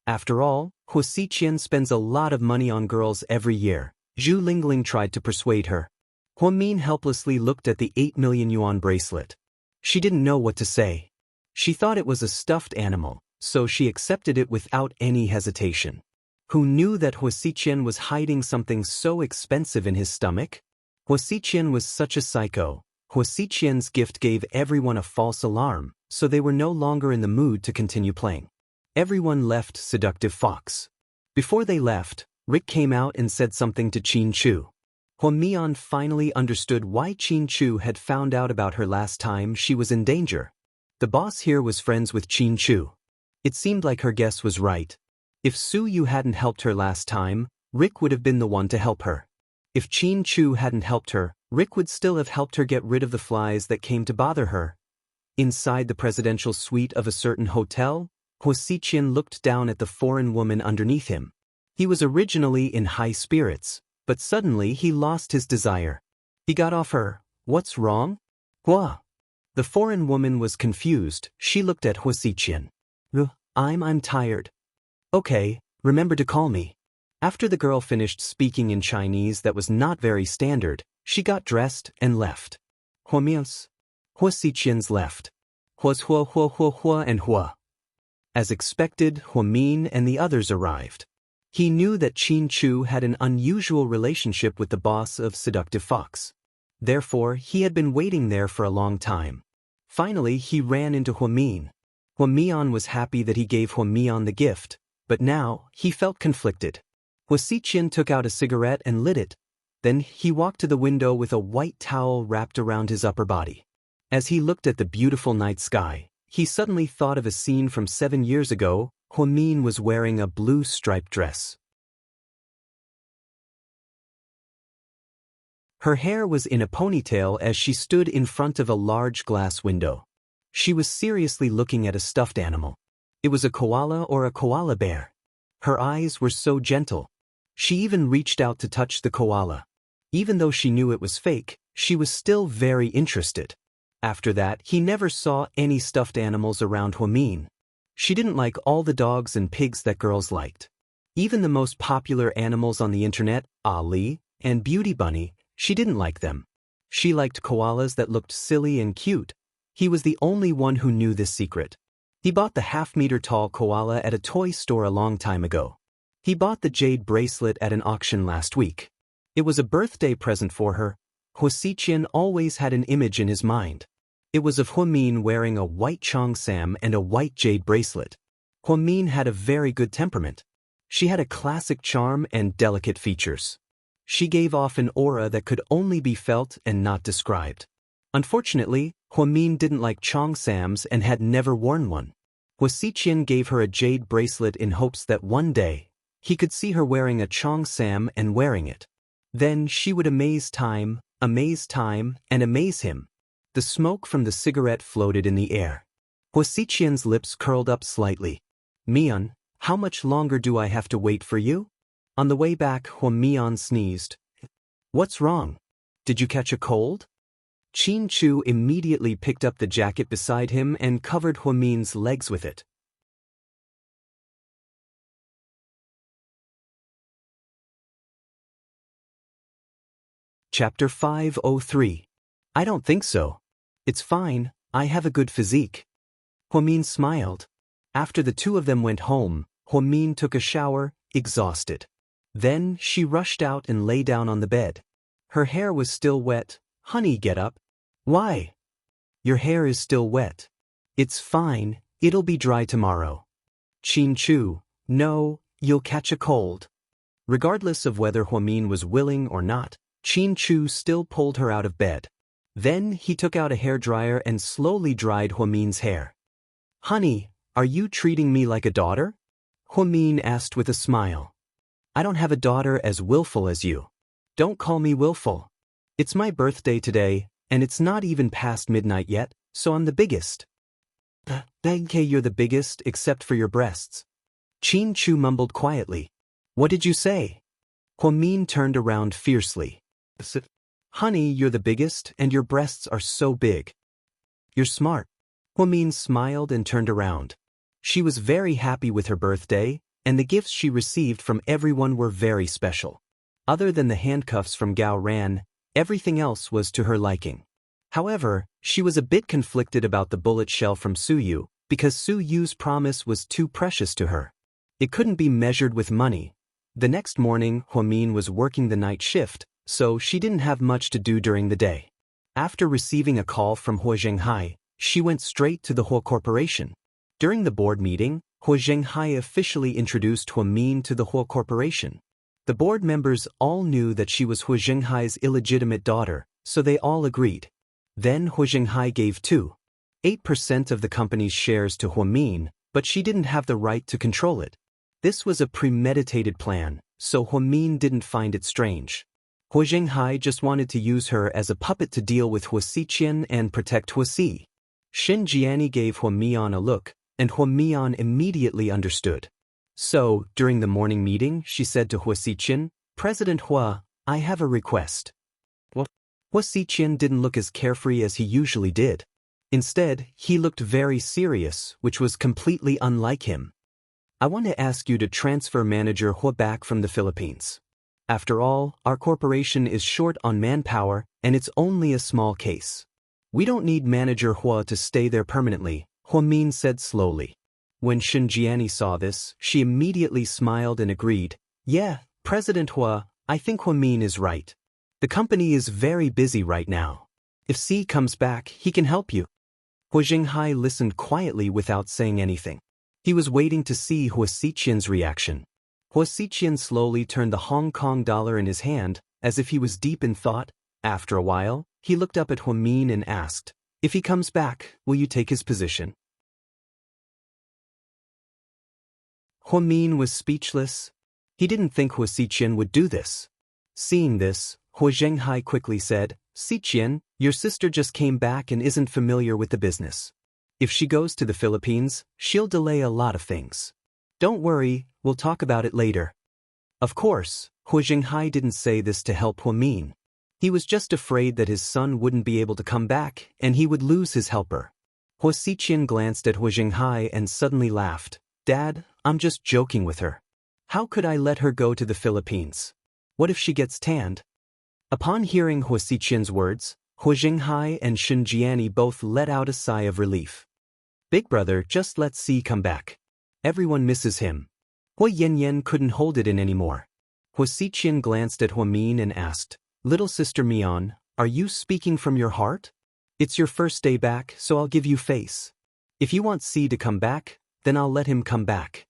After all, Wuxia spends a lot of money on girls every year. Zhu Lingling tried to persuade her. Huamin helplessly looked at the 8 million yuan bracelet. She didn't know what to say. She thought it was a stuffed animal, so she accepted it without any hesitation. Who knew that Wuxia was hiding something so expensive in his stomach? Wuxia was such a psycho. Wuxia's gift gave everyone a false alarm, so they were no longer in the mood to continue playing. Everyone left Seductive Fox. Before they left, Rick came out and said something to Qin Chu. Huamian finally understood why Qin Chu had found out about her last time she was in danger. The boss here was friends with Qin Chu. It seemed like her guess was right. If Su Yu hadn't helped her last time, Rick would have been the one to help her. If Qin Chu hadn't helped her, Rick would still have helped her get rid of the flies that came to bother her. Inside the presidential suite of a certain hotel, Wuxia looked down at the foreign woman underneath him. He was originally in high spirits, but suddenly he lost his desire. He got off her. What's wrong? Hua. The foreign woman was confused. She looked at Wuxia. I'm tired. Okay, remember to call me. After the girl finished speaking in Chinese that was not very standard, she got dressed and left. Wuxia's left. Hua and Hua. As expected, Huamin and the others arrived. He knew that Qin Chu had an unusual relationship with the boss of Seductive Fox. Therefore, he had been waiting there for a long time. Finally, he ran into Huamin. Huamian was happy that he gave Huamian the gift, but now, he felt conflicted. Wuxia took out a cigarette and lit it. Then, he walked to the window with a white towel wrapped around his upper body. As he looked at the beautiful night sky, he suddenly thought of a scene from 7 years ago. Huamin was wearing a blue striped dress. Her hair was in a ponytail as she stood in front of a large glass window. She was seriously looking at a stuffed animal. It was a koala or a koala bear. Her eyes were so gentle. She even reached out to touch the koala. Even though she knew it was fake, she was still very interested. After that, he never saw any stuffed animals around Huamin. She didn't like all the dogs and pigs that girls liked. Even the most popular animals on the internet, Ali and Beauty Bunny, she didn't like them. She liked koalas that looked silly and cute. He was the only one who knew this secret. He bought the half-meter-tall koala at a toy store a long time ago. He bought the jade bracelet at an auction last week. It was a birthday present for her. Wuxia always had an image in his mind. It was of Huamin wearing a white cheongsam and a white jade bracelet. Huamin had a very good temperament. She had a classic charm and delicate features. She gave off an aura that could only be felt and not described. Unfortunately, Huamin didn't like cheongsams and had never worn one. Wuxia gave her a jade bracelet in hopes that one day, he could see her wearing a cheongsam and wearing it. Then she would amaze time, and amaze him. The smoke from the cigarette floated in the air. Wuxia's lips curled up slightly. Mian, how much longer do I have to wait for you? On the way back, Huamian sneezed. What's wrong? Did you catch a cold? Qin Chu immediately picked up the jacket beside him and covered Huamin's legs with it. Chapter 503. I don't think so. It's fine, I have a good physique. Huamin smiled. After the two of them went home, Huamin took a shower, exhausted. Then she rushed out and lay down on the bed. Her hair was still wet. Honey, get up. Why? Your hair is still wet. It's fine, it'll be dry tomorrow. Qin Chu, no, you'll catch a cold. Regardless of whether Huamin was willing or not, Qin Chu still pulled her out of bed. Then he took out a hairdryer and slowly dried Huamin's hair. Honey, are you treating me like a daughter? Huamin asked with a smile. I don't have a daughter as willful as you. Don't call me willful. It's my birthday today, and it's not even past midnight yet, so I'm the biggest. Okay, you're the biggest except for your breasts. Qin Chu mumbled quietly. What did you say? Huamin turned around fiercely. Honey, you're the biggest and your breasts are so big. You're smart. Huamin smiled and turned around. She was very happy with her birthday, and the gifts she received from everyone were very special. Other than the handcuffs from Gao Ran, everything else was to her liking. However, she was a bit conflicted about the bullet shell from Su Yu, because Su Yu's promise was too precious to her. It couldn't be measured with money. The next morning, Huamin was working the night shift, so she didn't have much to do during the day. After receiving a call from Hua Zhenghai, she went straight to the Hua Corporation. During the board meeting, Hua Zhenghai officially introduced Huamin to the Hua Corporation. The board members all knew that she was Hua Zhenghai's illegitimate daughter, so they all agreed. Then Hua Zhenghai gave 2.8% of the company's shares to Huamin, but she didn't have the right to control it. This was a premeditated plan, so Huamin didn't find it strange. Hua Zhenghai just wanted to use her as a puppet to deal with Hua Xiqian and protect Hua Si. Xin Jiani gave Hua Mian a look, and Hua Mian immediately understood. So, during the morning meeting, she said to Hua Xiqian, "President Hua, I have a request." What? Hua Xiqian didn't look as carefree as he usually did. Instead, he looked very serious, which was completely unlike him. "I want to ask you to transfer manager Hua back from the Philippines. After all, our corporation is short on manpower, and it's only a small case. We don't need manager Hua to stay there permanently," Huamin said slowly. When Xin Jiani saw this, she immediately smiled and agreed, "Yeah, President Hua, I think Huamin is right. The company is very busy right now. If Si comes back, he can help you." Hua Zhenghai listened quietly without saying anything. He was waiting to see Hua Xiqian's reaction. Hua Xiqian slowly turned the Hong Kong dollar in his hand, as if he was deep in thought. After a while, he looked up at Huamin and asked, "If he comes back, will you take his position?" Huamin was speechless. He didn't think Hua Xiqian would do this. Seeing this, Hua Zhenghai quickly said, "Xiqian, your sister just came back and isn't familiar with the business. If she goes to the Philippines, she'll delay a lot of things. Don't worry, we'll talk about it later." Of course, Hua Zhenghai didn't say this to help Huamin. He was just afraid that his son wouldn't be able to come back and he would lose his helper. Hua Xiqian glanced at Hua Zhenghai and suddenly laughed. "Dad, I'm just joking with her. How could I let her go to the Philippines? What if she gets tanned?" Upon hearing Hua Xiqian's words, Hua Zhenghai and Xin Jiani both let out a sigh of relief. "Big brother, just let Si come back. Everyone misses him." Hua Yanyan couldn't hold it in anymore. Hua Xiqian glanced at Huamin and asked, "Little sister Mian, are you speaking from your heart? It's your first day back, so I'll give you face. If you want Si to come back, then I'll let him come back."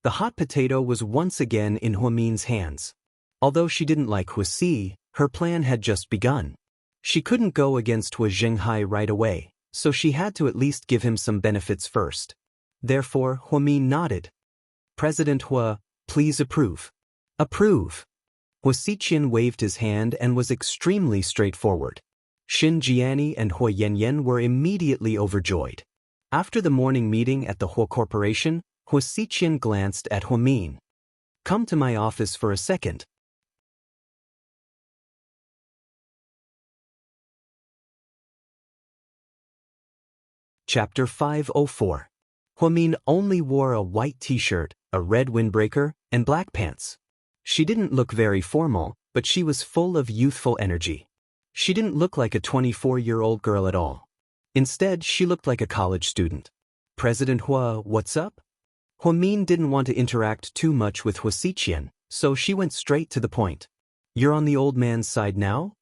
The hot potato was once again in Huamin's hands. Although she didn't like Hua Si, her plan had just begun. She couldn't go against Hua Zhenghai right away, so she had to at least give him some benefits first. Therefore, Huamin nodded. "President Hua, please approve." "Approve." Hua Xiqian waved his hand and was extremely straightforward. Xin Jiani and Hua Yanyan were immediately overjoyed. After the morning meeting at the Hua Corporation, Hua Xiqian glanced at Huamin. "Come to my office for a second." Chapter 504. Huamin only wore a white t-shirt, a red windbreaker, and black pants. She didn't look very formal, but she was full of youthful energy. She didn't look like a 24-year-old girl at all. Instead, she looked like a college student. "President Hua, what's up?" Huamin didn't want to interact too much with Hua Xiqian, so she went straight to the point. "You're on the old man's side now?"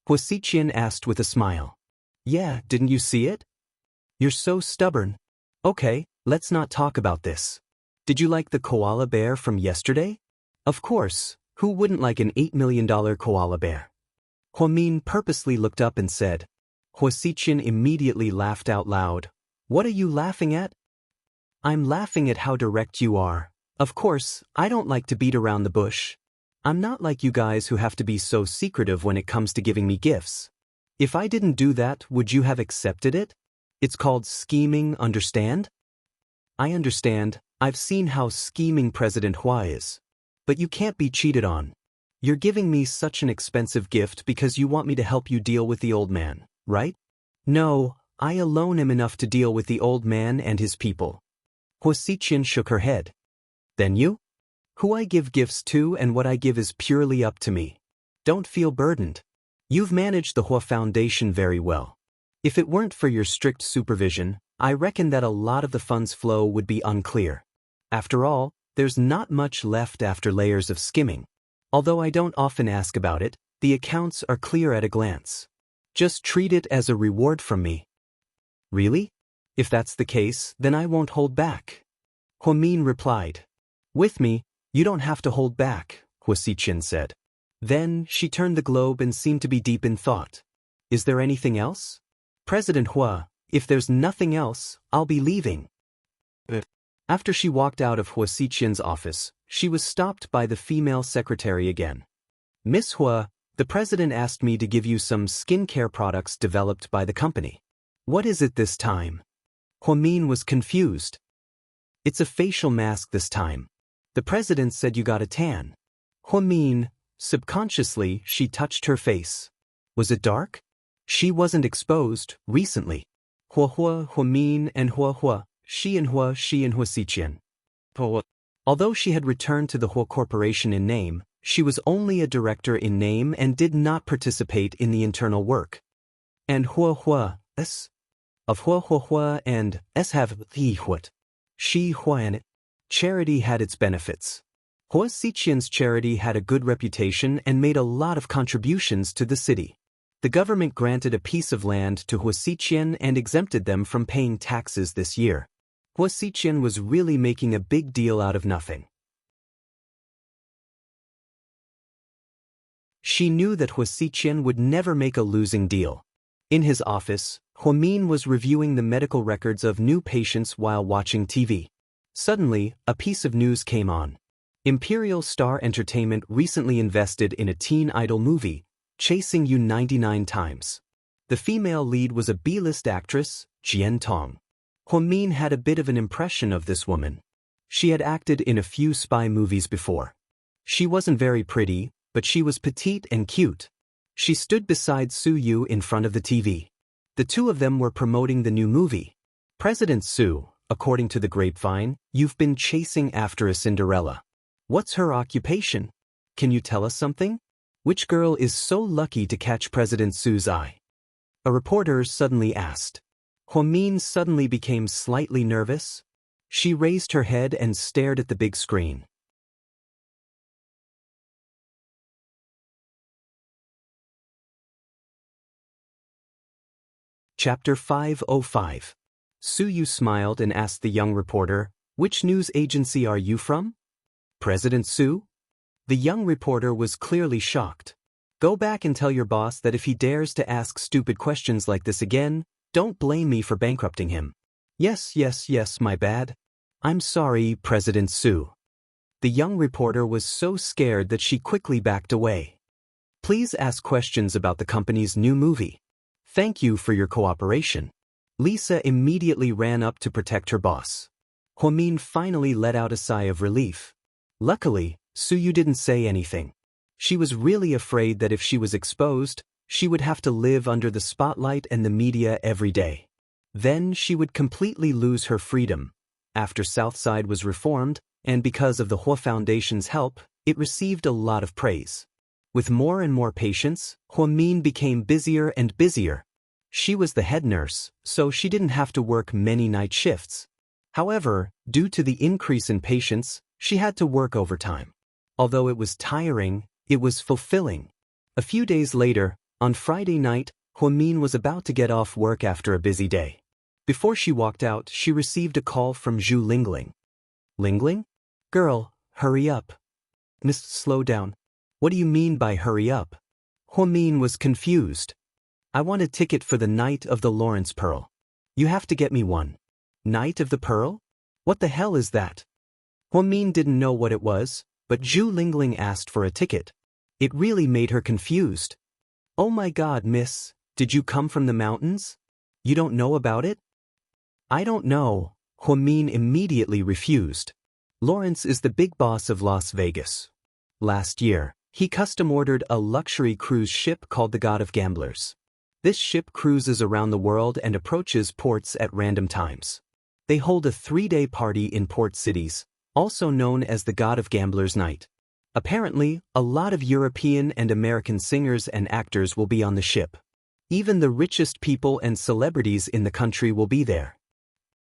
Hua Xiqian asked with a smile. "Yeah, didn't you see it? You're so stubborn. Okay, let's not talk about this. Did you like the koala bear from yesterday?" "Of course, who wouldn't like an $8 million koala bear?" Huamin purposely looked up and said. Hua Xiqian immediately laughed out loud. "What are you laughing at?" "I'm laughing at how direct you are. Of course, I don't like to beat around the bush. I'm not like you guys who have to be so secretive when it comes to giving me gifts. If I didn't do that, would you have accepted it? It's called scheming, understand?" "I understand. I've seen how scheming President Hua is. But you can't be cheated on. You're giving me such an expensive gift because you want me to help you deal with the old man, right?" "No, I alone am enough to deal with the old man and his people. Hua Xiqian shook her head. Then you? Who I give gifts to and what I give is purely up to me. Don't feel burdened. You've managed the Hua Foundation very well. If it weren't for your strict supervision, I reckon that a lot of the funds flow would be unclear. After all, there's not much left after layers of skimming. Although I don't often ask about it, the accounts are clear at a glance. Just treat it as a reward from me. Really? If that's the case, then I won't hold back. Hua Min replied. With me, you don't have to hold back, Hua Xiqian said. Then she turned the globe and seemed to be deep in thought. Is there anything else? President Hua, if there's nothing else, I'll be leaving. After she walked out of Hua Xiqian's office, she was stopped by the female secretary again. Miss Hua, the president asked me to give you some skincare products developed by the company. What is it this time? Hua Min was confused. It's a facial mask this time. The president said you got a tan. Hua Min, subconsciously, she touched her face. Was it dark? She wasn't exposed, recently. Hua Min and Hua, she and Hua Xiqian. Although she had returned to the Hua Corporation in name, she was only a director in name and did not participate in the internal work. And Hua S. Of Hua and S have Huat. She Huan. Charity had its benefits. Hua Xiqian's charity had a good reputation and made a lot of contributions to the city. The government granted a piece of land to Hua Xiqian and exempted them from paying taxes this year. Hua Xiqian was really making a big deal out of nothing. She knew that Hua Xiqian would never make a losing deal. In his office, Hua Min was reviewing the medical records of new patients while watching TV. Suddenly, a piece of news came on. Imperial Star Entertainment recently invested in a teen idol movie, Chasing You 99 Times. The female lead was a B-list actress, Jian Tong. Hua Min had a bit of an impression of this woman. She had acted in a few spy movies before. She wasn't very pretty, but she was petite and cute. She stood beside Su Yu in front of the TV. The two of them were promoting the new movie. President Su, according to the grapevine, you've been chasing after a Cinderella. What's her occupation? Can you tell us something? Which girl is so lucky to catch President Su's eye? A reporter suddenly asked. Hua Min suddenly became slightly nervous. She raised her head and stared at the big screen. Chapter 505. Su Yu smiled and asked the young reporter, which news agency are you from? President Su? The young reporter was clearly shocked. Go back and tell your boss that if he dares to ask stupid questions like this again, don't blame me for bankrupting him. Yes, my bad. I'm sorry, President Su. The young reporter was so scared that she quickly backed away. Please ask questions about the company's new movie. Thank you for your cooperation. Lisa immediately ran up to protect her boss. Hua Min finally let out a sigh of relief. Luckily, Su Yu didn't say anything. She was really afraid that if she was exposed, she would have to live under the spotlight and the media every day. Then she would completely lose her freedom. After Southside was reformed, and because of the Hua Foundation's help, it received a lot of praise. With more and more patients, Hua Min became busier and busier. She was the head nurse, so she didn't have to work many night shifts. However, due to the increase in patients, she had to work overtime. Although it was tiring, it was fulfilling. A few days later, on Friday night, Hua Min was about to get off work after a busy day. Before she walked out, she received a call from Zhu Lingling. Lingling? Girl, hurry up. Miss, slow down. What do you mean by hurry up? Hua Min was confused. I want a ticket for the Night of the Lawrence Pearl. You have to get me one. Night of the Pearl? What the hell is that? Hua Min didn't know what it was, but Zhu Lingling asked for a ticket. It really made her confused. Oh my God, miss, did you come from the mountains? You don't know about it? I don't know, Hua Min immediately refused. Lawrence is the big boss of Las Vegas. Last year, he custom-ordered a luxury cruise ship called the God of Gamblers. This ship cruises around the world and approaches ports at random times. They hold a 3-day party in port cities, also known as the God of Gamblers' Night. Apparently, a lot of European and American singers and actors will be on the ship. Even the richest people and celebrities in the country will be there.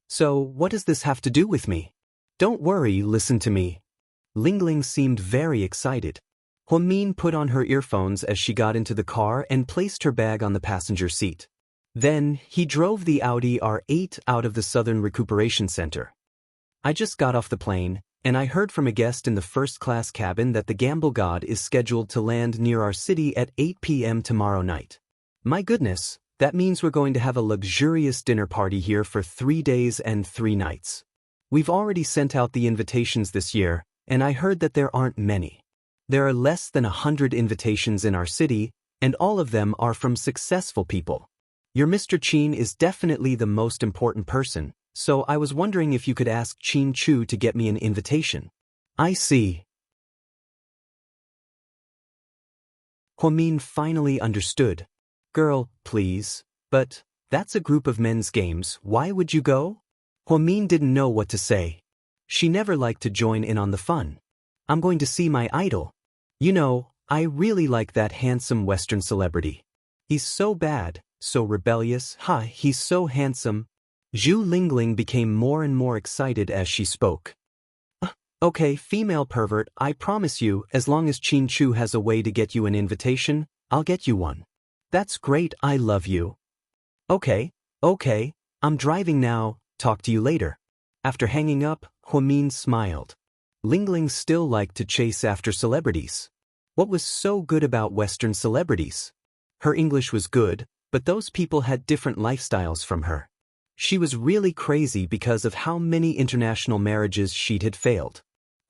So, what does this have to do with me? Don't worry, listen to me. Lingling seemed very excited. Huamin put on her earphones as she got into the car and placed her bag on the passenger seat. Then, he drove the Audi R8 out of the Southern Recuperation Center. I just got off the plane, and I heard from a guest in the first-class cabin that the Gamble God is scheduled to land near our city at 8 p.m. tomorrow night. My goodness, that means we're going to have a luxurious dinner party here for 3 days and 3 nights. We've already sent out the invitations this year, and I heard that there aren't many. There are less than 100 invitations in our city, and all of them are from successful people. Your Mr. Qin is definitely the most important person, so I was wondering if you could ask Qin Chu to get me an invitation. I see. Huamin finally understood. Girl, please. But, that's a group of men's games, why would you go? Huamin didn't know what to say. She never liked to join in on the fun. I'm going to see my idol. You know, I really like that handsome Western celebrity. He's so bad, so rebellious, he's so handsome. Zhu Lingling became more and more excited as she spoke. Okay, female pervert, I promise you, as long as Qin Chu has a way to get you an invitation, I'll get you one. That's great, I love you. Okay, I'm driving now, talk to you later. After hanging up, Huamin smiled. Lingling still liked to chase after celebrities. What was so good about Western celebrities? Her English was good, but those people had different lifestyles from her. She was really crazy because of how many international marriages she'd had failed.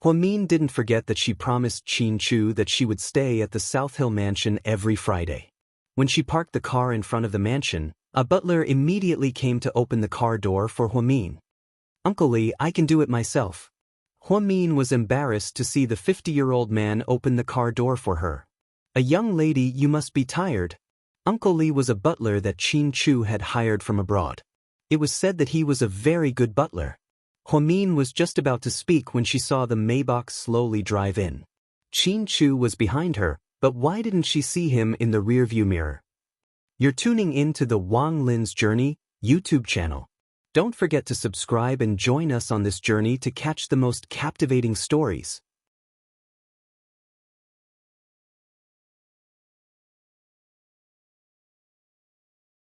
Huamin didn't forget that she promised Qin Chu that she would stay at the South Hill mansion every Friday. When she parked the car in front of the mansion, a butler immediately came to open the car door for Huamin. Uncle Li, I can do it myself. Huamin was embarrassed to see the 50-year-old man open the car door for her. A young lady, you must be tired. Uncle Li was a butler that Qin Chu had hired from abroad. It was said that he was a very good butler. Huamin was just about to speak when she saw the Maybach slowly drive in. Qin Chu was behind her, but why didn't she see him in the rearview mirror? You're tuning in to the Wang Lin's Journey YouTube channel. Don't forget to subscribe and join us on this journey to catch the most captivating stories.